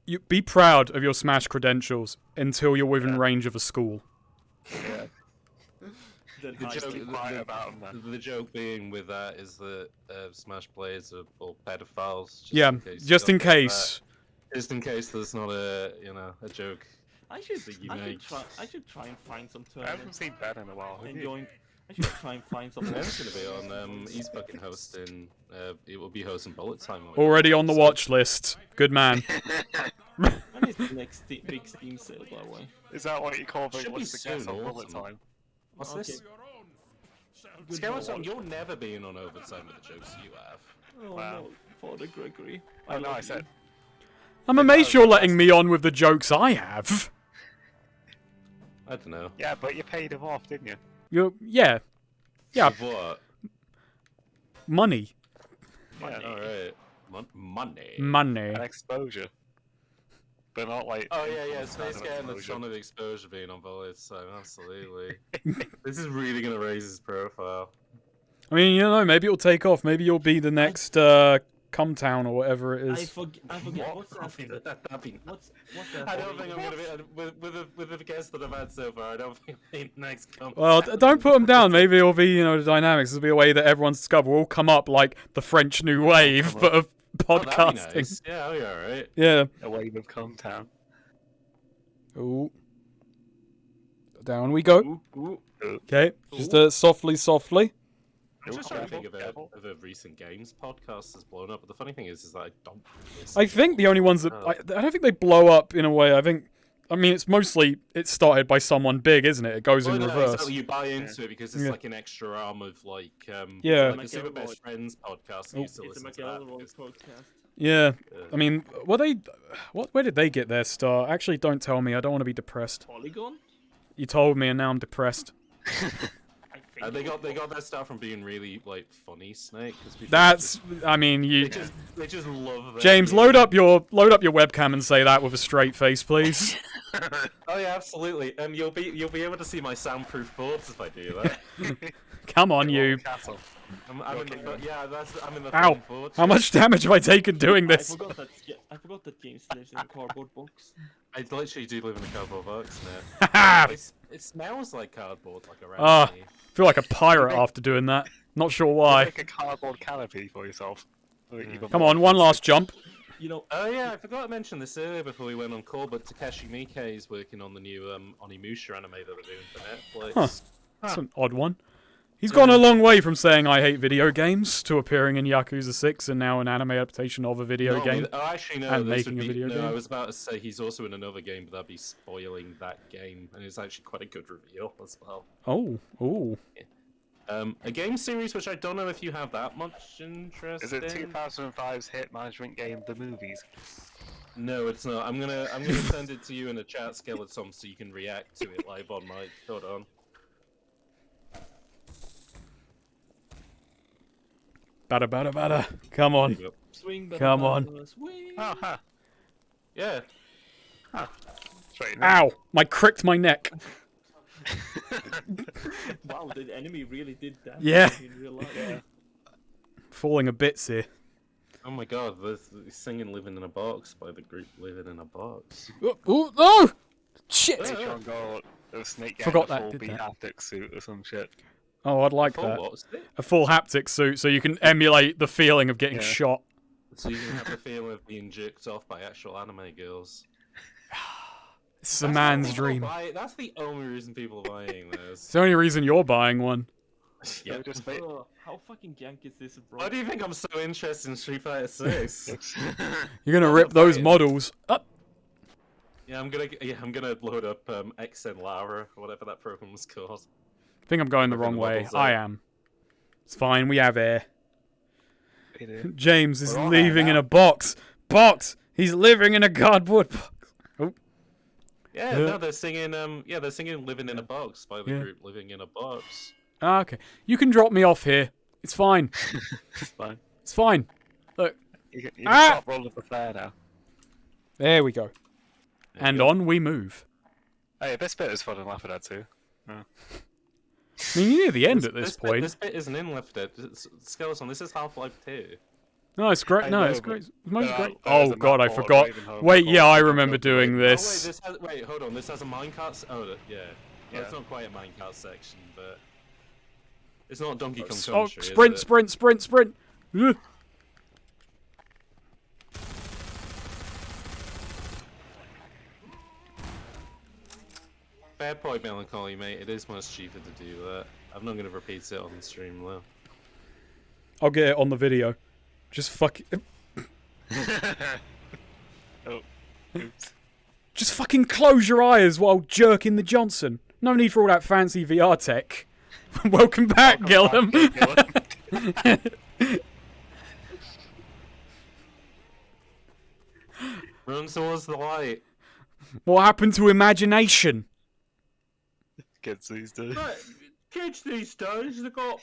you be proud of your Smash credentials until you're within range of a school. Yeah. The joke being with that is that Smash players are all pedophiles. Just in case. Just in case there's not a joke. I should try and find some I haven't seen Ben in a while. I should try and find some. Ben's gonna be on. He's fucking hosting. It will be hosting Bullet Time. Already on the watch list. Good man. When is the next big Steam sale, by the way? Is that what you call the Should be soon, on Bullet autumn. Time? What's this? You'll never be in on overtime with the jokes you have. Oh no, Father Gregory. Oh no, I said. I'm amazed you're letting me on with the jokes I have. I don't know. Yeah, but you paid him off, didn't you? Yeah. Of what? Money. Yeah. Alright. Money. Money. And exposure. But not like. Oh yeah, Space getting the son of exposure being on Bullet Time, absolutely. This is really gonna raise his profile. I mean, maybe it'll take off. Maybe you'll be the next Cumtown or whatever it is. I forget. What's that? What's that? I don't think I'm gonna be with the guests that I've had so far. I don't think I'll be next Cumtown. Well, don't put them down. Maybe it'll be, the dynamics. It'll be a way that everyone's discovered. We'll all come up like the French New Wave, but of podcasting. Oh, nice. Yeah, I'll be alright. Yeah. A wave of Cumtown. Ooh. Down we go. Ooh, ooh. Okay, just softly. I'm just trying to think of a recent games podcast that's blown up. But the funny thing is that I don't. I think the only ones that I don't think they blow up in a way. I mean, it's mostly it started by someone big, isn't it? It goes in reverse. Exactly. You buy into it because it's like an extra arm of like yeah. like a Super Best Friends podcast. It's a McElroy podcast. Yeah. I mean, where did they get their start? Actually, don't tell me. I don't want to be depressed. Polygon? You told me, and now I'm depressed. They got their start from being really like funny, Snake. I mean, you. They just love. James, load up your webcam and say that with a straight face, please. Oh yeah, absolutely. You'll be able to see my soundproof boards if I do that. Come on, you. I'm in the Ow! How much damage have I taken doing this? I forgot that James lives in a cardboard box. I literally do live in a cardboard box now. It smells like cardboard, like around me. I feel like a pirate after doing that. Not sure why. Make a cardboard canopy for yourself. Come on, one last jump. You know. Oh yeah, I forgot to mention this earlier before we went on call, but Takeshi Miike is working on the new Onimusha anime that they're doing for Netflix. Huh. That's an odd one. He's gone a long way from saying I hate video games to appearing in Yakuza 6 and now an anime adaptation of a video game. Actually, no. And making a video game. I was about to say he's also in another game, but that'd be spoiling that game, and it's actually quite a good reveal as well. Oh. A game series which I don't know if you have that much interest in. Is it 2005's hit management game, The Movies? No, it's not. I'm gonna send it to you in a chat, Skeleton, so you can react to it live on mic. Hold on. Bada. Come on. Swing, come on. Swing. Oh, huh. Yeah. Huh. Ow! I cricked my neck. Wow, the enemy really did that. Yeah. In real life. Yeah. Falling a bits here. Oh my god, they're singing Living in a Box by the group Living in a Box. Oh, no! Shit! Forgot that. Full haptic suit or some shit. Oh, I'd like that. A full haptic suit so you can emulate the feeling of getting shot. So you can have the feeling of being jerked off by actual anime girls. It's a man's dream. That's the only reason people are buying this. It's the only reason you're buying one. Yeah, how fucking jank is this, bro? Why do you think I'm so interested in Street Fighter 6? You're gonna rip those models up. Yeah, I'm gonna load up XN Lara, or whatever that program was called. I think I'm going the wrong way. I am. It's fine, we have air. James is leaving in a box. He's living in a cardboard box. Oh. Yeah, no, they're singing Living in a Box by the group Living in a Box. Ah, okay. You can drop me off here. It's fine. It's fine. Look. You can stop rolling the flare now. There we go. And on we move. Hey, this bit is fun and laugh at that too. I mean, you're near the end at this point. This bit isn't in Left 4 Dead. Skeleton, this is Half-Life 2. No, it's great. It's great. It's great. Oh god, I forgot. Wait, yeah, I remember doing this. Wait, hold on. This has a minecart. Yeah. It's not quite a minecart section, but it's not Donkey Kong Country. Sprint. Fair point, Melancholy, mate. It is much cheaper to do that. I'm not going to repeat it on the stream, though. I'll get it on the video. Just fuck it. Oh. Oops. Just fucking close your eyes while jerking the Johnson. No need for all that fancy VR tech. Welcome back, Gilliam. Run towards the light. What happened to imagination? Kids these days. Kids these days, they got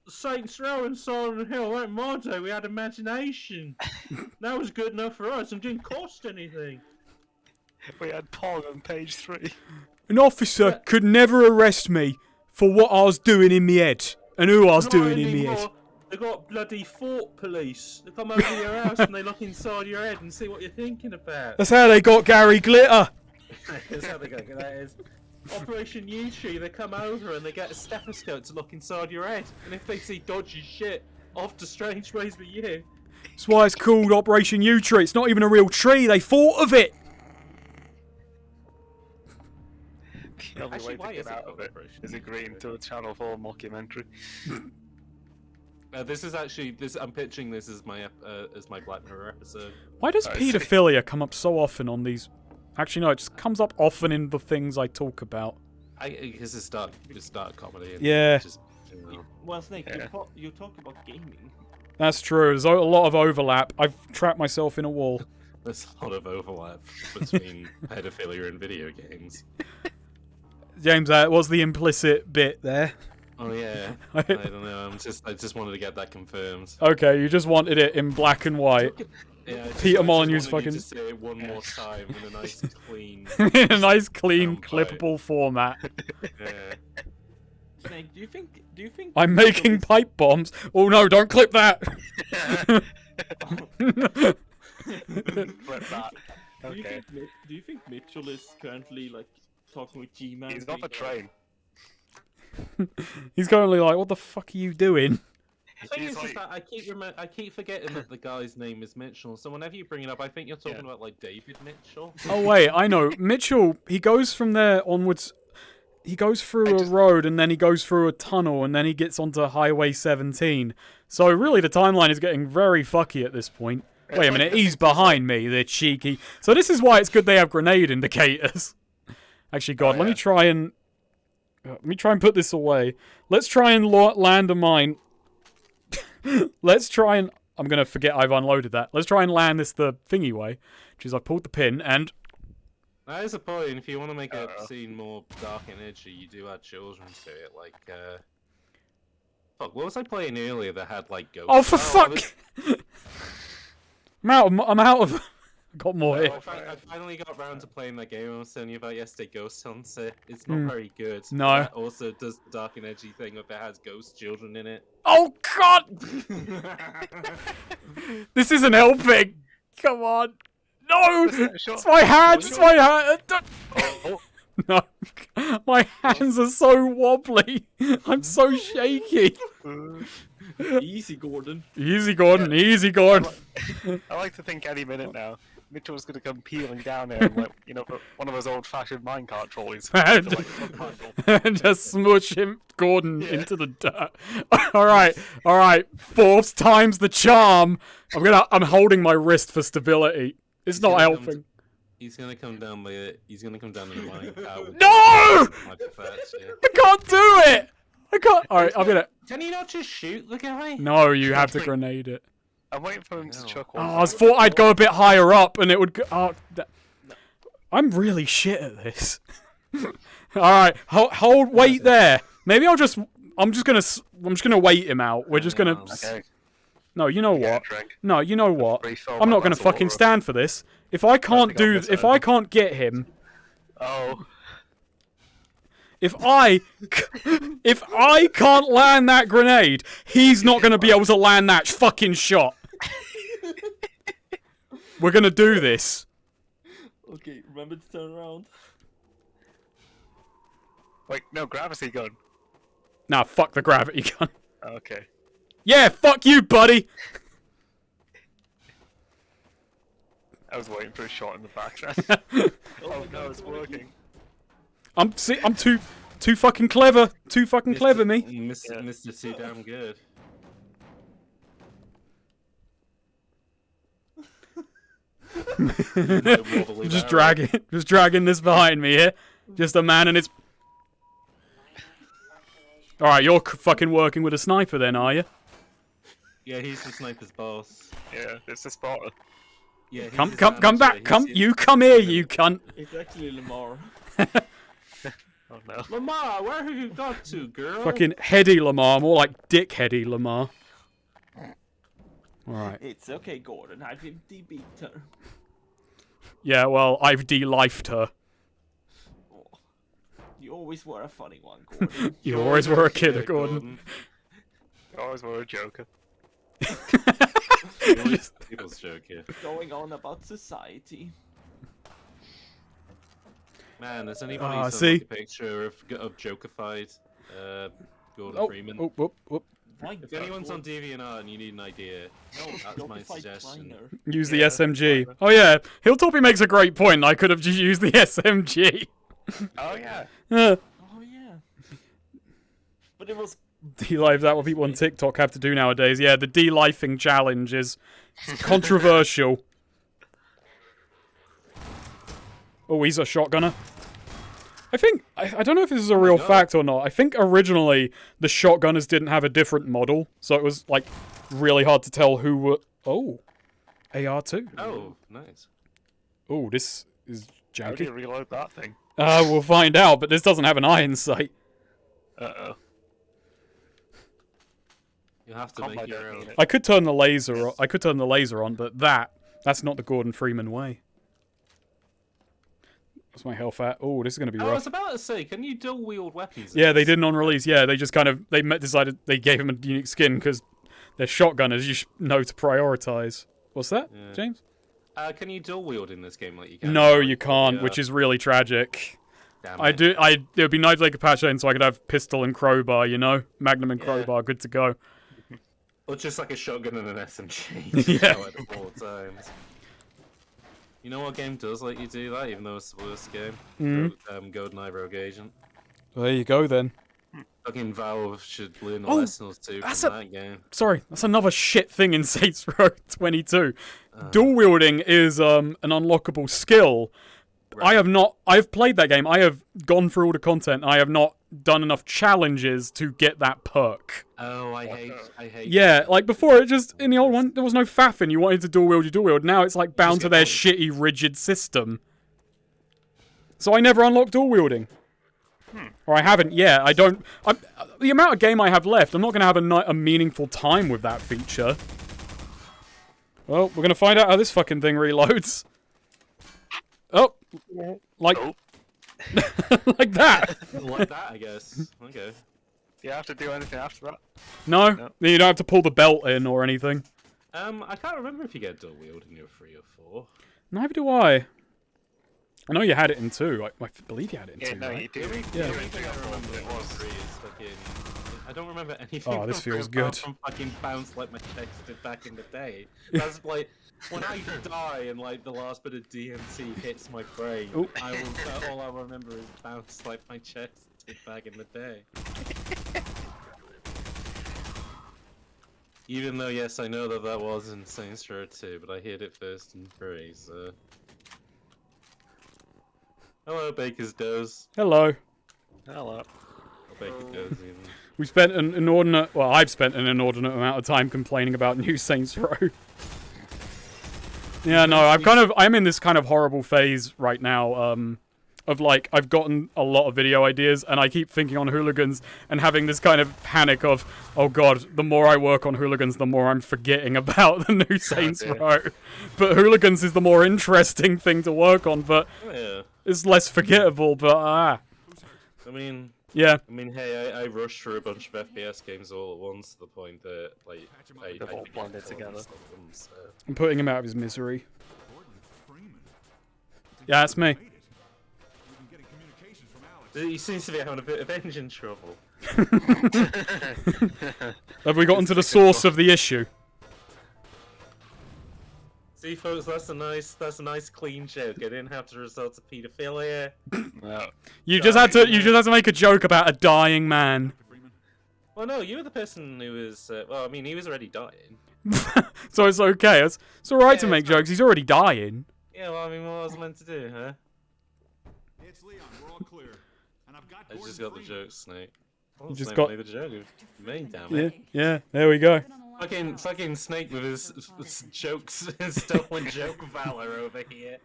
Saints Row and Silent Hill. Like my day, we had imagination. That was good enough for us and didn't cost anything. We had Pong on page 3. An officer could never arrest me for what I was doing in my head and who I was doing in my head. They got bloody fort police. They come over to your house and they look inside your head and see what you're thinking about. That's how they got Gary Glitter. That's how they got that is. Operation U-Tree, they come over and they get a stethoscope to look inside your head. And if they see dodgy shit, off to strange ways with you. That's why it's called Operation U-Tree. It's not even a real tree. They thought of it. The only Actually, way why to is get it out of it collaboration? is agreeing to a Channel 4 mockumentary. This is actually this. I'm pitching this as my Black Mirror episode. Why does paedophilia come up so often on these? Actually, no, it just comes up often in the things I talk about. Because it's dark comedy. And Yeah. Just, you know. Well, Snake, Yeah. you talk about gaming. That's true. There's a lot of overlap. I've trapped myself in a wall. There's a lot of overlap between pedophilia and video games. James, that was the implicit bit there. Oh yeah. I don't know. I just wanted to get that confirmed. Okay, you just wanted it in black and white. Yeah, Peter wanted Molyneux's you fucking... to say it one more time in a nice clean. in a nice, clean, soundbite. clippable format. Yeah. Snake, do you think I'm making pipe bombs. Oh no, don't clip that! Flip that. Okay. Do you think Mitchell is currently like talking with G-Man? He's off a train. He's currently like, what the fuck are you doing? The thing He's is like- that I keep forgetting that the guy's name is Mitchell. So whenever you bring it up, I think you're talking about like David Mitchell. Oh wait, I know. Mitchell, he goes from there onwards. He goes through a road and then he goes through a tunnel and then he gets onto Highway 17. So really the timeline is getting very fucky at this point. Wait a minute, he's behind me, the cheeky. So this is why it's good they have grenade indicators. Actually, God, let me try and put this away. Let's try and land a mine. Let's try and... I'm going to forget I've unloaded that. Let's try and land this the thingy way. Which is I've pulled the pin and... That is a point. If you want to make a scene more dark and edgy, you do add children to it. Like, fuck, what was I playing earlier that had like ghosts? Oh, for fuck! I'm out of... I got more here. I finally got around to playing that game I was telling you about yesterday, Ghost Hunter. It's not very good. No. That also does the dark and edgy thing if it has ghost children in it. Oh, God! This isn't helping! Come on! No! It's my hand! It's my hand! No. My hands are so wobbly. I'm so shaky. Easy, Gordon. Easy, Gordon. Easy, Gordon. I like to think any minute now, Mitchell's going to come peeling down here and, like, you know, put one of those old-fashioned minecart trolleys. And just smush him, Gordon, into the dirt. Alright. Fourth time's the charm. I'm holding my wrist for stability. It's not helping. He's gonna come down in the mine. No! I can't do it! I can't. Alright, I'm gonna... Can you not just shoot the guy? No, you have to grenade it. I'm waiting for him to chuck Oh, one. I thought I'd go a bit higher up and it would go... Oh, I'm really shit at this. Alright, wait there. Maybe I'm just gonna wait him out. We're just gonna... Okay. No, you know what? Drink. No, you know what? Refill I'm my not gonna glass of fucking water. stand for this. If I can't if I can't get him, Oh. if I can't land that grenade, he's not gonna be able to land that fucking shot. We're gonna do this. Okay, remember to turn around. Wait, no, gravity gun. Nah, fuck the gravity gun. Okay. Yeah, fuck you, buddy. I was waiting for a shot in the back then. Oh no, it's working. I'm too fucking clever. Too fucking clever, me. Mr. Too Damn Good. Just dragging this behind me here. Just a man and his... Alright, you're fucking working with a sniper then, are you? Yeah, he's the sniper's boss. Yeah, it's a spotter. Yeah, he's Come his back, manager. you come here, you cunt. It's actually Lamar. Oh no. Lamar, where have you got to, girl? Fucking heady Lamar, more like dick heady Lamar. Alright. It's okay, Gordon. I've beat her. Yeah, well, I've de-lifed her. Oh, you always were a funny one, Gordon. You always were a kid, Gordon. You always were a joker. People's joke here. Going on about society. Man, has anybody sent see? like, a picture of Jokified Gordon Freeman? Oh. Why If anyone's on DeviantArt and you need an idea, that's my suggestion. Use the SMG. Oh yeah, Hilltoppy makes a great point. I could have just used the SMG. Oh yeah. Uh, Oh yeah. But it was D-Life, that what people on TikTok have to do nowadays. Yeah, the D-Lifing challenge is controversial. Oh, he's a shotgunner. I think, I don't know if this is a real fact or not. I think originally the shotgunners didn't have a different model, so it was, like, really hard to tell who were... Oh, AR2. Oh, nice. Oh, this is How do you janky. reload that thing? We'll find out, but this doesn't have an iron sight. Uh-oh. You have to Combat make your don't own. need it. I could turn the laser on, but that's not the Gordon Freeman way. What's my health at? Oh, this is going to be I rough. was about to say, can you dual wield weapons? Yeah, they didn't on release. Yeah, they just kind of decided they gave him a unique skin because they're shotgunners. You should know to prioritize. What's that, Yeah. James? Can you dual wield in this game like you can? No, like, you can't, yeah. which is really tragic. Damn I it. do. It would be nice if they could patch that in so I could have pistol and crowbar. You know, Magnum and Yeah. crowbar, good to go. Or just like a shotgun and an SMG. Yeah. At all times. You know what game does let you do that, even though it's the worst game? GoldenEye Rogue Agent. Well, there you go then. Fucking Valve should learn the Oh, lessons too that's from that game. Sorry, that's another shit thing in Saints Row 22. Dual wielding is an unlockable skill. Right. I've played that game. I have gone through all the content. I have not done enough challenges to get that perk. Oh, I hate. Yeah, like before, it just in the old one there was no faffing. You wanted to dual wield, you dual wield. Now it's like bound to their shitty, rigid system. So I never unlocked dual wielding. Or I haven't yet. I don't. The amount of game I have left, I'm not going to have a meaningful time with that feature. Well, we're going to find out how this fucking thing reloads. Oh, like, like that. Like that, I guess. Okay. Do you have to do anything after that? No, you don't have to pull the belt in or anything. I can't remember if you get dual wield in your 3 or 4. Neither do I. I know you had it in 2. I believe you had it in 2, No, right? you do. Yeah. The only thing I remember it was 3 is fucking. I don't remember anything. Oh, this from feels 3 apart good. From fucking bounce like my chest did back in the day. That's like when I die and like the last bit of DMC hits my brain. Ooh. All I remember is bounce like my chest did back in the day. Even though, yes, I know that was in Saints Row 2, but I hit it first in 3, so... Hello, Baker's Doze. Hello. Hello. Or Baker Doze, even. We spent an inordinate... Well, I've spent an inordinate amount of time complaining about new Saints Row. Yeah, no, I'm in this kind of horrible phase right now, of like, I've gotten a lot of video ideas, and I keep thinking on Hooligans, and having this kind of panic of, oh god, the more I work on Hooligans, the more I'm forgetting about the new Saints Row. But Hooligans is the more interesting thing to work on, but Oh, yeah. it's less forgettable, but I mean, yeah. hey, I rushed through a bunch of FPS games all at once to the point that, like, I They've all forget blended some together. of them, so. I'm putting him out of his misery. Yeah, that's me. He seems to be having a bit of engine trouble. Have we gotten to the source of the issue? See, folks, that's a nice clean joke. I didn't have to resort to paedophilia. No. You just had to make a joke about a dying man. Well, no, you were the person who was. Well, I mean, he was already dying. So it's okay. It's alright to Yeah, make it's fine. jokes. He's already dying. Yeah, well, I mean, what was I meant to do, huh? It's Leon. We're all clear. And I've got I just got the joke, Snake. Oh, You just Snake got- made the joke. Me, damn Yeah, it. yeah. There we go. Fucking Snake with his jokes, stolen joke valor over here.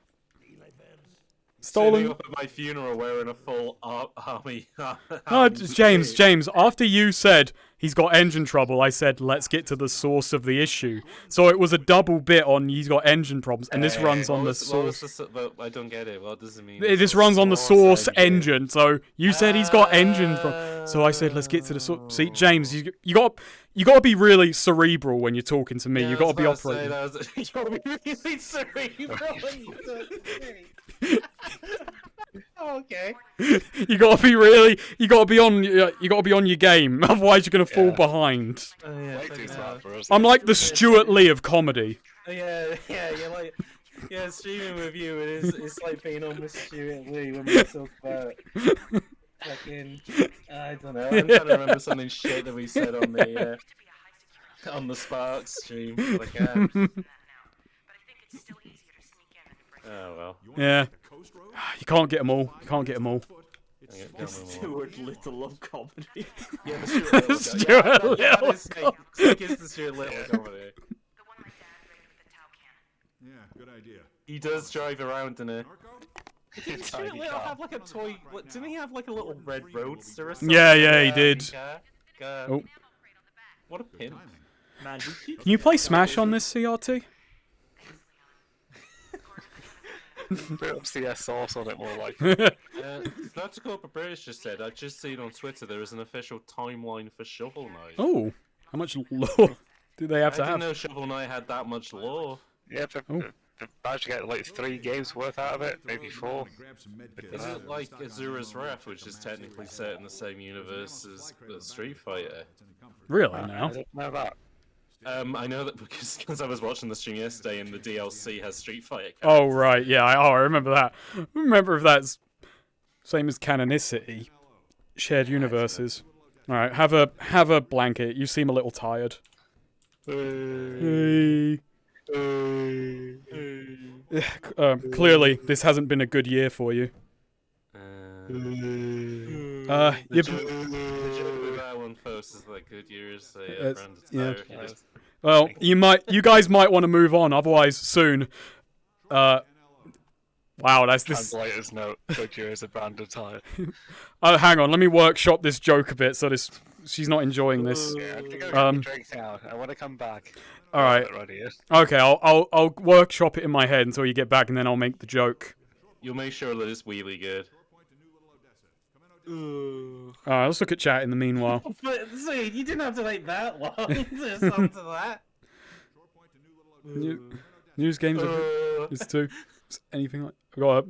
Turning Stolen. up at my funeral wearing a full army. No, army James. suit. James. After you said he's got engine trouble, I said let's get to the source of the issue. So it was a double bit on he's got engine problems, and this runs on the source. But I don't get it. What does it mean? This runs on the source engine. So you said he's got engine from. So I said let's get to the source. See, James, you got to be really cerebral when you're talking to me. Yeah, You got to be I was about to say, operating. you gotta be really cerebral when you talk to me. Okay. You got to be really. You got to be on. You got to be on your game. Otherwise, you're gonna fall behind. Oh, yeah, Way fucking too hell. smart for us. I'm like the Stuart Lee of comedy. Yeah, you're like Yeah, streaming with you, it's like being on with Stuart Lee when we talk about fucking, I don't know, I'm trying to remember something shit that we said on the Sparks stream, but I can't. Oh well. Yeah. You can't get them all. You can't get them all. Stuart Little of comedy. Yeah, the Stuart Little. Stuart Little. Snake is the Stuart Little comedy. Yeah, good idea. He does drive around in a. Didn't Stuart Little have like a toy? Didn't he have like a little red roadster or something? Yeah, he did. Oh. What a pimp. Man, Can you play Smash on this CRT? Put up CS Source on it more like. Not to go up a British just said, I've just seen on Twitter there is an official timeline for Shovel Knight. Oh, how much lore do they have to I didn't have? know Shovel Knight had that much lore. Yeah, they've managed to get like 3 games worth out of it, maybe 4. Is it like Azura's Wrath, which is technically set in the same universe as Street Fighter? Really I now? don't know that. I know that because I was watching the stream yesterday and the DLC has Street Fighter. Oh right, yeah. I remember that. I remember if that's same as canonicity, shared universes. All right, have a blanket. You seem a little tired. Hey. Clearly, this hasn't been a good year for you. The joke with that one first is like good years. Yeah. Well, you guys might want to move on, otherwise soon. Wow, that's this. Translator's note: Goodyear is a brand of tire. Hang on, let me workshop this joke a bit so she's not enjoying this. Yeah, I'm gonna go get a drink now. I want to come back. All right. Okay, I'll workshop it in my head until you get back, and then I'll make the joke. You'll make sure that it's really good. Alright, let's look at chat in the meanwhile. But see, you didn't have to wait that long to respond to that. News games is 2. Anything like got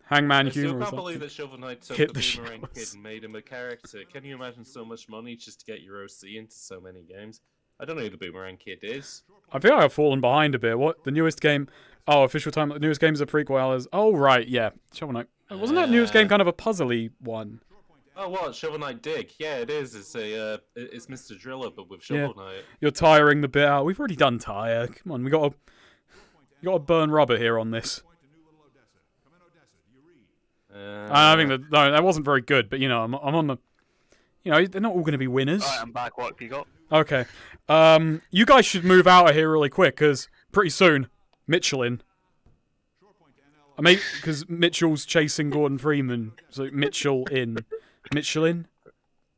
Hangman I still humor. can't believe that Shovel Knight took Hit the the Boomerang Kid shells. and made him a character. Can you imagine so much money just to get your OC into so many games? I don't know who the Boomerang Kid is. I feel like I've fallen behind a bit. What the newest game? Oh, official time. The newest game is a prequel. Oh right, yeah. Shovel Knight. Wasn't that newest game kind of a puzzly one? Oh, what? Shovel Knight Dig? Yeah, it is. It's it's Mr. Driller, but with Shovel Knight. You're tiring the bit out. We've already done tire. Come on, you gotta burn rubber here on this. I think that wasn't very good, but I'm on the. They're not all going to be winners. Alright, I'm back. What have you got? Okay. You guys should move out of here really quick, because pretty soon, Michelin. Because Mitchell's chasing Gordon Freeman, so Michelin.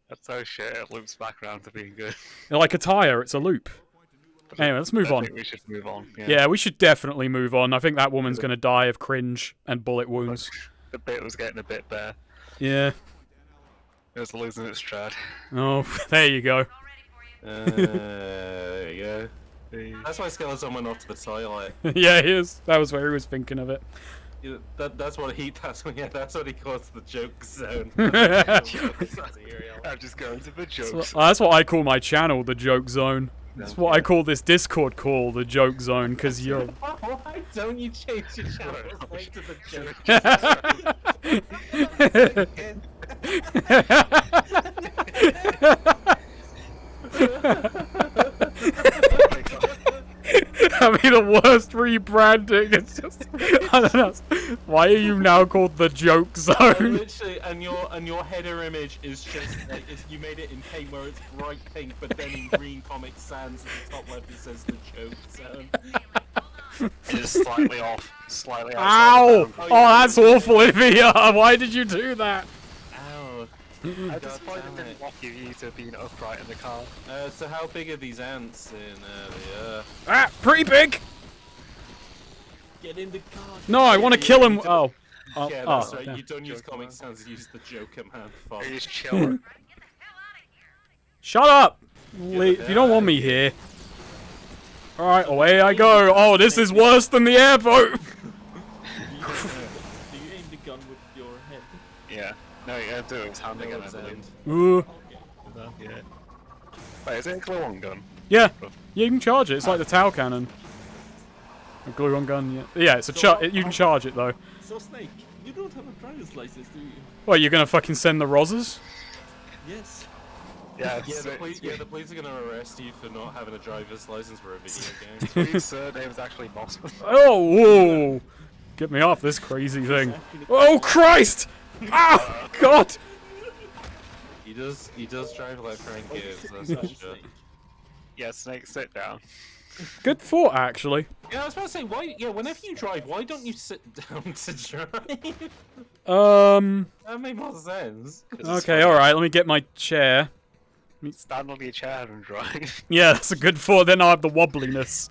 That's so shit. It loops back around to being good. Like a tire, it's a loop. Anyway, let's move on. I think we should move on. Yeah, we should definitely move on. I think that woman's going to die of cringe and bullet wounds. The bit was getting a bit bare. Yeah. It was losing its stride. Oh, there you go. There you go. That's why Skeleton went off to the toilet. Yeah, he is. That was where he was thinking of it. Yeah, that's what he calls the joke zone. I'm just going to the jokes. That's what I call my channel, the joke zone. That's what I call this Discord call, the joke zone, because you're... Why don't you change your channel name to the I mean, the worst rebranding. It's just, I don't know. Why are you now called the joke zone? Literally, and your header image is just like you made it in paint where it's bright pink, but then in green Comic Sans at the top left it says the joke zone. It is slightly off. Slightly Ow! outside. Oh, that's awful, Ivia. Why did you do that? Ow. At this point, it didn't lock you to being upright in the car. So how big are these ants in the Ah, pretty big. Get in the car. No, I want to kill him. Oh. Yeah, that's right. Yeah. You don't use Comic Sans, you use the Joker Man font. He's chilling. Shut up! If you don't want me here. Alright, away I go. Oh, this is worse than the airboat! Do you aim the gun with your head? Yeah. No, you gotta do it with his hand again, I believe. Ooh. Yeah. Wait, is it a glue-on gun? Yeah, you can charge it. It's like the Tau cannon. A glue-on gun, yeah. Yeah, it's a you can charge it, though. So, Snake, you don't have a driver's license, do you? What, you're gonna fucking send the Rozzers? Yes. Yeah, The police are gonna arrest you for not having a driver's license for a video game. His surname is actually Mossman. Oh, whoa! Get me off this crazy thing. Oh, Christ! Ah, God! He does drive like Frank Gibbs, that's for sure. Yeah, Snake, sit down. Good thought, actually. Yeah, I was about to say, why? Yeah, whenever you drive, why don't you sit down to drive? That made more sense. Okay, alright, let me get my chair. Stand on your chair and drive. Yeah, that's a good thought, then I'll have the wobbliness.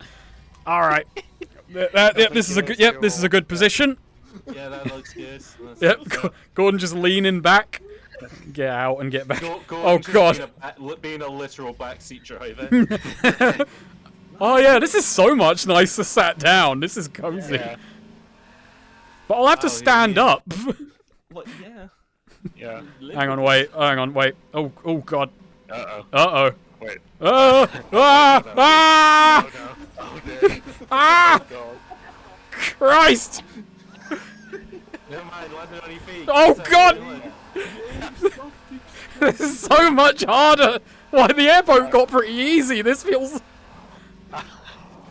Alright. Yep, this is a good, this is a good position. Yeah, that looks good. Yep, Gordon just leaning back. Get out and get back. Oh, Gordon God. Being a literal backseat driver. Oh yeah, this is so much nicer sat down. This is cozy. Yeah. But I'll have to stand up. What? Yeah. Yeah. Hang on, wait. Oh God. Uh-oh. Uh-oh. Wait. Ah! Ah! Oh, no. Oh, dear. Ah! Oh, God. Christ! Never mind, landing on your feet. Oh, That's God! how This is so much harder. Why, the airboat got pretty easy. This feels... How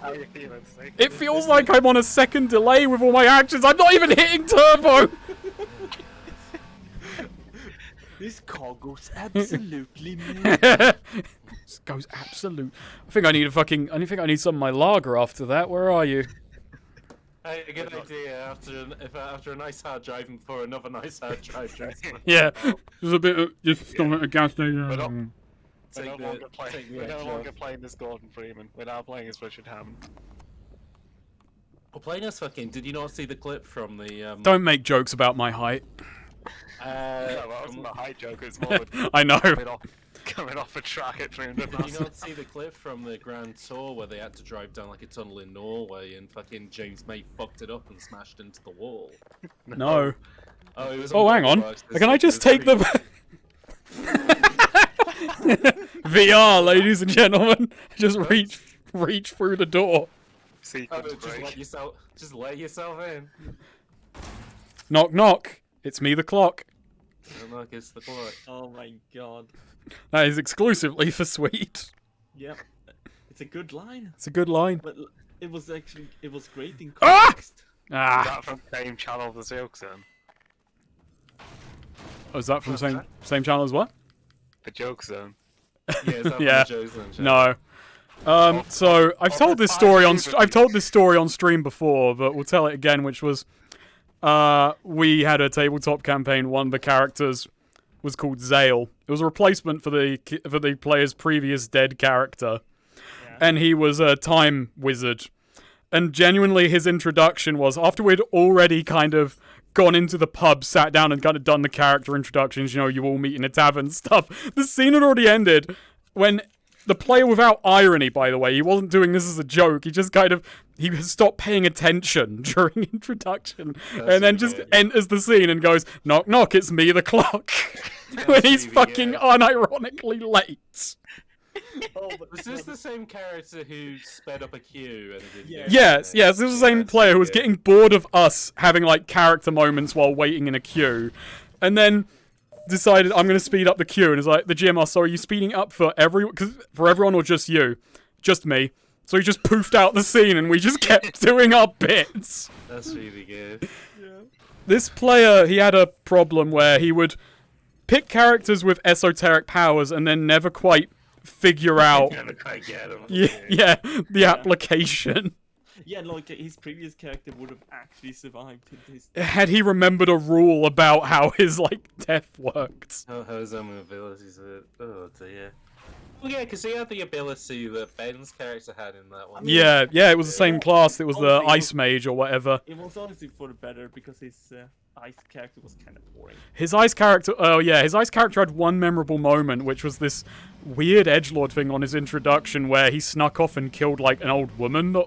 are you feeling, Snake? It feels like I'm on a second delay with all my actions. I'm not even hitting turbo. This car goes absolutely mad. This goes absolute. I think I need some of my lager after that. Where are you? Hey, a good idea after a nice hard drive and for another nice hard drive. Yeah, there's a bit of just stop at a gas station. We're no longer playing this Gordon Freeman. We're now playing as Richard Hammond. We're playing as fucking. Did you not see the clip from the? Don't make jokes about my height. No, that wasn't a height joke. It's more I know. coming off a track at 300 Did you not see the clip from the Grand Tour where they had to drive down like a tunnel in Norway and fucking James May fucked it up and smashed into the wall? No. Oh, it was Oh, hang on. Can I just take the VR, ladies and gentlemen? Just reach through the door. Sequence break. Just let yourself in. Knock knock. It's me, the clock. No, look, it's the clock. Oh my God. That is exclusively for Sweet. Yep. It's a good line. It's a good line. But it was great in Ah! context. Is Ah. that from the same channel the Joke Zone? Oh, is that from the same channel as what? The Joke Zone. Yeah, is that Yeah. from the Joe's Lunch? No. So I've told this story on stream before, but we'll tell it again, which was we had a tabletop campaign. One of the characters was called Zale. It was a replacement for the player's previous dead character, and he was a time wizard. And genuinely, his introduction was after we'd already kind of gone into the pub, sat down, and kind of done the character introductions. You know, you all meet in a tavern stuff. The scene had already ended when the player, without irony, by the way, he wasn't doing this as a joke. He just kind of he stopped paying attention during introduction, and then just enters the scene and goes, "Knock knock, it's me, the clock." When he's fucking unironically late. Was this the same character who sped up a queue? And Yes, this was the same player who was getting bored of us having like character moments while waiting in a queue, and then decided I'm going to speed up the queue, and it's like the GM asked, "So are you speeding up for everyone or just you?" "Just me." So he just poofed out the scene, and we just kept doing our bits. That's really good. This player, he had a problem where he would pick characters with esoteric powers and then never quite figure out the application. Yeah, like his previous character would have actually survived this. Had he remembered a rule about how his like death worked? How his own abilities were. Oh dear. Well, yeah, because he had the ability that Ben's character had in that one. Yeah, it was the same class. It was the Ice Mage or whatever. It was honestly for the better because his ice character was kind of boring. His ice character had one memorable moment, which was this weird edgelord thing on his introduction where he snuck off and killed like an old woman that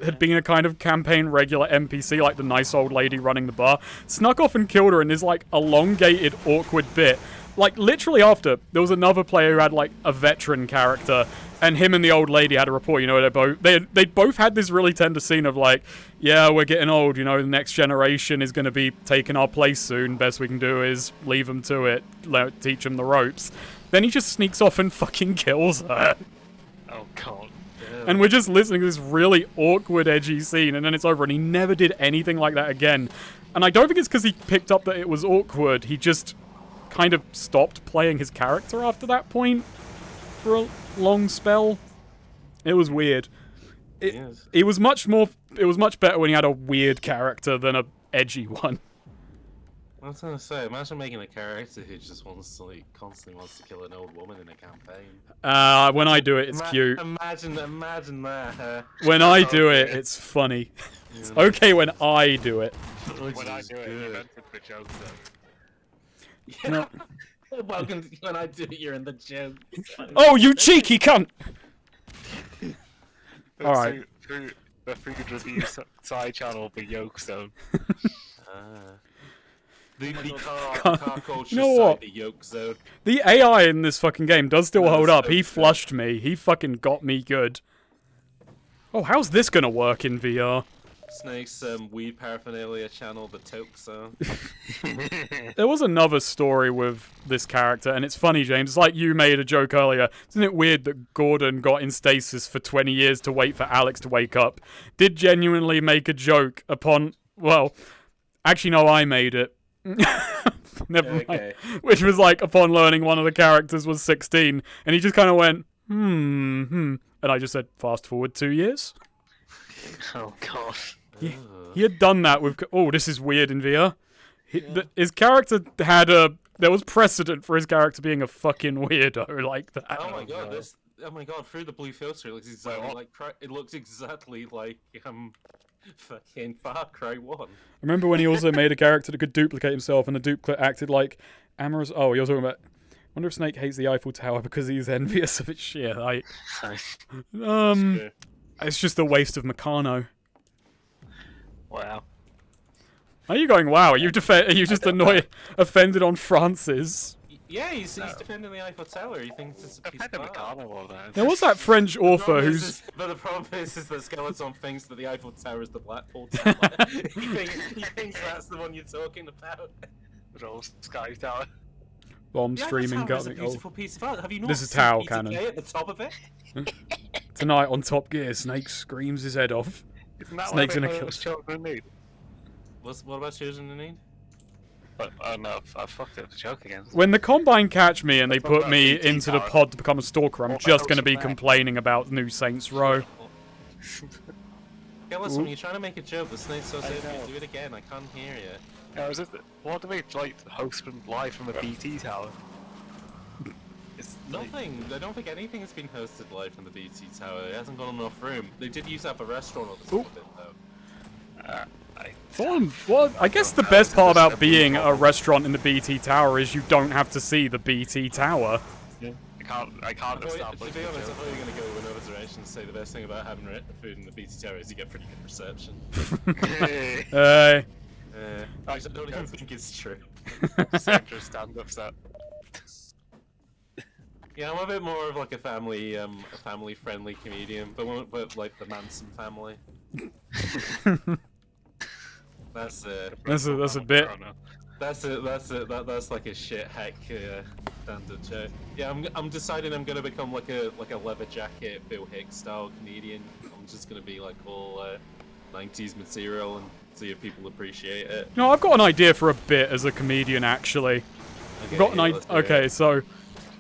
had been a kind of campaign regular NPC, like the nice old lady running the bar. Snuck off and killed her in this like elongated, awkward bit. Like, literally after, there was another player who had, like, a veteran character, and him and the old lady had a rapport. You know, they both had this really tender scene of like, yeah, we're getting old. You know, the next generation is going to be taking our place soon. Best we can do is leave them to it, teach them the ropes. Then he just sneaks off and fucking kills her. Oh god. And we're just listening to this really awkward, edgy scene, and then it's over, and he never did anything like that again. And I don't think it's because he picked up that it was awkward. He just kind of stopped playing his character after that point for a long spell. It was weird. It was much better when he had a weird character than a edgy one. I was gonna say, imagine making a character who just constantly wants to kill an old woman in a campaign. When I do it, it's cute. Imagine that. When I do it, it's funny. It's okay when I do it. When I do it, you meant it for jokes though. Yeah. Welcome to when I do it, you're in the joke. Oh, you cheeky cunt! Alright. Through the food review side channel, the Yolk Zone. The car culture You know what? the Yolk Zone. The AI in this fucking game does still hold up. He flushed me. He fucking got me good. Oh, how's this gonna work in VR? Snake's weed paraphernalia channel, the Toke Zone. There was another story with this character, and it's funny, James. It's like you made a joke earlier. Isn't it weird that Gordon got in stasis for 20 years to wait for Alex to wake up? Did genuinely make a joke upon... Well, actually, no, I made it. Never mind. Okay. Which was like, upon learning one of the characters was 16, and he just kind of went, And I just said, fast forward 2 years. Oh god. He had done that with... Oh, this is weird in VR. His character had a... There was precedent for his character being a fucking weirdo like that. Oh my god, oh my god, through the blue filter, it looks exactly like... It looks exactly like, fucking Far Cry 1. I remember when he also made a character that could duplicate himself, and the duplicate acted like Amorous... Oh, you're talking about... I wonder if Snake hates the Eiffel Tower because he's envious of its sheer height. It's just a waste of Meccano. Wow. Are you going, wow? Are you just offended on Francis? Yeah, he's defending the Eiffel Tower. He thinks it's a piece of art. There was that French author who's... But the problem is that Skeleton thinks that the Eiffel Tower is the Blackpool Tower. he thinks that's the one you're talking about. Roll Sky Tower. Bomb streaming Tower is a going. beautiful piece of art. Have you not This is seen Tau BTK Cannon. at the top of it? Tonight on Top Gear, Snake screams his head off. Snake's gonna kill us. Children in Need? What about Children in Need? Oh no, I fucked up the joke again. When the Combine catch me and they That's not put about me BT into the Tower. pod to become a stalker, I'm What just about gonna be Ocean Man? complaining about New Saints Row. Yeah, listen, when you're trying to make a joke, the Snake's so safe. Do it again, I can't hear you. Yeah, what do we like host from live from a BT tower? It's Nothing. I don't think anything has been hosted live from the BT Tower. It hasn't got enough room. They did use that for restaurant at the top of it, though. Well, I guess the best part about being a restaurant in the BT Tower is you don't have to see the BT Tower. Yeah. I can't To establish be the honest, I joke. thought you were going to go with another direction and say the best thing about having food in the BT Tower is you get pretty good reception. I don't even think it's true. Central stand-up set. Yeah, I'm a bit more of like a family-friendly comedian, but like the Manson family. That's a bit. That's like a shit hack standard joke. Yeah, I'm deciding I'm gonna become like a leather jacket Bill Hicks style comedian. I'm just gonna be like all 90s material and see if people appreciate it. No, I've got an idea for a bit as a comedian, actually. Okay, so...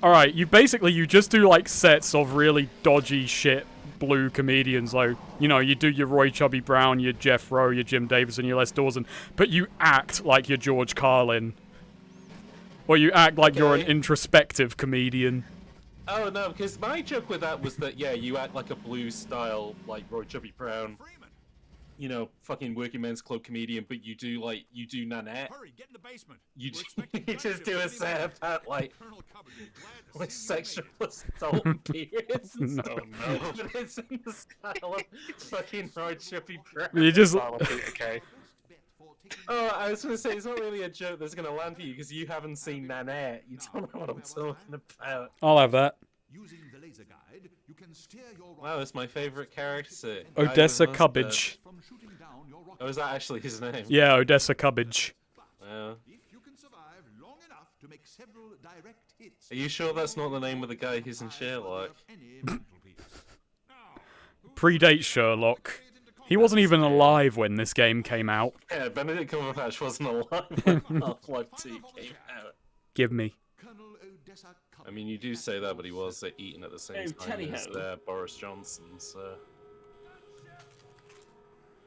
Alright, you just do, like, sets of really dodgy shit blue comedians, like, you know, you do your Roy Chubby Brown, your Jeff Rowe, your Jim Davis, and your Les Dawson, but you act like you're George Carlin. Or you act like you're an introspective comedian. Oh, no, because my joke with that was that, yeah, you act like a blues style, like, Roy Chubby Brown, you know, fucking working men's club comedian, but you do Nanette. Hurry, get in the basement. You just do a set about, like sexual assault and periods and No. stuff. But it's in the style of fucking Roy Chubby Brown. You just... Okay. Oh, I was going to say, it's not really a joke that's going to land for you, because you haven't seen Nanette. You don't know what I'm talking about. I'll have that. Using the laser guide, you can steer your Wow, that's my favorite character. Odessa Guy with Cubbage. from shooting down your rocket. Oh, is that actually his name? Yeah, Odessa Cubbage. Wow. If you can survive long enough to make several direct hits. Are you sure that's not the name of the guy who's in Sherlock? Any mantelpiece. Predates Sherlock. He wasn't even alive when this game came out. Yeah, Benedict Cumberbatch wasn't alive when Half-Life 2 came out. Give me. Colonel Odessa I mean, you do say that, but he was eaten at the same Oh, time as tally-ho. Boris Johnson, so...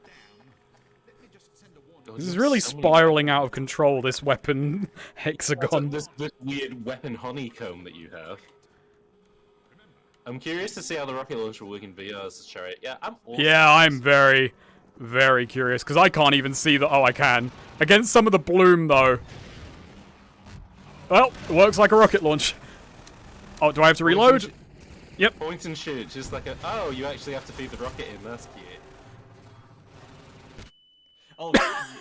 Let me just send a warning. God, This is there's really so many- spiraling out of control, this weapon hexagon. This weird weapon honeycomb that you have. I'm curious to see how the rocket launcher will work in VR as a chariot. Yeah, I'm also Yeah, I'm very, very curious, because I can't even see the... Oh, I can. Against some of the bloom, though. Well, it works like a rocket launch. Oh, do I have to reload? Yep. Point and shoot, just like a... Oh, you actually have to feed the rocket in, that's cute. Oh,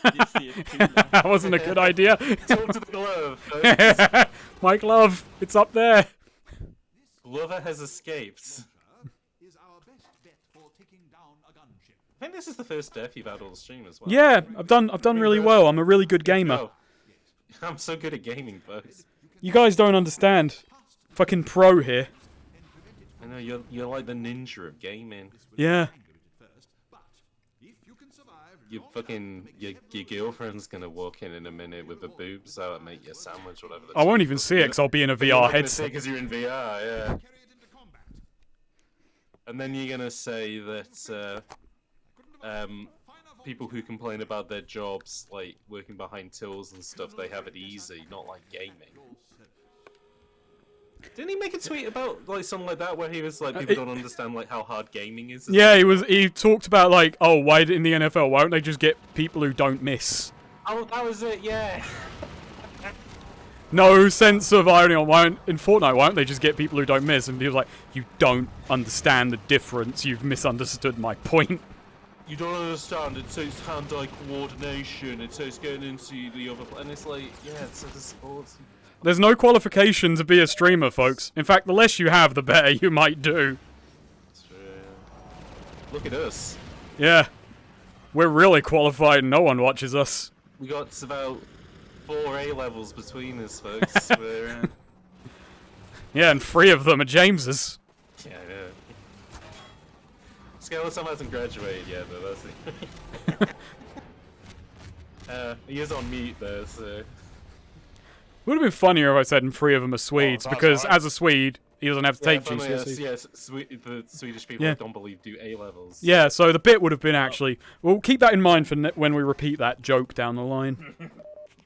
you did see it too. now. That wasn't a good idea. Talk to the glove, folks. My glove, it's up there. Glover has escaped. Is our best bet for taking down a gunship. I think this is the first death you've had on the stream as well. Yeah, I've done really well. I'm a really good gamer. Oh. I'm so good at gaming, folks. You guys don't understand. Fucking pro here. I know, you're like the ninja of gaming. Yeah. If you can survive You fucking... Your girlfriend's gonna walk in a minute with the boobs out and make you a sandwich or whatever. I won't even see it because I'll be in a VR headset. Because you're in VR, yeah. carry it into combat. And then you're gonna say that people who complain about their jobs, like working behind tills and stuff, they have it easy, not like gaming. Didn't he make a tweet about like something like that where he was like, people don't understand like how hard gaming is? Yeah, he talked about like, oh, why in the NFL, why don't they just get people who don't miss? Oh, that was it, yeah. No sense of irony on why in Fortnite, why don't they just get people who don't miss? And people like, you don't understand the difference, you've misunderstood my point. You don't understand, it takes hand-eye coordination, it takes getting into the other... And it's like, yeah, it's a sports... There's no qualification to be a streamer, folks. In fact, the less you have, the better you might do. It's true. Look at us. Yeah. We're really qualified and no one watches us. We got about 4 A levels between us, folks. We're, Yeah, and 3 of them are James's. yeah, yeah. Skeleton hasn't graduated yet, though, that's it. He is on mute, though, so... Would have been funnier if I said 3 of them are Swedes, that's because right. as a Swede, he doesn't have to take funnily enough, GCSEs. yes, the Swedish people Yeah. I don't believe do A levels. Yeah, so the bit would have been actually... We'll keep that in mind for when we repeat that joke down the line.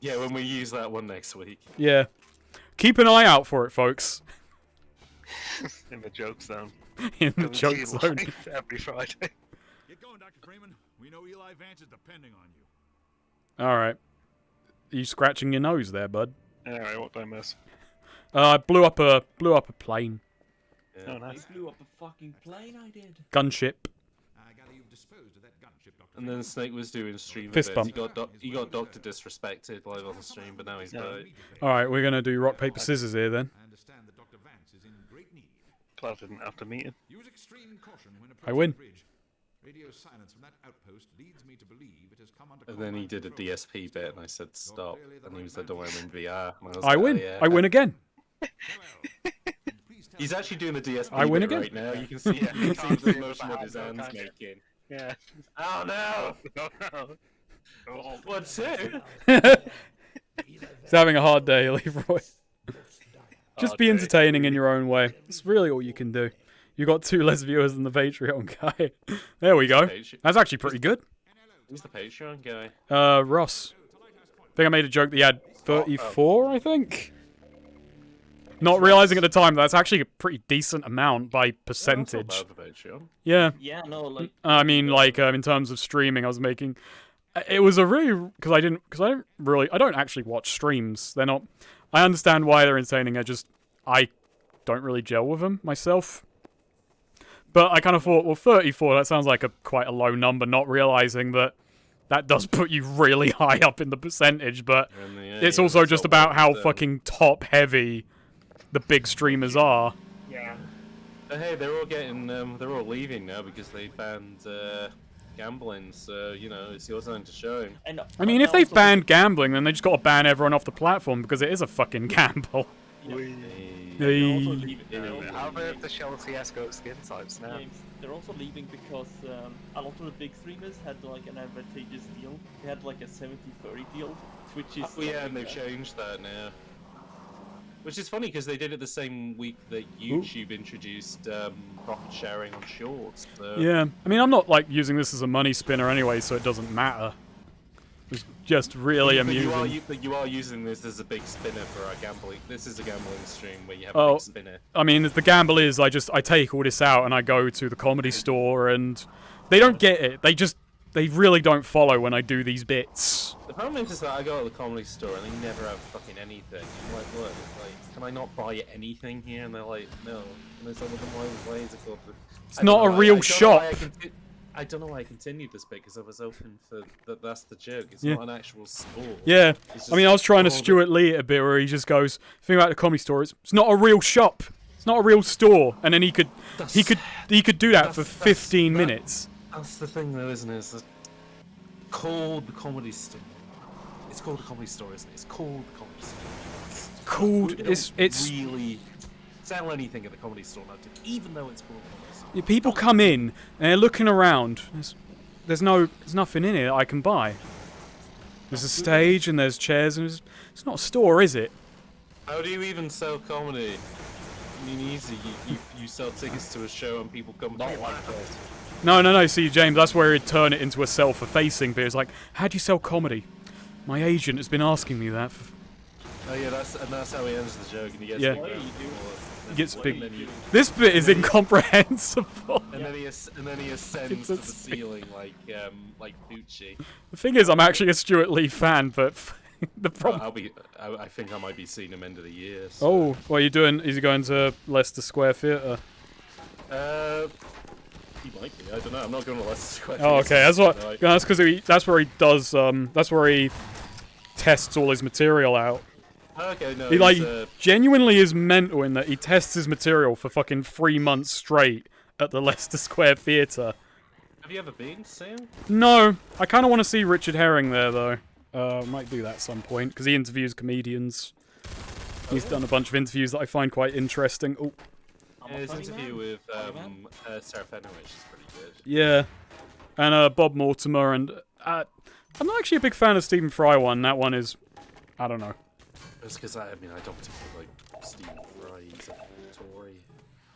Yeah, when we use that one next week. Yeah. Keep an eye out for it, folks. In the joke zone. In the Coming to joke you zone. live every Friday. Get going, Dr. Freeman. We know Eli Vance is depending on you. Alright. Are you scratching your nose there, bud? Anyway, what did I miss? I blew up a plane. Yeah. Oh, nice. I blew up a fucking plane, I did. Gunship. I gather you've disposed of that gunship, Dr. And then Snake was doing stream Fist events. bump. He got Doctor disrespected live on the stream, but now he's died. Alright, we're gonna do rock, paper, scissors here then. I understand that Dr. Vance is in great need. Glad I didn't have to meet him. Use extreme caution when I approaching win. the bridge. Radio silence from that outpost leads me to believe it has come under And then he combat did a control. DSP bit, and I said stop. And he was like, "Don't worry, I'm in VR." And was I like, win. "Oh, yeah." I win again. Please tell He's me actually doing the DSP I win bit again. right now. You can see, Yeah, you you can can't see the see motion the of his hand, hands though, can't making. Yeah. Oh no! Oh, no. What two? He's having a hard day, Leroy. Just be Hard day. entertaining in your own way. It's really all you can do. You got 2 less viewers than the Patreon guy. There we go. That's actually pretty good. Who's the Patreon guy? Ross. I think I made a joke that he had 34, I think. Not realizing at the time that's actually a pretty decent amount by percentage. That's not bad for Patreon. Yeah. Yeah, no, like I mean, like, in terms of streaming, I was making... It was a really... Because I don't actually watch streams. They're not... I understand why they're entertaining. I don't really gel with them myself. But I kind of thought, well, 34, that sounds like quite a low number, not realizing that does put you really high up in the percentage, but And, yeah, it's yeah, also that's just all about how right, fucking top-heavy the big streamers are. Yeah. Hey, they're all leaving now because they banned gambling. So you know, it's your time to shine. And I mean, if they've banned gambling, then they just got to ban everyone off the platform because it is a fucking gamble. How about the Shell CSGO skin types now? They're also leaving because a lot of the big streamers had like an advantageous deal. They had like a 70-30 deal, which is... Oh yeah, and they've changed that now. Which is funny because they did it the same week that YouTube introduced profit sharing on shorts. So. Yeah, I mean, I'm not like using this as a money spinner anyway, so it doesn't matter. It's just really amusing. But you are using this as a big spinner for our gambling. This is a gambling stream where you have a big spinner. I mean, the gamble is I take all this out and I go to the Comedy Store and they don't get it. They really don't follow when I do these bits. The problem is that I go to the Comedy Store and they never have fucking anything. I'm like, look, can I not buy anything here? And they're like, no. And there's other why is it called? It's not a real shop. I don't know why I continued this bit because I was hoping for that's the joke. It's not an actual store. Yeah, I mean, I was trying to Stuart Lee it a bit where he just goes, "Thing about the Comedy Store, it's not a real shop. It's not a real store." And then he could do that for 15 minutes. That's the thing, though, isn't it? It's called the Comedy Store. It's called the Comedy Store, isn't it? It's called the Comedy Store. It's really sell anything at the Comedy Store now, even though it's called the Comedy Store. People come in and they're looking around. There's nothing in it I can buy. There's a stage and there's chairs and it's not a store, is it? How do you even sell comedy? I mean, easy. You sell tickets to a show and people come. Not like this. No. See, James, that's where he'd turn it into a self-effacing bit. It's like, how do you sell comedy? My agent has been asking me that. Oh yeah, that's how he ends the joke, and he gets He gets big. This bit is incomprehensible. And then he ascends to the ceiling like Gucci. The thing is, I'm actually a Stuart Lee fan, but the problem. I think I might be seeing him end of the year. So. Oh, what are you doing? Is he going to Leicester Square Theatre? He might be. I don't know. I'm not going to Leicester Square. Oh, okay. That's because that's where he does. That's where he tests all his material out. Okay, no. He genuinely is mental in that he tests his material for fucking 3 months straight at the Leicester Square Theatre. Have you ever been, Sam? No, I kind of want to see Richard Herring there though. Might do that at some point because he interviews comedians. He's done a bunch of interviews that I find quite interesting. Oh. Yeah, his interview with Sarah Fenwick is pretty good. Yeah, and Bob Mortimer, and I'm not actually a big fan of Stephen Fry one. That one is, I don't know. It's because I don't particularly like Stephen Fry. He's a Tory.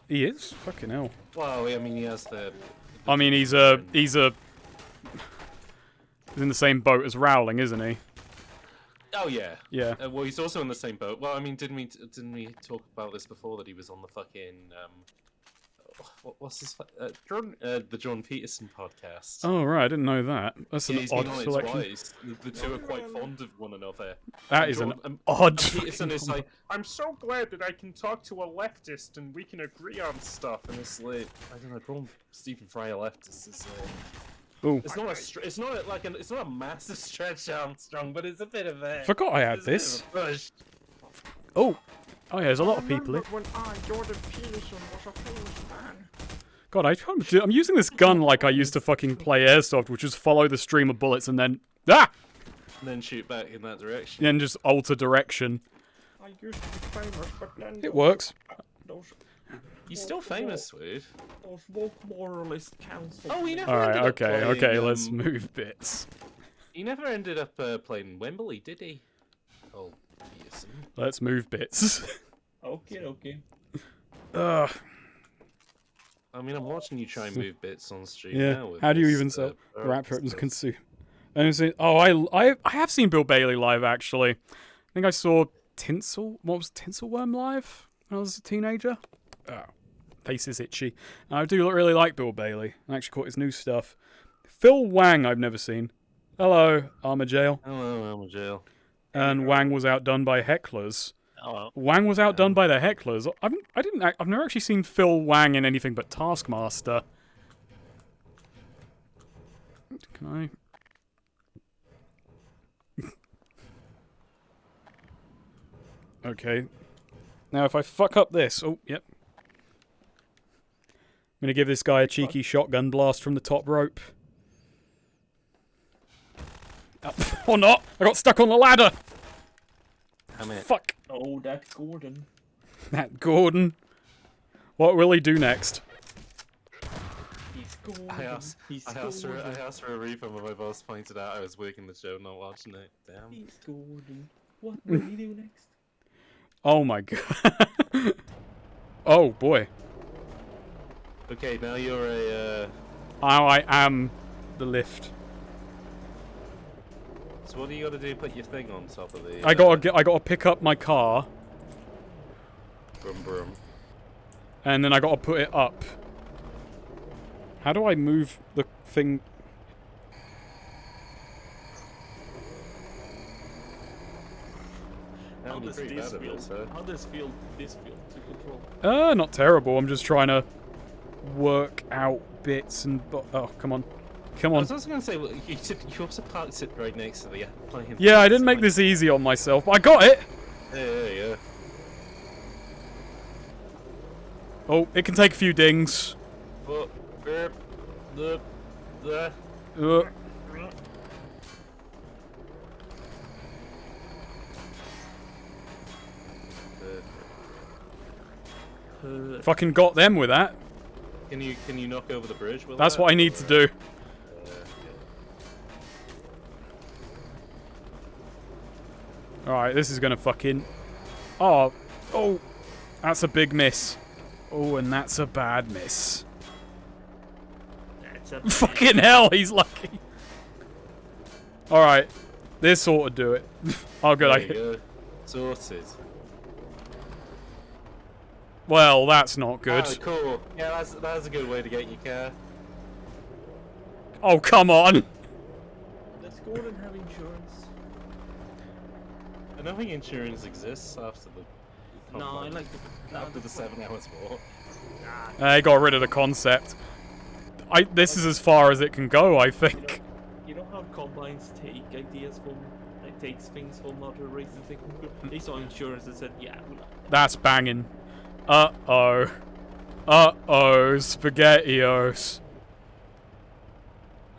He is? Fucking hell. Well, I mean, he has the I mean, he's he's in the same boat as Rowling, isn't he? Oh yeah. Yeah. Well, he's also in the same boat. Well, I mean, didn't we talk about this before that he was on the fucking what's his the John Peterson podcast? Oh right, I didn't know that. That's an odd selection. Twice. The two are quite fond of one another. That is an odd. Peterson is like, I'm so glad that I can talk to a leftist and we can agree on stuff. And it's like, I don't know, calling Stephen Fry a leftist is. Ooh. It's not a massive stretch, Armstrong, but it's a bit of a. Forgot I had this. Oh yeah, there's a lot of people here. When Jordan Peterson was a famous man. God, I'm using this gun like I used to fucking play Airsoft, which is follow the stream of bullets and then and then shoot back in that direction. And just alter direction. I used to be famous, but then it works. You're still famous, Swede. Those woke moralist council. Oh, he never. All right, ended up playing, okay. Let's move bits. He never ended up playing Wembley, did he? Oh, Peterson. Let's move bits. Okay. Ugh. I mean, I'm watching you try and move bits on stream now. With How do you even sell rap and consume? I have seen Bill Bailey live actually. I think I saw Tinselworm live when I was a teenager. Oh, face is itchy. I do really like Bill Bailey. I actually caught his new stuff. Phil Wang I've never seen. Hello, Armajail. Hello, Armajail. And Wang was outdone by hecklers. Hello. Wang was outdone by the hecklers. I've never actually seen Phil Wang in anything but Taskmaster. Can I? Okay. Now if I fuck up this, oh yep. gonna give this guy a cheeky shotgun blast from the top rope. Or not! I got stuck on the ladder! Fuck! Oh, that Gordon. That Gordon. What will he do next? He's Gordon. I asked for a refund when my boss pointed out I was working the show, not watching it. Damn. He's Gordon. What will he do next? Oh my god. Oh boy. Okay, now you're a. I am the lift. So what do you got to do? Put your thing on top of the. I gotta pick up my car. Brum brum. And then I gotta put it up. How do I move the thing? How does this feel to control? Not terrible. I'm just trying to work out bits and... Oh, come on. Come I on. was also going to say, well, you also parked it right next to the plane. Yeah, I didn't make this easy on myself, but I got it! Yeah. Oh, it can take a few dings. Fucking got them with that. Can you knock over the bridge with That's that? what I need to do. Alright, this is gonna fucking... Oh, that's a big miss. Oh, and that's a bad miss. That's a Fucking hell, he's lucky. Alright, this ought to do it. Oh, good. There you go. Sorted. Well, that's not good. Oh, cool. Yeah, that's a good way to get your car. Oh, come on. Does Gordon have insurance? I don't think insurance exists after the. No, I like after the 7 hours more. They got rid of the concept. This is as far as it can go, I think. You know how combines take ideas from, takes things from other races. They saw insurance and said, yeah, we like that. That's banging. Uh-oh. Uh-oh, SpaghettiOs.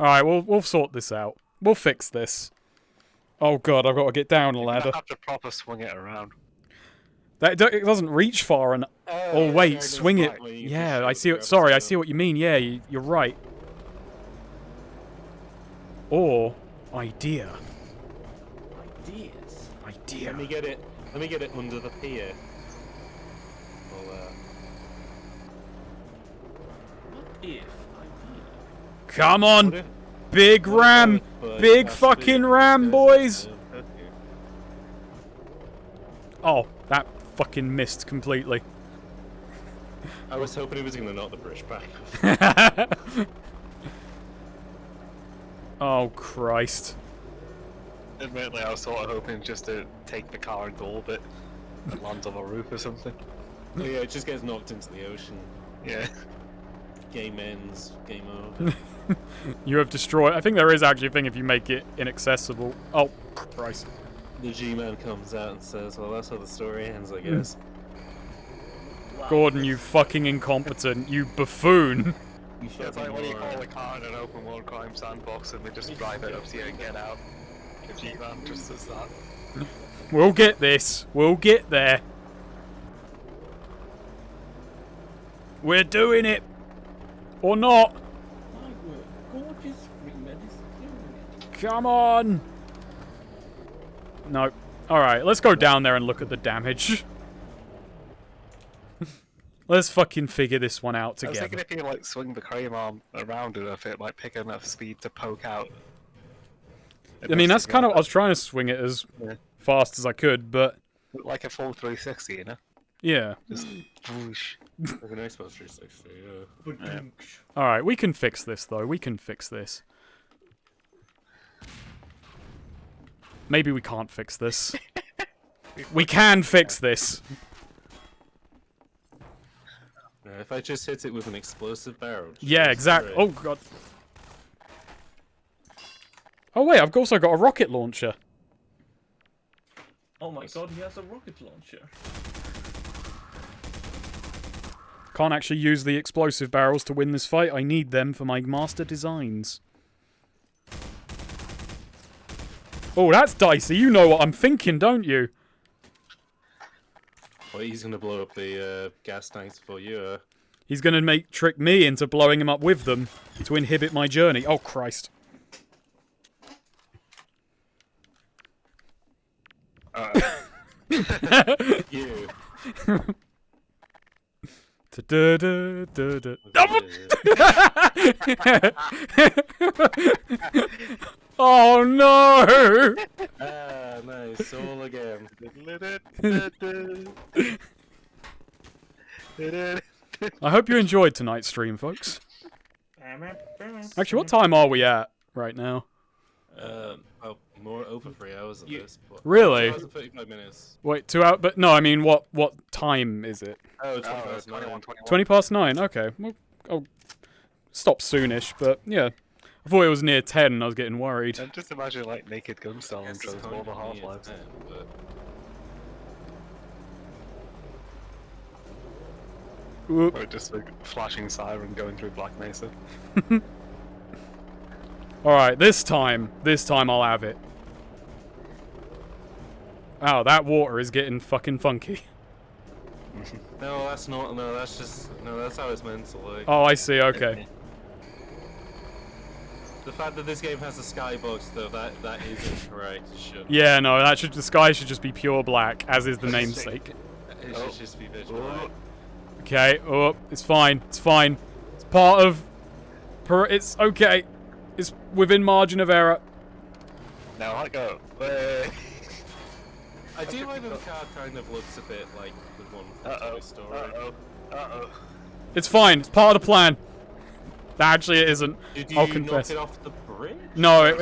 Alright, we'll sort this out. We'll fix this. Oh god, I've got to get down a ladder. You have to proper swing it around. It doesn't reach far enough. Oh wait, swing it. Yeah, I see. Sorry, I see what you mean. Yeah, you're right. Or idea. Idea. Let me get it under the pier. What if Come on, big ram, big fucking ram, boys. Oh, that fucking missed completely. I was hoping he was going to knock the bridge back. Oh, Christ. Admittedly, I was sort of hoping just to take the car into orbit and land on a roof or something. Yeah, it just gets knocked into the ocean. Yeah. Game ends. Game over. You have destroyed... I think there is actually a thing if you make it inaccessible. Oh, Christ. The G-Man comes out and says, well, that's how the story ends, I guess. Gordon, you fucking incompetent. You buffoon. Yeah, it's like when you call a car in an open world crime sandbox and they just drive it up to you and get out. The G-Man just does that. We'll get this. We'll get there. We're doing it. Or not. gorgeous Freeman is doing it? Come on. No. Alright, let's go down there and look at the damage. Let's fucking figure this one out together. I was thinking if you like swing the crane arm around enough, it might pick enough speed to poke out. I mean, that's kind of... I was trying to swing it as fast as I could, but... Like a full 360, you know? Yeah. Just whoosh. Like a nice 360, yeah. Alright, we can fix this, though. We can fix this. Maybe we can't fix this. We can fix this. If I just hit it with an explosive barrel. Yeah, exactly. Oh, God. Oh, wait, I've also got a rocket launcher. Oh my god, he has a rocket launcher. can't actually use the explosive barrels to win this fight. I need them for my master designs. Oh, that's dicey. You know what I'm thinking, don't you? Well, he's gonna blow up the gas tanks for you. He's gonna trick me into blowing him up with them to inhibit my journey. Oh, Christ. You. Oh no! Ah, nice. All again. I hope you enjoyed tonight's stream, folks. Actually, what time are we at right now? Oh, more over 3 hours of this. Really? 2 hours and 35 minutes. Wait, 2 hours? But no, I mean, what time is it? Oh, 21. 20 past 9. Okay, well, I'll stop soonish. But yeah, I thought it was near 10. And I was getting worried. And just imagine like naked gunstone intros all the Half-Lives. Or just like flashing siren going through Black Mesa. Alright, this time I'll have it. Oh, that water is getting fucking funky. No, that's not. No, that's just. No, that's how it's meant to look. Oh, I see, okay. The fact that this game has a skybox, though, that is incorrect. It should. Yeah, no, the sky should just be pure black, as is the namesake. It should just be pitch black. Okay, oh, it's fine, it's fine. It's part of... It's okay. It's within margin of error. Now let go. I do like that the car kind of looks a bit like the one from Toy Story. It's fine, it's part of the plan. Actually, it isn't. Did I'll you confess. knock it off the bridge? No,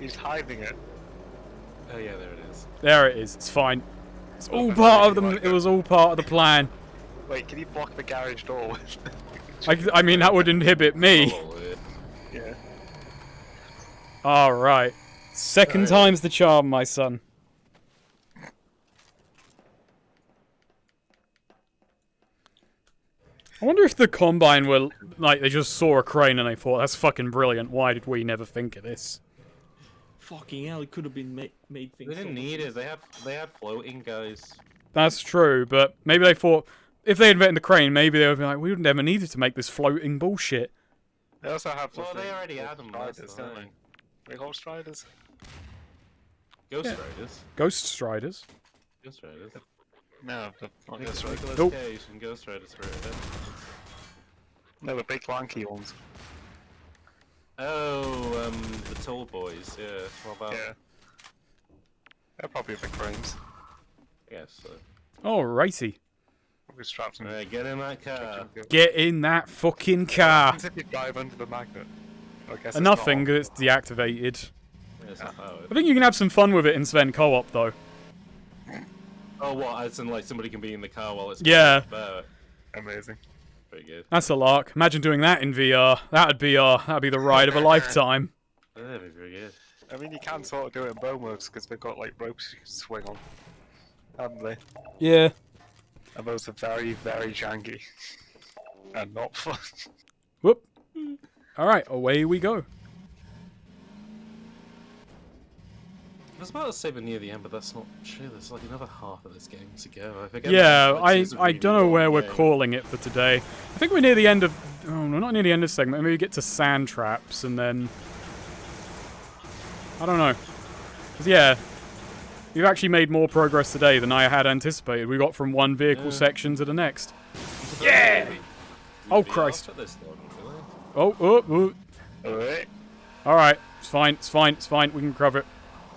He's hiding it. Oh yeah, there it is. There it is. It's fine. It's all part of the. It was all part of the plan. Wait, can you block the garage door with? I mean, that would inhibit me. Yeah. All right. Second time's the charm, my son. I wonder if the Combine were like they just saw a crane and they thought that's fucking brilliant. Why did we never think of this? Fucking hell, it could have been made things. They didn't need it. They had floating guys. That's true, but maybe they thought if they invented the crane, maybe they would be like, we would never needed to make this floating bullshit. They also have. Well, they already had them last time. Ghost Riders. Ghost Riders. Ghost Striders. Ghost Riders. No, not Ghost Nicolas Riders. Nope. Cage and Ghost Riders were in it. No, the big lanky ones. Oh, the Tall Boys. Yeah. What about? Yeah. They're probably the cranes. I guess so. Alrighty. Probably strapped in. Alright, get in that car. Get in that fucking car. What if you dive under the magnet? I guess it's Nothing, not. because it's deactivated. Yeah, it's not powered. I think you can have some fun with it in Sven co-op, though. Oh, what? As in, like, somebody can be in the car while it's Yeah. Amazing. Pretty good. That's a lark. Imagine doing that in VR. That'd be the ride of a lifetime. That'd be pretty good. I mean, you can sort of do it in Bowmodes because they've got like ropes you can swing on, haven't they? Yeah. And those are very, very janky and not fun. Whoop. Alright, away we go. I was about to say we're near the end, but that's not true. There's like another half of this game to go. I forget. Yeah, It's a I really don't know where long we're game. calling it for today. I think we're near the end of... Oh, no, not near the end of segment. Maybe we get to sand traps and then... I don't know. 'Cause, yeah, we've actually made more progress today than I had anticipated. We got from one vehicle section to the next. Yeah! Oh, Christ. Oh, oh, oh. Alright. Alright, it's fine, it's fine, it's fine. We can cover it.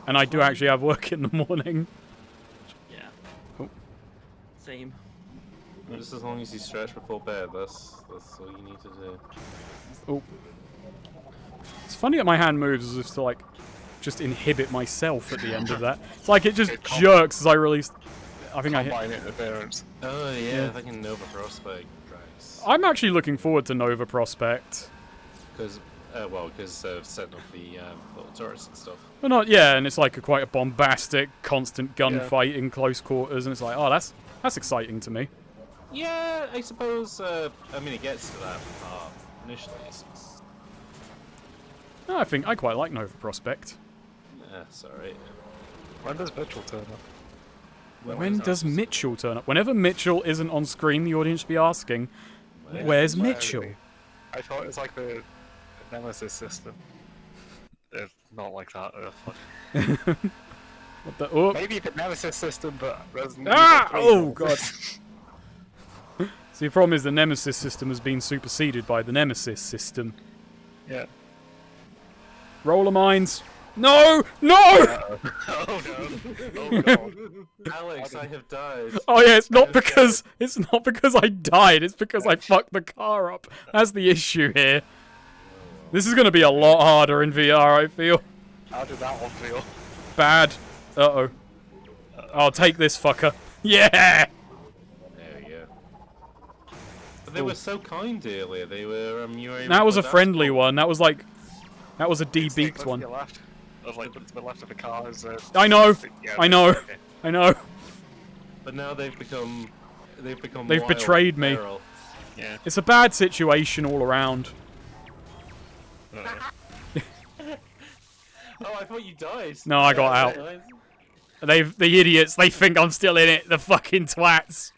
And I do actually have work in the morning. Yeah. Oh. Same. Just as long as you stretch before bed, that's all you need to do. Oh. It's funny that my hand moves as if to, like, just inhibit myself at the end of that. It's like it just jerks as I release... I think I hit... Combine interference. Oh yeah, fucking Nova Prospect drives. I'm actually looking forward to Nova Prospect. Because Well, because of setting up the little turrets and stuff. Well, not yeah, and it's like quite a bombastic, constant gunfight in close quarters, and it's like, oh, that's exciting to me. Yeah, I suppose. I mean, it gets to that initially. So. No, I think I quite like Nova Prospect. Yeah, it's alright. When does Mitchell turn up? When does Mitchell turn up? Whenever Mitchell isn't on screen, the audience should be asking, "Where's Mitchell?" I thought it was like the Nemesis system. Not like that. Fuck. What the? Oh. Maybe the Nemesis system, but Resident Ah! Evil 3 Oh god. See, the problem is the Nemesis system has been superseded by the Nemesis system. Yeah. Roller mines. No! No! Oh no! Oh no! Alex, I have died. Oh yeah, it's not because I died. It's because I fucked the car up. That's the issue here. This is gonna be a lot harder in VR. I feel. How did that one feel? Bad. Uh-oh. I'll take this fucker. Yeah! There we go. But they were so kind earlier. They were, you were able That was to a friendly dashboard. one. That was like... That was a Snake, D-beaked look one. to your left. Like, look to the left of the car is I know! yeah, I know! okay. I know! But now they've become They've wild betrayed and me. feral. Yeah. It's a bad situation all around. Oh, I thought you died. No, I got out. The idiots, they think I'm still in it. The fucking twats.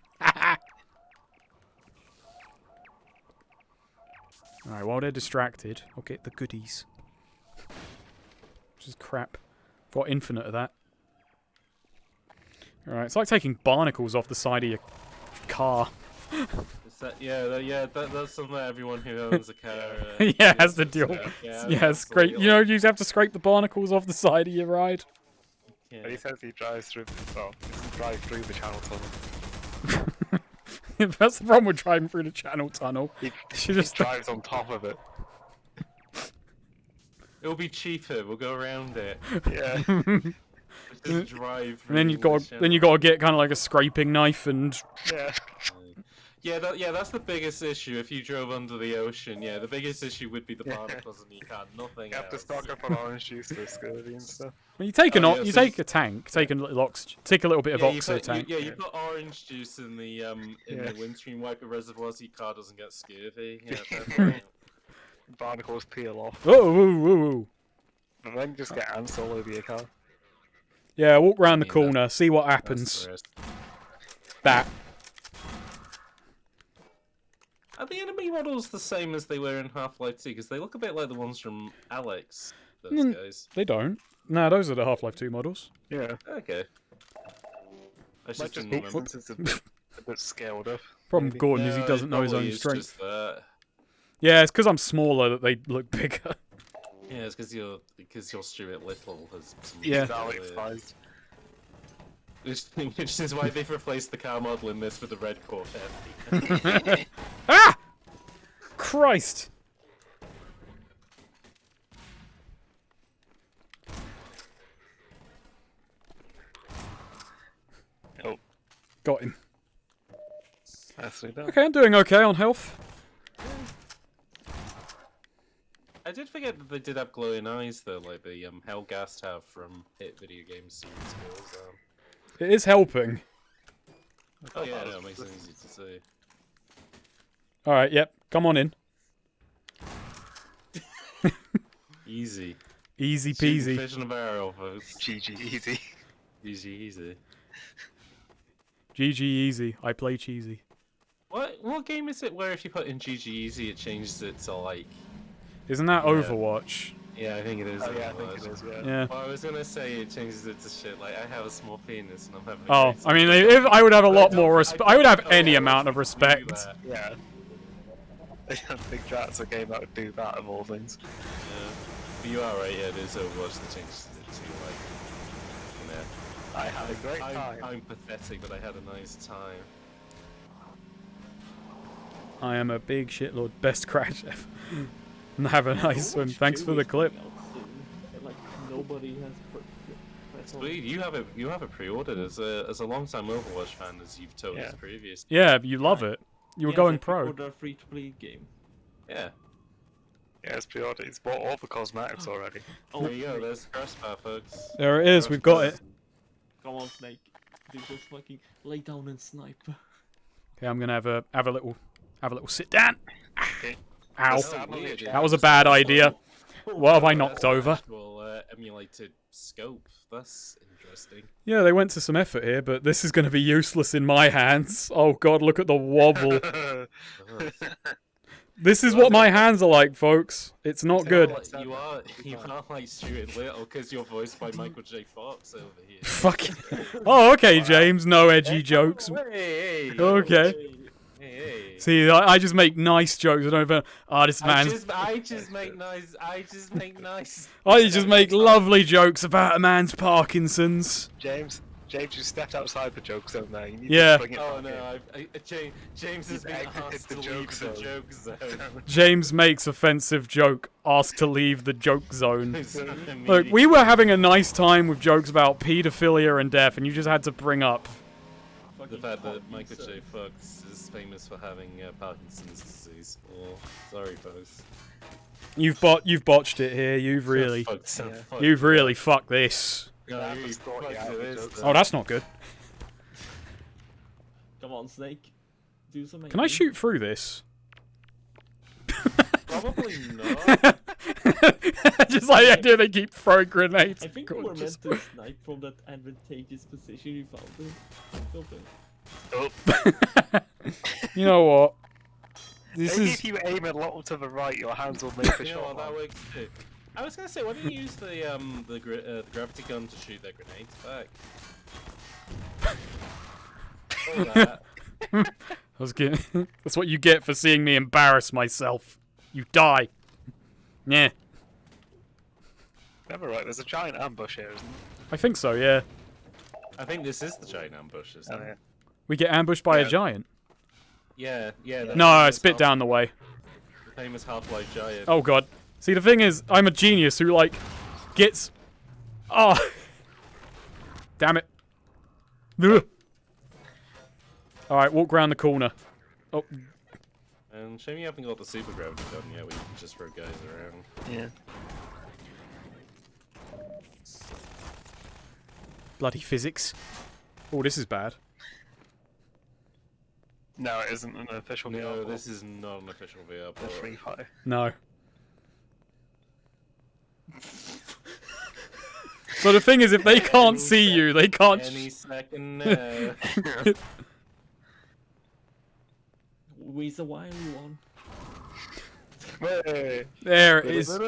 Alright, while they're distracted, I'll get the goodies. Which is crap. Got infinite of that. Alright, it's like taking barnacles off the side of your car. That's something that everyone who owns a car. Yeah, has to deal. Yeah, Yeah, it's great. You know, you have to scrape the barnacles off the side of your ride. Yeah. He says he drives through. Well, he doesn't drive through the channel tunnel. That's the problem with driving through the channel tunnel. He just drives on top of it. It'll be cheaper. We'll go around it. Yeah. Just drive. And then you through got the to get kind of like a scraping knife and Yeah. That's the biggest issue. If you drove under the ocean, the biggest issue would be the barnacles, and you can't nothing You have to else. stock up on orange juice for scurvy and stuff. well, you take an Oh, yeah, you so take a tank, take a little take a little bit of oxo tank. You put orange juice in the the windscreen wiper reservoir so your car doesn't get scurvy. Yeah, definitely. Barnacles peel off. Oh. But then you just get ants all over your car. Yeah, walk round the Yeah, corner, see what That's happens. the rest. That. Are the enemy models the same as they were in Half-Life 2? Because they look a bit like the ones from Alex. Those guys. They don't. Nah, those are the Half-Life 2 models. Yeah. Okay. I Might just just didn't be remember. since it's a bit scaled up. Problem with Maybe. Gordon is he No, doesn't know his probably own is strength. just that. Yeah, it's because I'm smaller that they look bigger. Yeah, it's because you're Stuart Little. Has some Yeah. Alex sized. Which is why they've replaced the car model in this with the red Corvette. Ah! Christ! Oh, Got him. that's it. Okay, I'm doing okay on health. I did forget that they did have glowing eyes though, like the Helghast have from hit video game series girls. It is helping. Oh yeah, no, it makes it easy to see. Alright, yep. Come on in. Easy. Easy Shooting peasy. fish in a barrel, folks. GG, easy. Easy. GG easy. I play cheesy. What game is it where if you put in GG easy it changes it to like... Isn't that Yeah. Overwatch? Yeah, I think it is. Oh yeah, I think it is. Yeah. Yeah. Well, I was gonna say it changes it to shit like I have a small penis and I'm having. Oh, great I mean, time. if I would have a But lot more respect. I would have don't any know amount of how to do respect. that. Yeah. I think that's a game that would do that of all things. Yeah. But you are right. Yeah, it is Overwatch that changes it to like. You know, I had a great time. I'm pathetic, but I had a nice time. I am a big shitlord. Best crash ever. And have a nice swim. Thanks for the clip. Like nobody has. Sweet, you have it pre-ordered as a long-time Overwatch fan, as you've told us previously. Yeah, you love it. You were going pro. Order a free-to-play game. Yeah. Yeah, it's pre-ordered. It's bought all the cosmetics already. There you go. There's the crossbar, folks. There it is. We've got it. Come on, Snake. Do just fucking lay down and snipe. Okay, I'm gonna have a little sit down. Okay. Ow. So weird, That was a bad idea. What have I knocked over? Actual, emulated scope. That's interesting. Yeah, they went to some effort here, but this is going to be useless in my hands. Oh god, look at the wobble. This is what my hands are like, folks. It's not good. You are like Stuart Little because you're voiced by Michael J. Fox over here. Fuck. Oh, okay, James. No edgy jokes. Hey, Okay. Hey. See, I just make nice jokes. I don't even. Oh, this man's. I just make nice. I just make nice. I just make lovely jokes about a man's Parkinson's. James, you stepped outside the joke zone there. You need Yeah. to bring it Oh back no, James has been asked to leave the joke zone. James makes offensive joke. Asked to leave the joke zone. Look, we were having a nice time with jokes about paedophilia and death, and you just had to bring up. The fact that Michael J. Fox is famous for having Parkinson's disease. Oh, sorry, folks. You've botched it here. You've really fucked this. No, you fucked this. Oh, that's not good. Come on, Snake. Do something. Can I shoot through this? Probably not. Just like the idea they keep throwing grenades. I think we were meant to snipe from that advantageous position you found in. You know what? This Maybe is. if you aim a lot to the right, your hands will make the You know shot. what, that works too. I was gonna say, why don't you use the gravity gun to shoot their grenades back? All that. I was getting. That's what you get for seeing me embarrass myself. You die. Yeah. Never right. There's a giant ambush here, isn't I think so. Yeah. I think this is the giant ambush, isn't there? it? We get ambushed by a Yeah. giant. Yeah, yeah. the No, famous spit Half- down the way. The famous Half-Life giant. Oh god. See, the thing is, I'm a genius who like gets. Oh. Damn it. All right, walk around the corner. Oh. And shame you haven't got the super gravity gun yet, where you can just throw guys around. Yeah. Bloody physics. Oh, this is bad. No, it isn't an official No, VR. this is not an official VR The port. free fire. No. So the thing is, if they can't see you, they can't. Any second now. We's a wiry one. Hey. There it is.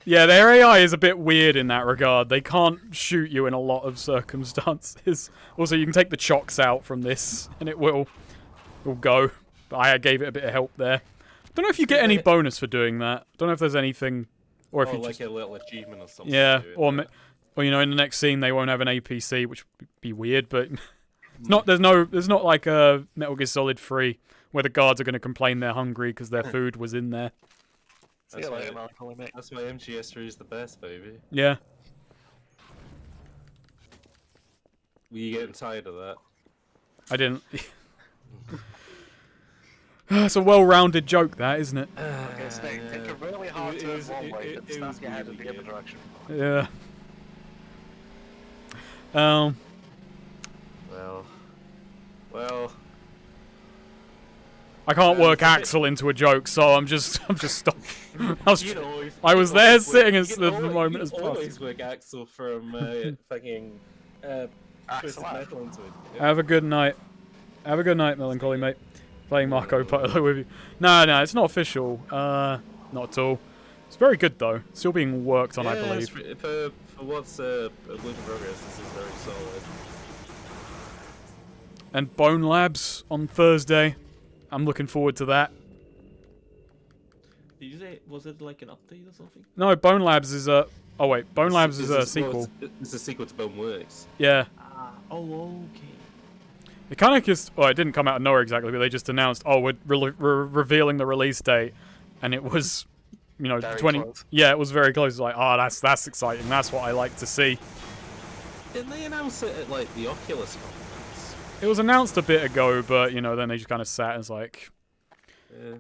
Yeah, their AI is a bit weird in that regard. They can't shoot you in a lot of circumstances. Also, you can take the chocks out from this, and it will go. But I gave it a bit of help there. Don't know if you get any bonus for doing that. Don't know if there's anything, or if Or you like just a little achievement or something. yeah, to do or it. or you know, in the next scene they won't have an APC, which would be weird. But it's not. There's not like a Metal Gear Solid 3 where the guards are going to complain they're hungry because their food was in there. See you later, Malcolm, mate. That's why MGS3 is the best, baby. Yeah. Were you getting tired of that? I didn't. It's a well-rounded joke, that, isn't it? Okay, Snake, take a really hard it turn was- one way, it then start was your head in really the other good. direction. Yeah. Well. I can't work Axel into a joke, so I'm just stopping. You I was there sitting as the moment as You possible. always work Axel from fucking Twisted Metal into it. Have a good night. Have a good night, Melancholy, mate. Playing Marco Polo with you. No, it's not official. Not at all. It's very good, though. Still being worked on, I believe. For what's a work in progress, this is very solid. And Bone Labs on Thursday. I'm looking forward to that. Did you say, was it like an update or something? No, Bone Labs is a... Oh, wait. Bone Labs is a sequel. It's a sequel to Boneworks. Yeah. Ah, oh, okay. It kind of just... Well, it didn't come out of nowhere exactly, but they just announced, oh, we're revealing the release date. And it was, you know, Very 20... close. Yeah, it was very close. It's like, oh, that's exciting. That's what I like to see. Didn't they announce it at, like, the Oculus conference? It was announced a bit ago, but, you know, then they just kind of sat and it's like...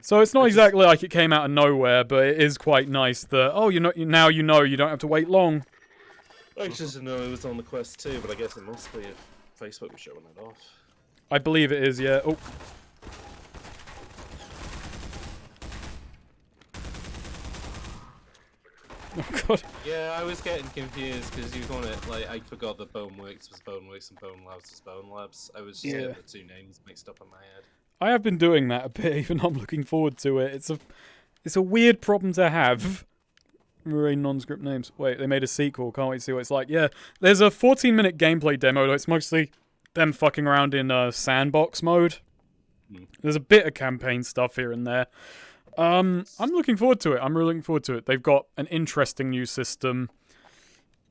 So it's not exactly like it came out of nowhere, but it is quite nice that now you know you don't have to wait long. I just didn't know it was on the Quest 2, but I guess it must be if Facebook was showing it off. I believe it is, yeah. Oh. Oh god. Yeah, I was getting confused because you want it like I forgot that Boneworks was Boneworks and Bone Labs was Bone Labs. I was just getting the two names mixed up in my head. I have been doing that a bit, even though I'm looking forward to it. It's a weird problem to have. Marine non-script names. Wait, they made a sequel. Can't wait to see what it's like. Yeah, there's a 14-minute gameplay demo. Though it's mostly them fucking around in sandbox mode. There's a bit of campaign stuff here and there. I'm looking forward to it. I'm really looking forward to it. They've got an interesting new system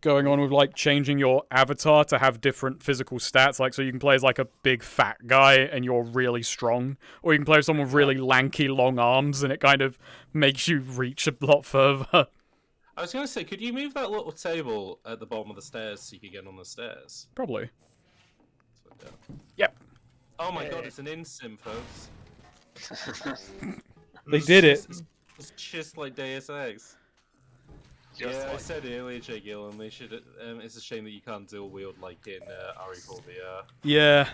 going on with like changing your avatar to have different physical stats. Like, so you can play as like a big fat guy and you're really strong, or you can play as someone with really lanky long arms and it kind of makes you reach a lot further. I was gonna say, could you move that little table at the bottom of the stairs so you could get on the stairs? Probably. Yep. Oh my god, it's an in-sim, folks. They did it. It's just like Deus Ex. Yeah, I said earlier, Jay Gillen, they should. It's a shame that you can't dual wield like in RE4 VR. Yeah.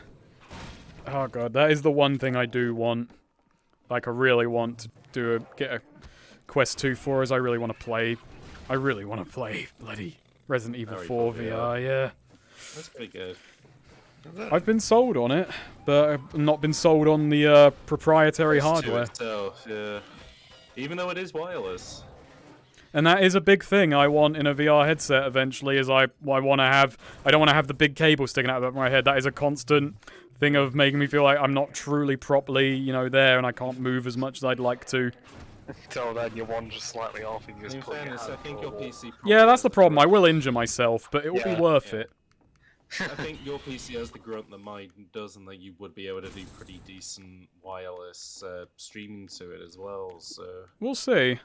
Oh god, that is the one thing I do want. Like, I really want to get a Quest 2 for, is I really want to play. I really want to play bloody Resident Evil 4 VR. Yeah. That's pretty good. I've been sold on it, but I've not been sold on the proprietary hardware. Itself, yeah. Even though it is wireless. And that is a big thing I want in a VR headset eventually, is I want to have... I don't want to have the big cable sticking out of my head. That is a constant thing of making me feel like I'm not truly properly, there, and I can't move as much as I'd like to. Until then, your one just slightly off and you just In put fairness, I think your PC... Yeah, that's the problem. I will injure myself, but it will be worth it. I think your PC has the grunt that mine does, and that you would be able to do pretty decent wireless streaming to it as well. So we'll see.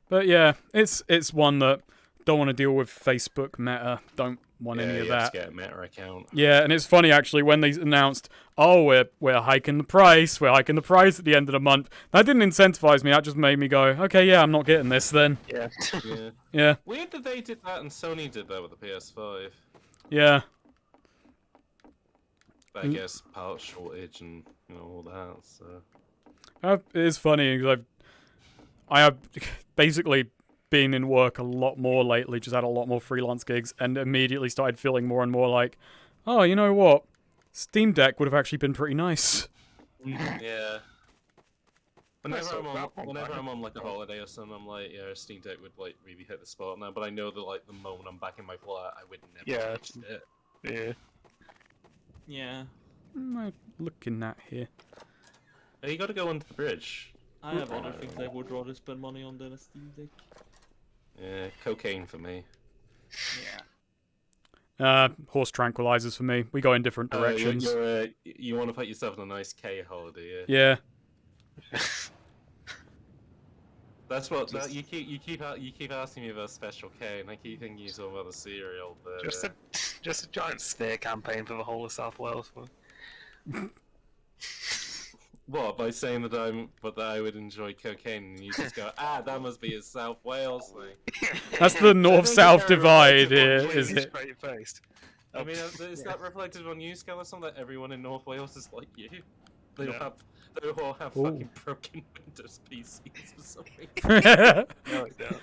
But yeah, it's one that don't want to deal with Facebook Meta. Don't want any of that. Have to get a Meta account. Yeah, and it's funny actually when they announced, oh, we're hiking the price. We're hiking the price at the end of the month. That didn't incentivize me. That just made me go, okay, yeah, I'm not getting this then. Yeah. Yeah. Weird that they did that and Sony did that with the PS5. Yeah. I guess part shortage and all that. So it is funny because I have basically been in work a lot more lately. Just had a lot more freelance gigs, and immediately started feeling more and more like, oh, you know what? Steam Deck would have actually been pretty nice. Yeah. Whenever I'm on like a holiday or something, I'm like, yeah, Steam Deck would like really hit the spot now. But I know that like the moment I'm back in my flat, I would never touch it. Yeah. Yeah. What am I looking at here? Hey, you gotta go under the bridge. I have other things I would rather spend money on than a Steam Deck. Yeah, cocaine for me. Yeah. Horse tranquilizers for me. We go in different directions. You want to put yourself on a nice K holiday, yeah? Yeah. That's what you keep asking me about Special K, and I keep thinking you're talking about the cereal. But, just a giant smear campaign for the whole of South Wales. What, by saying that I would enjoy cocaine, and you just go, that must be a South Wales thing. That's the North-South divide here, is it? Straight-faced. I mean, is that reflected on you, Scale, or something? That everyone in North Wales is like you? They all have fucking broken Windows PCs for some reason. No, it does.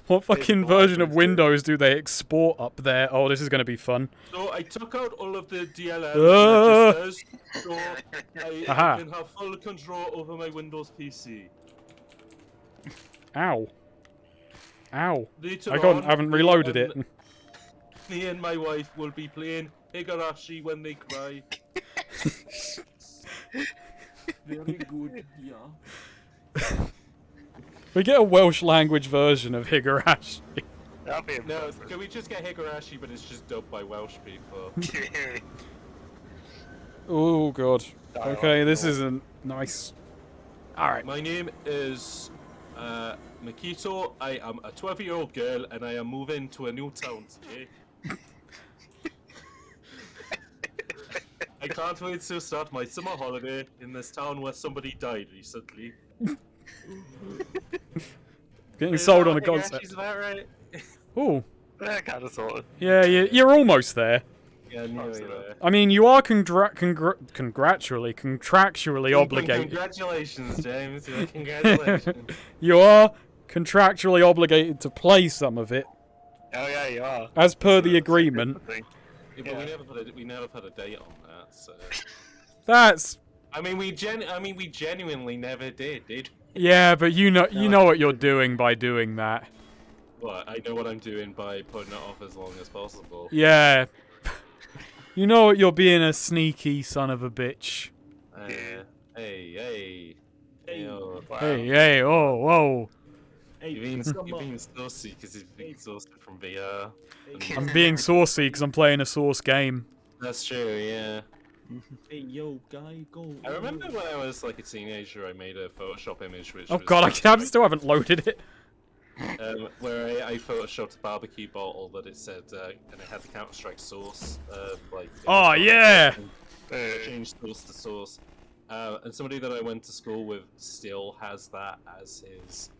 What fucking version of Windows do they export up there? Oh, this is going to be fun. So I took out all of the DLL registers, so I can have full control over my Windows PC. Ow. Ow. Later I haven't reloaded it. Me and my wife will be playing Higurashi when they cry. Very good, yeah. We get a Welsh language version of Higurashi. That'd be No, can we just get Higurashi, but it's just dubbed by Welsh people? Oh god. Okay, this isn't nice. Alright. My name is Makito. I am a 12-year-old girl, and I am moving to a new town today. I can't wait to start my summer holiday in this town where somebody died recently. Getting sold on a She's concept. about right. Ooh. Yeah, kind of sort of. Yeah, you're almost there. Yeah, nearly there. I mean, you are contractually obligated. Congratulations, James. Yeah, congratulations. You are contractually obligated to play some of it, Oh yeah, you are. as per the agreement. Yeah, but we never put a date on that. So. That's I mean, we genuinely never did we? yeah, but you know what you're doing by doing that. What? I know what I'm doing by putting it off as long as possible. Yeah. You know what, you're being a sneaky son of a bitch. Hey, oh, wow. Hey, oh, whoa. You're being saucy because you've been exhausted from VR. I'm being saucy because I'm playing a Source game. That's true, yeah. Hey, yo, guy, go. I remember when I was like a teenager, I made a Photoshop image which Oh was god, like, I still haven't loaded it. where I photoshopped a barbecue bottle that it said, and it had the Counter-Strike source, like... Oh, yeah! I changed source to source. And somebody that I went to school with still has that as his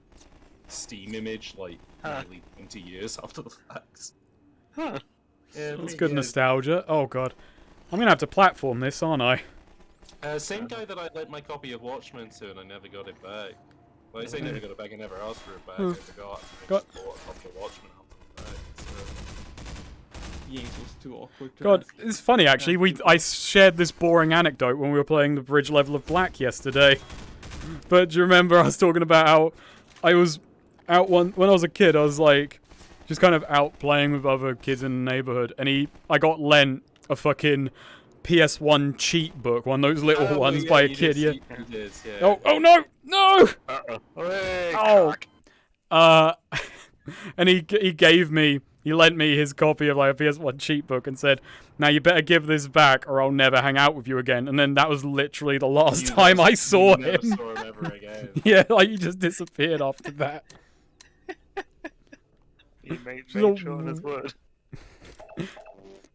Steam image, like, nearly 20 years after the fact. Huh. Yeah, That's good nostalgia. Oh god. I'm gonna have to platform this, aren't I? Same guy that I lent my copy of Watchmen to, and I never got it back. Well, I say never got it back, I never asked for it back. I forgot. I just bought a copy of Watchmen after the fact. Yeah, it was too awkward. God, it's funny actually. I shared this boring anecdote when we were playing the bridge level of Black yesterday. But do you remember I was talking about how I was out when I was a kid? I was like, just kind of out playing with other kids in the neighborhood, and I got lent a fucking PS1 cheat book, one of those little ones by a kid. Yeah. Oh no, no! Oh. And he lent me his copy of like a PS1 cheat book and said, "Now you better give this back, or I'll never hang out with you again." And then that was literally the last time I saw him. Never saw him ever again. Yeah, like he just disappeared after that. He made sure on his word.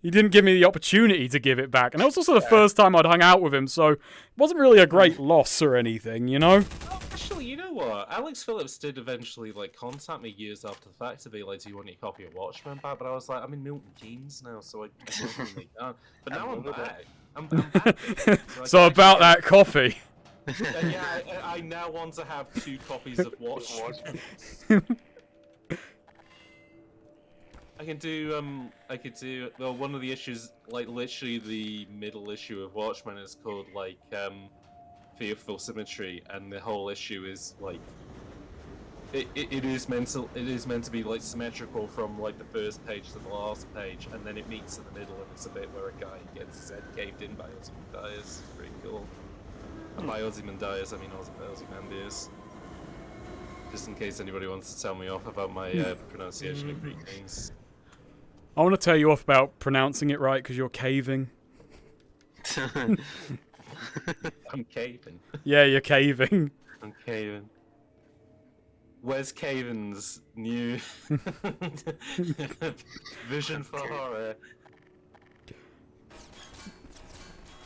He didn't give me the opportunity to give it back, and it was also the first time I'd hung out with him, so it wasn't really a great loss or anything, you know? Oh, actually, you know what? Alex Phillips did eventually like contact me years after the fact to be like, "Do you want your copy of Watchmen back?" But I was like, "I'm in Milton Keynes now, so I don't really can't." But now I'm back. I'm back. So about that coffee. Yeah, I now want to have 2 copies of Watchmen. I could do, well, one of the issues, like, literally the middle issue of Watchmen is called, like, Fearful Symmetry, and the whole issue is, like, it is meant to be, like, symmetrical from, like, the first page to the last page, and then it meets in the middle, and it's a bit where a guy gets his head caved in by Ozymandias. Pretty cool. And by Ozymandias, I mean Ozymandias. Just in case anybody wants to tell me off about my pronunciation of Greek names. I want to tell you off about pronouncing it right because you're caving. I'm caving. Yeah, you're caving. I'm caving. Where's Caven's new vision for horror?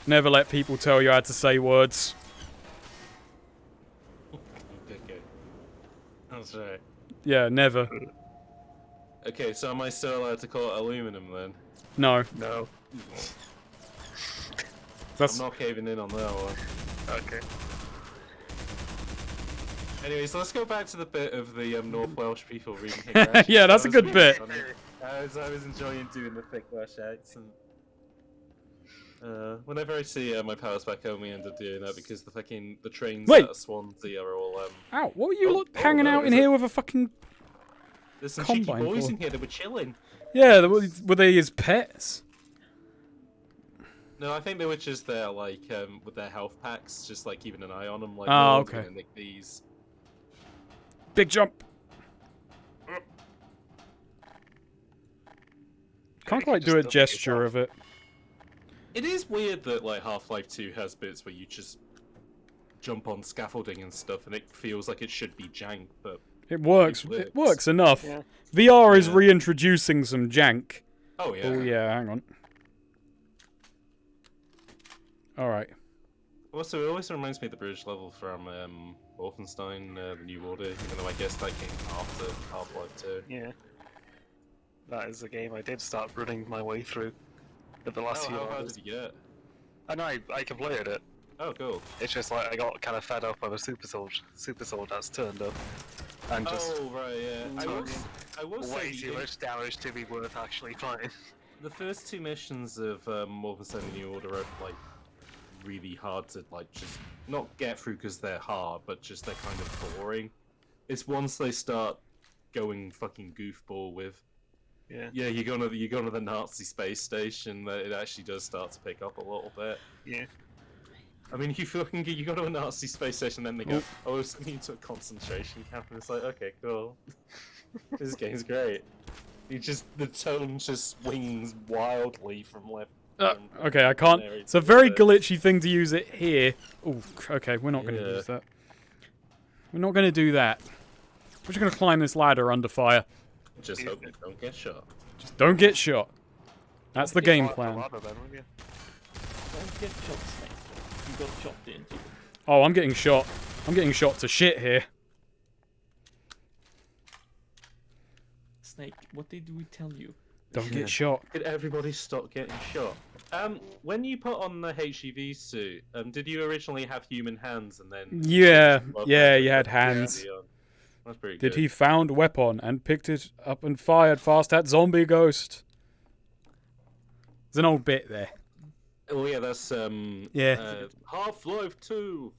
Never let people tell you how to say words. Okay. That's right. Yeah, never. Okay, so am I still allowed to call it aluminum then? No. No. That's... I'm not caving in on that one. Okay. Anyway, so let's go back to the bit of the North Welsh people reading Higurashi. Yeah, that's a good bit. I was enjoying doing the thick Welsh accent. Whenever I see my pals back home, we end up doing that because the trains at Swansea are all Ow, what were you hanging out in here with a fucking... There's some cheeky boys in here that were chilling. Yeah, were they his pets? No, I think they were just there, like, with their health packs, just, like, keeping an eye on them, like, oh, no okay. one's gonna nick these. Big jump. Can't quite do a gesture of it. It is weird that, like, Half-Life 2 has bits where you just jump on scaffolding and stuff, and it feels like it should be jank, but... It works. It works enough. Yeah. VR is reintroducing some jank. Oh, yeah. Oh, yeah, hang on. Alright. Also, it always reminds me of the bridge level from Wolfenstein: The New Order, even though I guess that came after Half-Life 2. Yeah. That is a game I did start running my way through at the last few How hard hours. did you get? And I completed it. Oh, cool. It's just like I got kind of fed up of a super sword that's turned up. And just Oh, right, yeah. I will say way too much damage to be worth actually fighting. the first 2 missions of Wolfenstein: The New Order are like really hard to like just not get through because they're hard, but just they're kind of boring. It's once they start going fucking goofball with yeah, you go to the Nazi space station that it actually does start to pick up a little bit. Yeah. I mean, you go to a Nazi space station, and then they go, "Oh, it's sending you to a concentration camp," and it's like, okay, cool. This game's great. The tone just swings wildly from left. Okay, I can't. It's a very glitchy thing to use it here. Oh, okay, we're not going to use that. We're not going to do that. We're just going to climb this ladder under fire. Just hope you don't get shot. Just don't get shot. That's the game plan. Don't get shot, Snake. You got shot, didn't you? Oh, I'm getting shot. I'm getting shot to shit here. Snake, what did we tell you? Don't get shot. Did everybody stop getting shot? When you put on the HEV suit, did you originally have human hands and then? Yeah, you had hands. That's pretty Did good. he found weapon and picked it up and fired fast at zombie ghost? There's an old bit there. Oh yeah, that's Half-Life 2,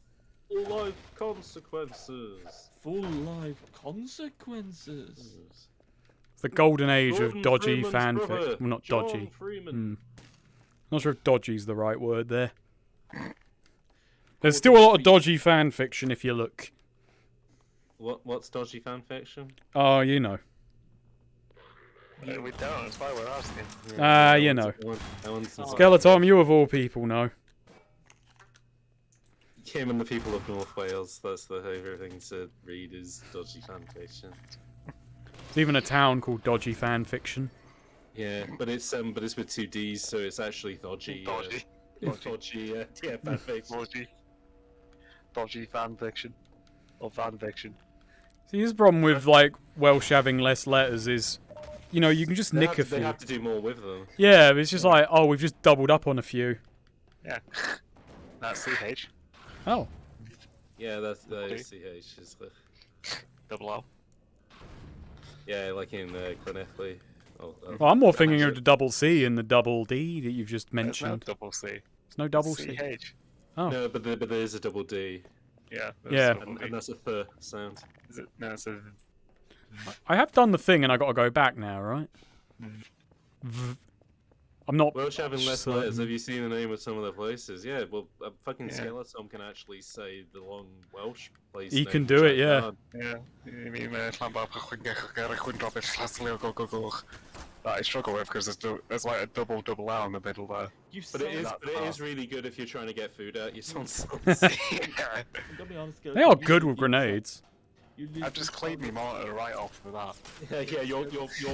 full life consequences. Full life consequences. It's the golden age Gordon of dodgy Freeman's fanfic. brother, Well, not John dodgy. Freeman. Not sure if dodgy's the right word there. There's still a lot of dodgy fan fiction if you look. What's dodgy fan fiction? Oh, you know. We don't, that's why we're asking. You know. That one's Skeleton, you of all people know. Him and the people of North Wales, that's the favourite thing to read is dodgy fan fiction. There's even a town called Dodgy Fan Fiction. Yeah, but it's with 2 Ds, so it's actually dodgy. Dodgy. Dodgy, fan fiction. Dodgy fan fiction. Or fan fiction. See, his problem with, like, Welsh having less letters is, you know, you can just nick a few. They have to do more with them. Yeah, but it's just like, oh, we've just doubled up on a few. Yeah. That's CH. Oh. Yeah, that's CH. Is Double L. Yeah, like in Clonethley. Well, I'm more thinking of the double C and the double D that you've just There's mentioned. no double C. There's no double C. CH. Oh. No, but there is a double D. Yeah. Yeah. And that's a th sound. Is it? No, it's a... I have done the thing and I got to go back now, right? I'm not. Welsh having less certain. letters. Have you seen the name of some of the places? Yeah, well, a fucking skeleton can actually say the long Welsh place. He name, can do which it, I yeah. can't. Yeah. You mean that I struggle with because there's like a double L in the middle there. But it is really good if you're trying to get food out your tonsils. Yeah. Don't be honest, They are good with grenades. I've just cleaned my monitor right off for that. Yeah, your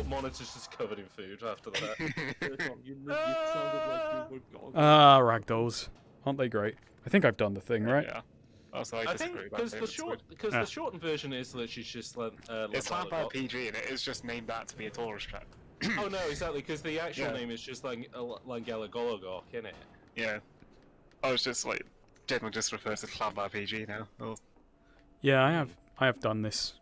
monitor's just covered in food after that. You sounded like you were gone. Ah, ragdolls. Aren't they great? I think I've done the thing, right? Yeah. Also, I think because the shortened version is literally just like it's Land by PG and it is just named that to be a tourist trap. Oh no, exactly, because the actual name is just like Langella Gologok, isn't it? Yeah. I was just like generally just refers to Clan by PG now. Oh. Yeah, I have done this.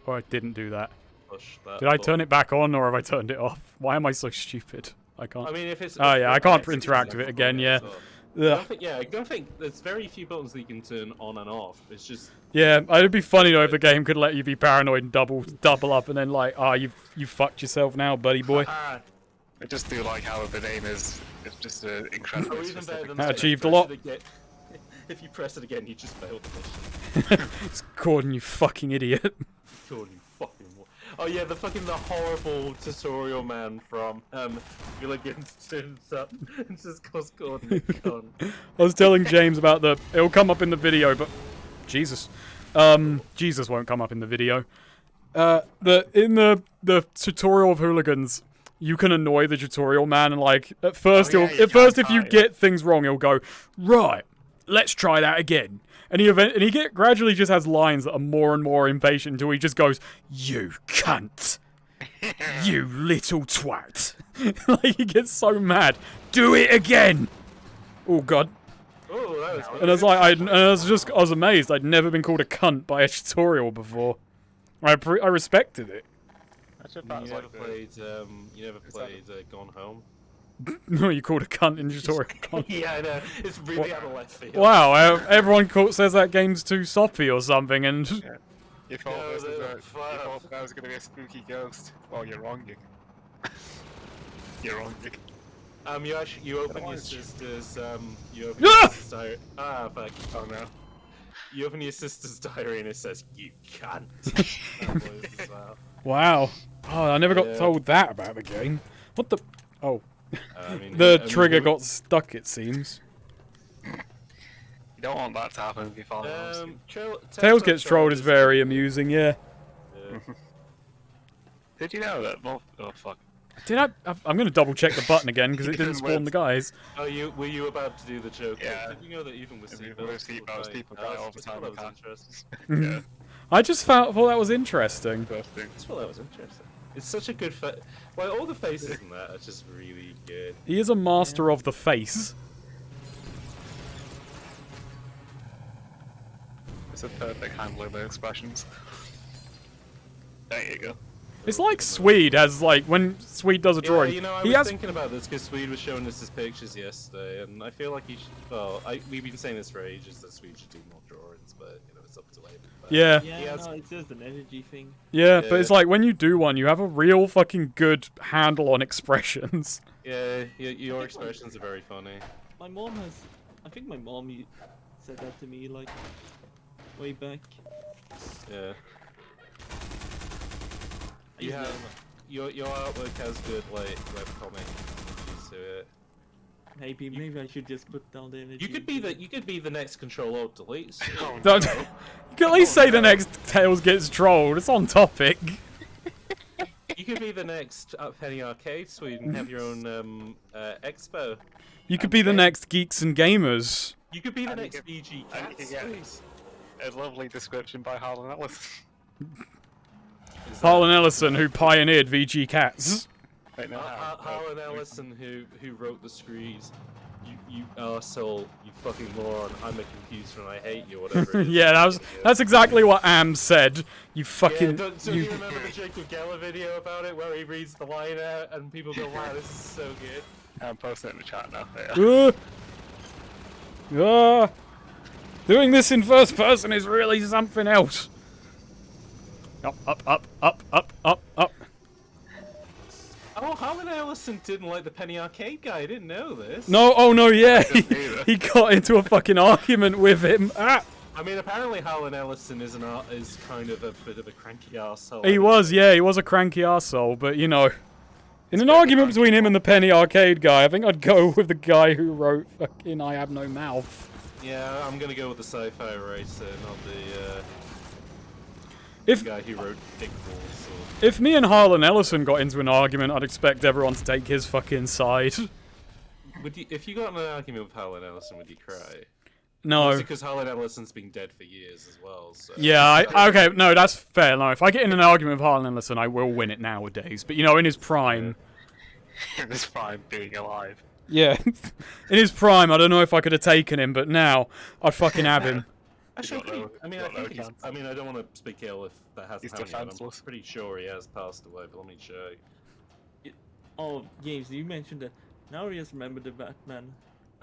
Or I didn't do that. Push that Did I button. turn it back on or have I turned it off? Why am I so stupid? I can't. I mean, if it's. Oh yeah, I can't it's interact with it again. Yeah. I don't think there's very few buttons that you can turn on and off. It's just. Yeah, it'd be funny though if the game could let you be paranoid and double up, and then like, you fucked yourself now, buddy boy. I just do like how the name is. It's just an incredible. Or even better than That that, achieved if you a lot. press it again- If you press it again, you just failed the mission. It's Gordon, you fucking idiot. God, you fucking. Oh yeah, the horrible tutorial man from Gilligan's turns up and just calls Gordon a cunt. I was telling James about it'll come up in the video, but Jesus, Jesus won't come up in the video. In the tutorial of Hooligans, you can annoy the tutorial man, and like at first if you try. get things wrong, he'll go, right, let's try that again. And he gradually just has lines that are more and more impatient until he just goes, you cunt. You little twat. Like, he gets so mad. Do it again. Oh, God. Oh, that was. And I was amazed. I'd never been called a cunt by a tutorial before. I respected it. Actually, You that was never like played Gone Home? No, you called a cunt in tutorial. Yeah, I know. It's really out of left field. Wow, everyone says that game's too soppy or something, and You thought No, this was they're you fine. thought that was going to be a spooky ghost. Well, you're wrong. You're wrong. You open your Orange. sister's Ah! diary. Ah, fuck. Oh no. You open your sister's diary and it says, you cunt. That was as well. wow. Oh, I never got Yeah. told that about the game. What the? Oh, I mean, the I mean, trigger who- got stuck. It seems. You don't want that to happen if you follow Tails gets trolled is very amusing. Yeah. Did you know that? Oh fuck. Did I'm gonna double check the button again because it didn't Even spawn with- the guys. Oh, were you about to do the joke? Yeah. Did you know that even with Even seatbelts, with seatbelts, people die all the time That with was cars. interesting. Yeah. I just thought that was interesting. Interesting. I just thought that was interesting. It's such a good Like, all the faces in that are just really good. He is a master of the face. It's a perfect handling the expressions. There you go. It's like Swede has like when Swede does a drawing. Yeah, you know, I he was has thinking about this because Swede was showing us his pictures yesterday, and I feel like he should. Well, we've been saying this for ages that Swede should do more drawings, but you know, it's up to him. But yeah. Yeah, He has- no, it's just an energy thing. Yeah, but Yeah. it's like when you do one, you have a real fucking good handle on expressions. Yeah, your expressions are very funny. My mom has. I think my mom said that to me like way back. Yeah. I You used to have know your artwork has good like webcomic images to it. that. Maybe I should just put down the energy. You could be the next Control Alt Delete. Oh, Don't- You can at least say the next Tails gets trolled. It's on topic. You could be the next Penny Arcade Swede and have your own expo. You could be the next Geeks and Gamers. You could be the And you next could- VG and you Cats. could get a lovely description by Harlan Ellis. Harlan Ellison, who pioneered VG Cats. Wait, no, Harlan Ellison, who wrote the screeds. You arsehole, you fucking moron, I'm a computer and I hate you, whatever it is. Yeah, that's exactly what Am said. You fucking Yeah, don't you remember the Jacob Geller video about it where he reads the line out and people go, wow, this is so good. I'm posting it in the chat now. Yeah. Doing this in first person is really something else. Up. Oh, Harlan Ellison didn't like the Penny Arcade guy, I didn't know this. No, oh no, yeah. either. He got into a fucking argument with him. Ah! I mean, apparently Harlan Ellison is kind of a bit of a cranky arsehole. He was a cranky arsehole, but you know. In an argument between him and the Penny Arcade guy, I think I'd go with the guy who wrote fucking I Have No Mouth. Yeah, I'm gonna go with the sci-fi racer, not the If guy who wrote Big Balls. if me and Harlan Ellison got into an argument, I'd expect everyone to take his fucking side. If you got in an argument with Harlan Ellison, would you cry? No. Because Harlan Ellison's been dead for years as well. So. Yeah, okay, no, that's fair. No, if I get in an argument with Harlan Ellison, I will win it nowadays. But, you know, in his prime... It's fine being alive. Yeah, in his prime, I don't know if I could have taken him, but now, I'd fucking have him. Actually, got no- I mean, got I no think he's. chance. I mean, I don't want to speak ill if that hasn't He's happened yet. I'm defenseless. pretty sure he has passed away, but let me check. Oh, James, you mentioned that. Now I just remember the Batman.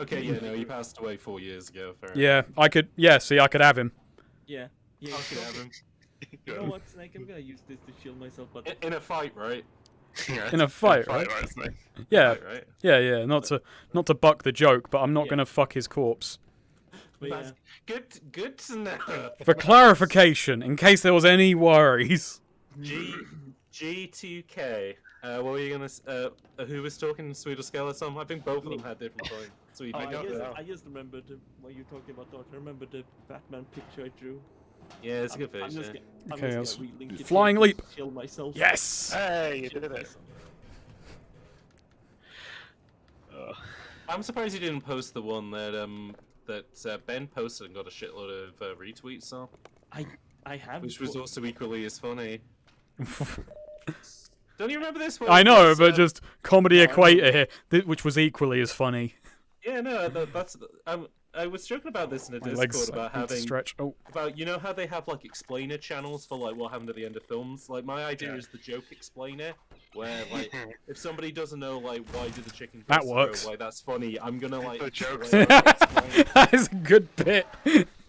Okay, yeah, no, he passed away 4 years ago. Fair Yeah, I could have him. Yeah. Yeah. enough. I could have him. You know what, Snake? I'm gonna use this to shield myself, but In a fight, right? Yeah, In a fight, right? right? Isn't it? Yeah, Fight, right? yeah, not to buck the joke, but I'm not Yeah. gonna fuck his corpse. yeah. Good to know. For clarification, in case there was any worries. G2K. What were you gonna? Who was talking? Sweet or Skeleton? I think both of them had different points. Sweet. Oh, know. I just remembered what you're talking about. Dot. I remember the Batman picture I drew. Yeah, it's a good I'm picture. just, I'm Okay, just that's gonna relink it flying here to leap. Shield myself. Yes! Hey, you Shield did it. myself. I'm surprised you didn't post the one that Ben posted and got a shitload of retweets on. I have. Which was also equally as funny. Don't you remember this one? I know, but just comedy equator here, which was equally as funny. Yeah, no, that's. I was joking about this in a Discord about having stretch. Oh. About how they have like explainer channels for like what happened at the end of films. Like my idea is the joke explainer, where like if somebody doesn't know like why did the chicken that works, why that's funny, I'm gonna like the jokes. That is a good bit.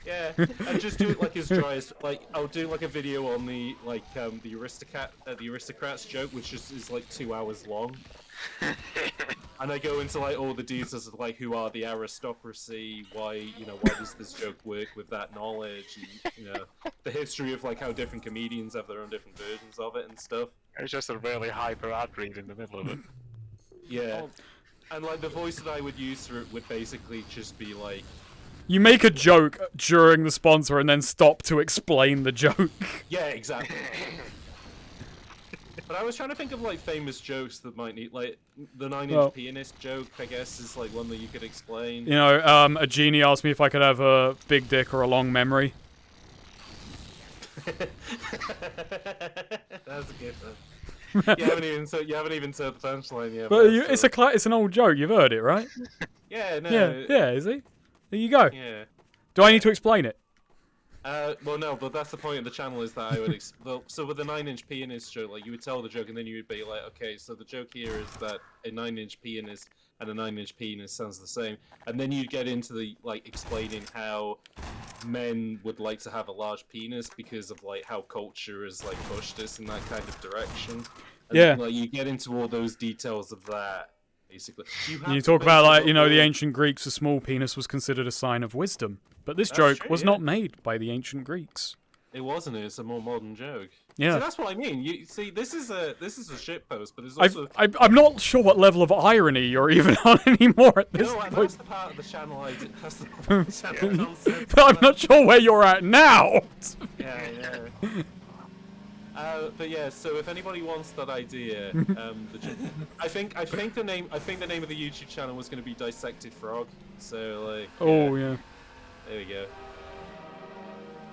Yeah, and just do it like as dry as like I'll do like a video on the like the aristocrats joke, which is like 2 hours long, and I go into like all the details of like who are the aristocracy, why does this joke work with that knowledge, and the history of like how different comedians have their own different versions of it and stuff. It's just a really hyper ad read in the middle of it. Yeah, and like the voice that I would use for it would basically just be like. You make a joke during the sponsor and then stop to explain the joke. Yeah, exactly. But I was trying to think of like famous jokes that might need like the 9-inch pianist joke. I guess is like one that you could explain. You know, a genie asked me if I could have a big dick or a long memory. That's a good one. You haven't even said the punchline yet. But it's an old joke. You've heard it, right? Yeah. No. Yeah. Is he? There you go. Yeah. Do I need to explain it? Well, no, but that's the point of the channel is that I would. So with the 9-inch pianist joke, like you would tell the joke, and then you would be like, okay, so the joke here is that a 9-inch pianist and a 9-inch penis sounds the same, and then you'd get into the like explaining how men would like to have a large penis because of like how culture has like pushed us in that kind of direction. And yeah. Like you get into all those details of that. Basically. You talk about like the ancient Greeks, a small penis was considered a sign of wisdom, but this joke was not made by the ancient Greeks. It wasn't. It's a more modern joke. Yeah, so that's what I mean. You see, this is a shitpost, but it's also. I'm not sure what level of irony you're even on anymore at this point. That's the part of the channel I did. That's the part of the channel concept. But I'm not sure where you're at now. Yeah. But yeah, so if anybody wants that idea, I think the name of the YouTube channel was going to be Dissected Frog. So like. Oh yeah. There we go.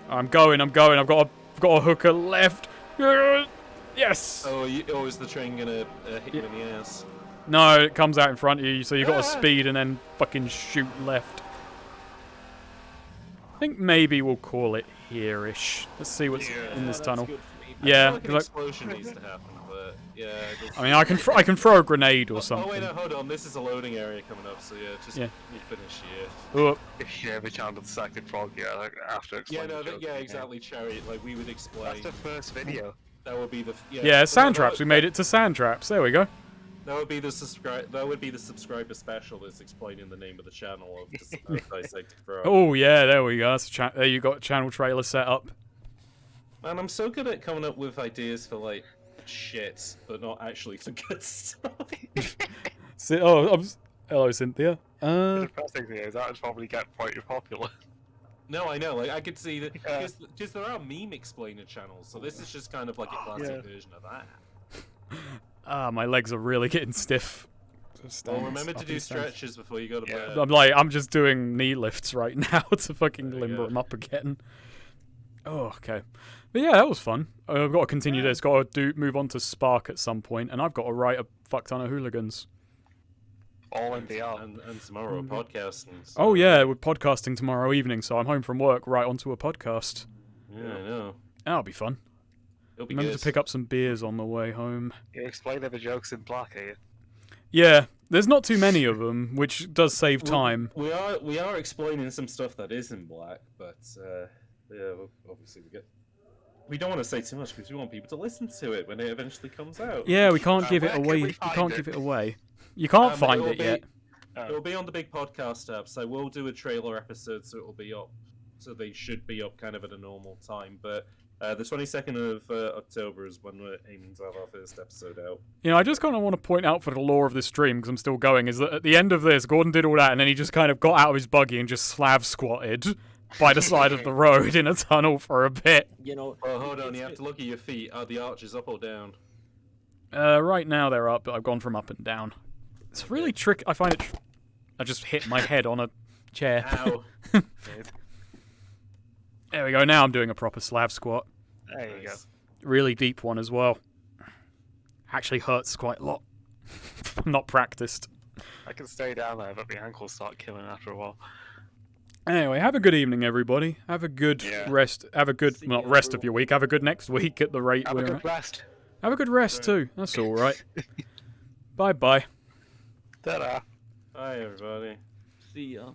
I'm going. I've got a hooker left. Yes. Oh, is the train gonna hit you in the ass? No, it comes out in front of you, so you got to speed and then fucking shoot left. I think maybe we'll call it here-ish. Let's see what's in this tunnel. Yeah, like an explosion needs to happen, but yeah. I mean, I can throw a grenade or something. Oh wait, no, hold on. This is a loading area coming up, so yeah, just you finish here. Oh. Yeah, we found the second frog. Yeah, like after explaining. Exactly, Cherry. Like we would explain. That's the first video. That would be the sand traps. We made it to sand traps. There we go. That would be the subscriber special that's explaining the name of the channel of Dissected Frog. Oh yeah, there we go. There you got channel trailer set up. Man, I'm so good at coming up with ideas for like shit, but not actually for good stuff. Hello, Cynthia. The depressing thing is that would probably get quite popular. No, I know. Like I could see that because there are meme explainer channels, so this is just kind of like a classic version of that. My legs are really getting stiff. Well, remember to do stretches before you go to bed. I'm just doing knee lifts right now to fucking limber them up again. Oh, okay. But yeah, that was fun. I've got to continue this. Got to move on to Spark at some point, and I've got to write a fuck ton of hooligans. All in the art. And tomorrow podcasting. So. Oh yeah, we're podcasting tomorrow evening, so I'm home from work right onto a podcast. Yeah, I know. That'll be fun. It'll be Remember good. to pick up some beers on the way home. You're explaining the jokes in black, are you? Yeah, there's not too many of them, which does save time. We are explaining some stuff that is in black, but yeah, obviously we don't want to say too much because we want people to listen to it when it eventually comes out. Yeah, we can't give it away. We can't give it away. You can't find it yet. It'll be on the big podcast app, so we'll do a trailer episode, so it'll be up. So they should be up kind of at a normal time, but the 22nd of October is when we're aiming to have our first episode out. You know, I just kind of want to point out for the lore of this stream, because I'm still going, is that at the end of this, Gordon did all that, and then he just kind of got out of his buggy and just slab squatted by the side of the road in a tunnel for a bit. You know. Well, hold on, you have to look at your feet. Are the arches up or down? Right now they're up, but I've gone from up and down. It's really tricky. I find it I just hit my head on a chair. Ow. There we go. Now I'm doing a proper Slav squat. There you go. Really deep one as well. Actually hurts quite a lot. I'm not practiced. I can stay down there, but the ankles start killing after a while. Anyway, have a good evening, everybody. Have a good rest. Have a good, See well, you, not rest of everyone. your week. Have a good next week at the rate Have a we're good at. rest. Have a good rest too. That's all right. Bye bye. Ta-da. Hi, everybody. See ya.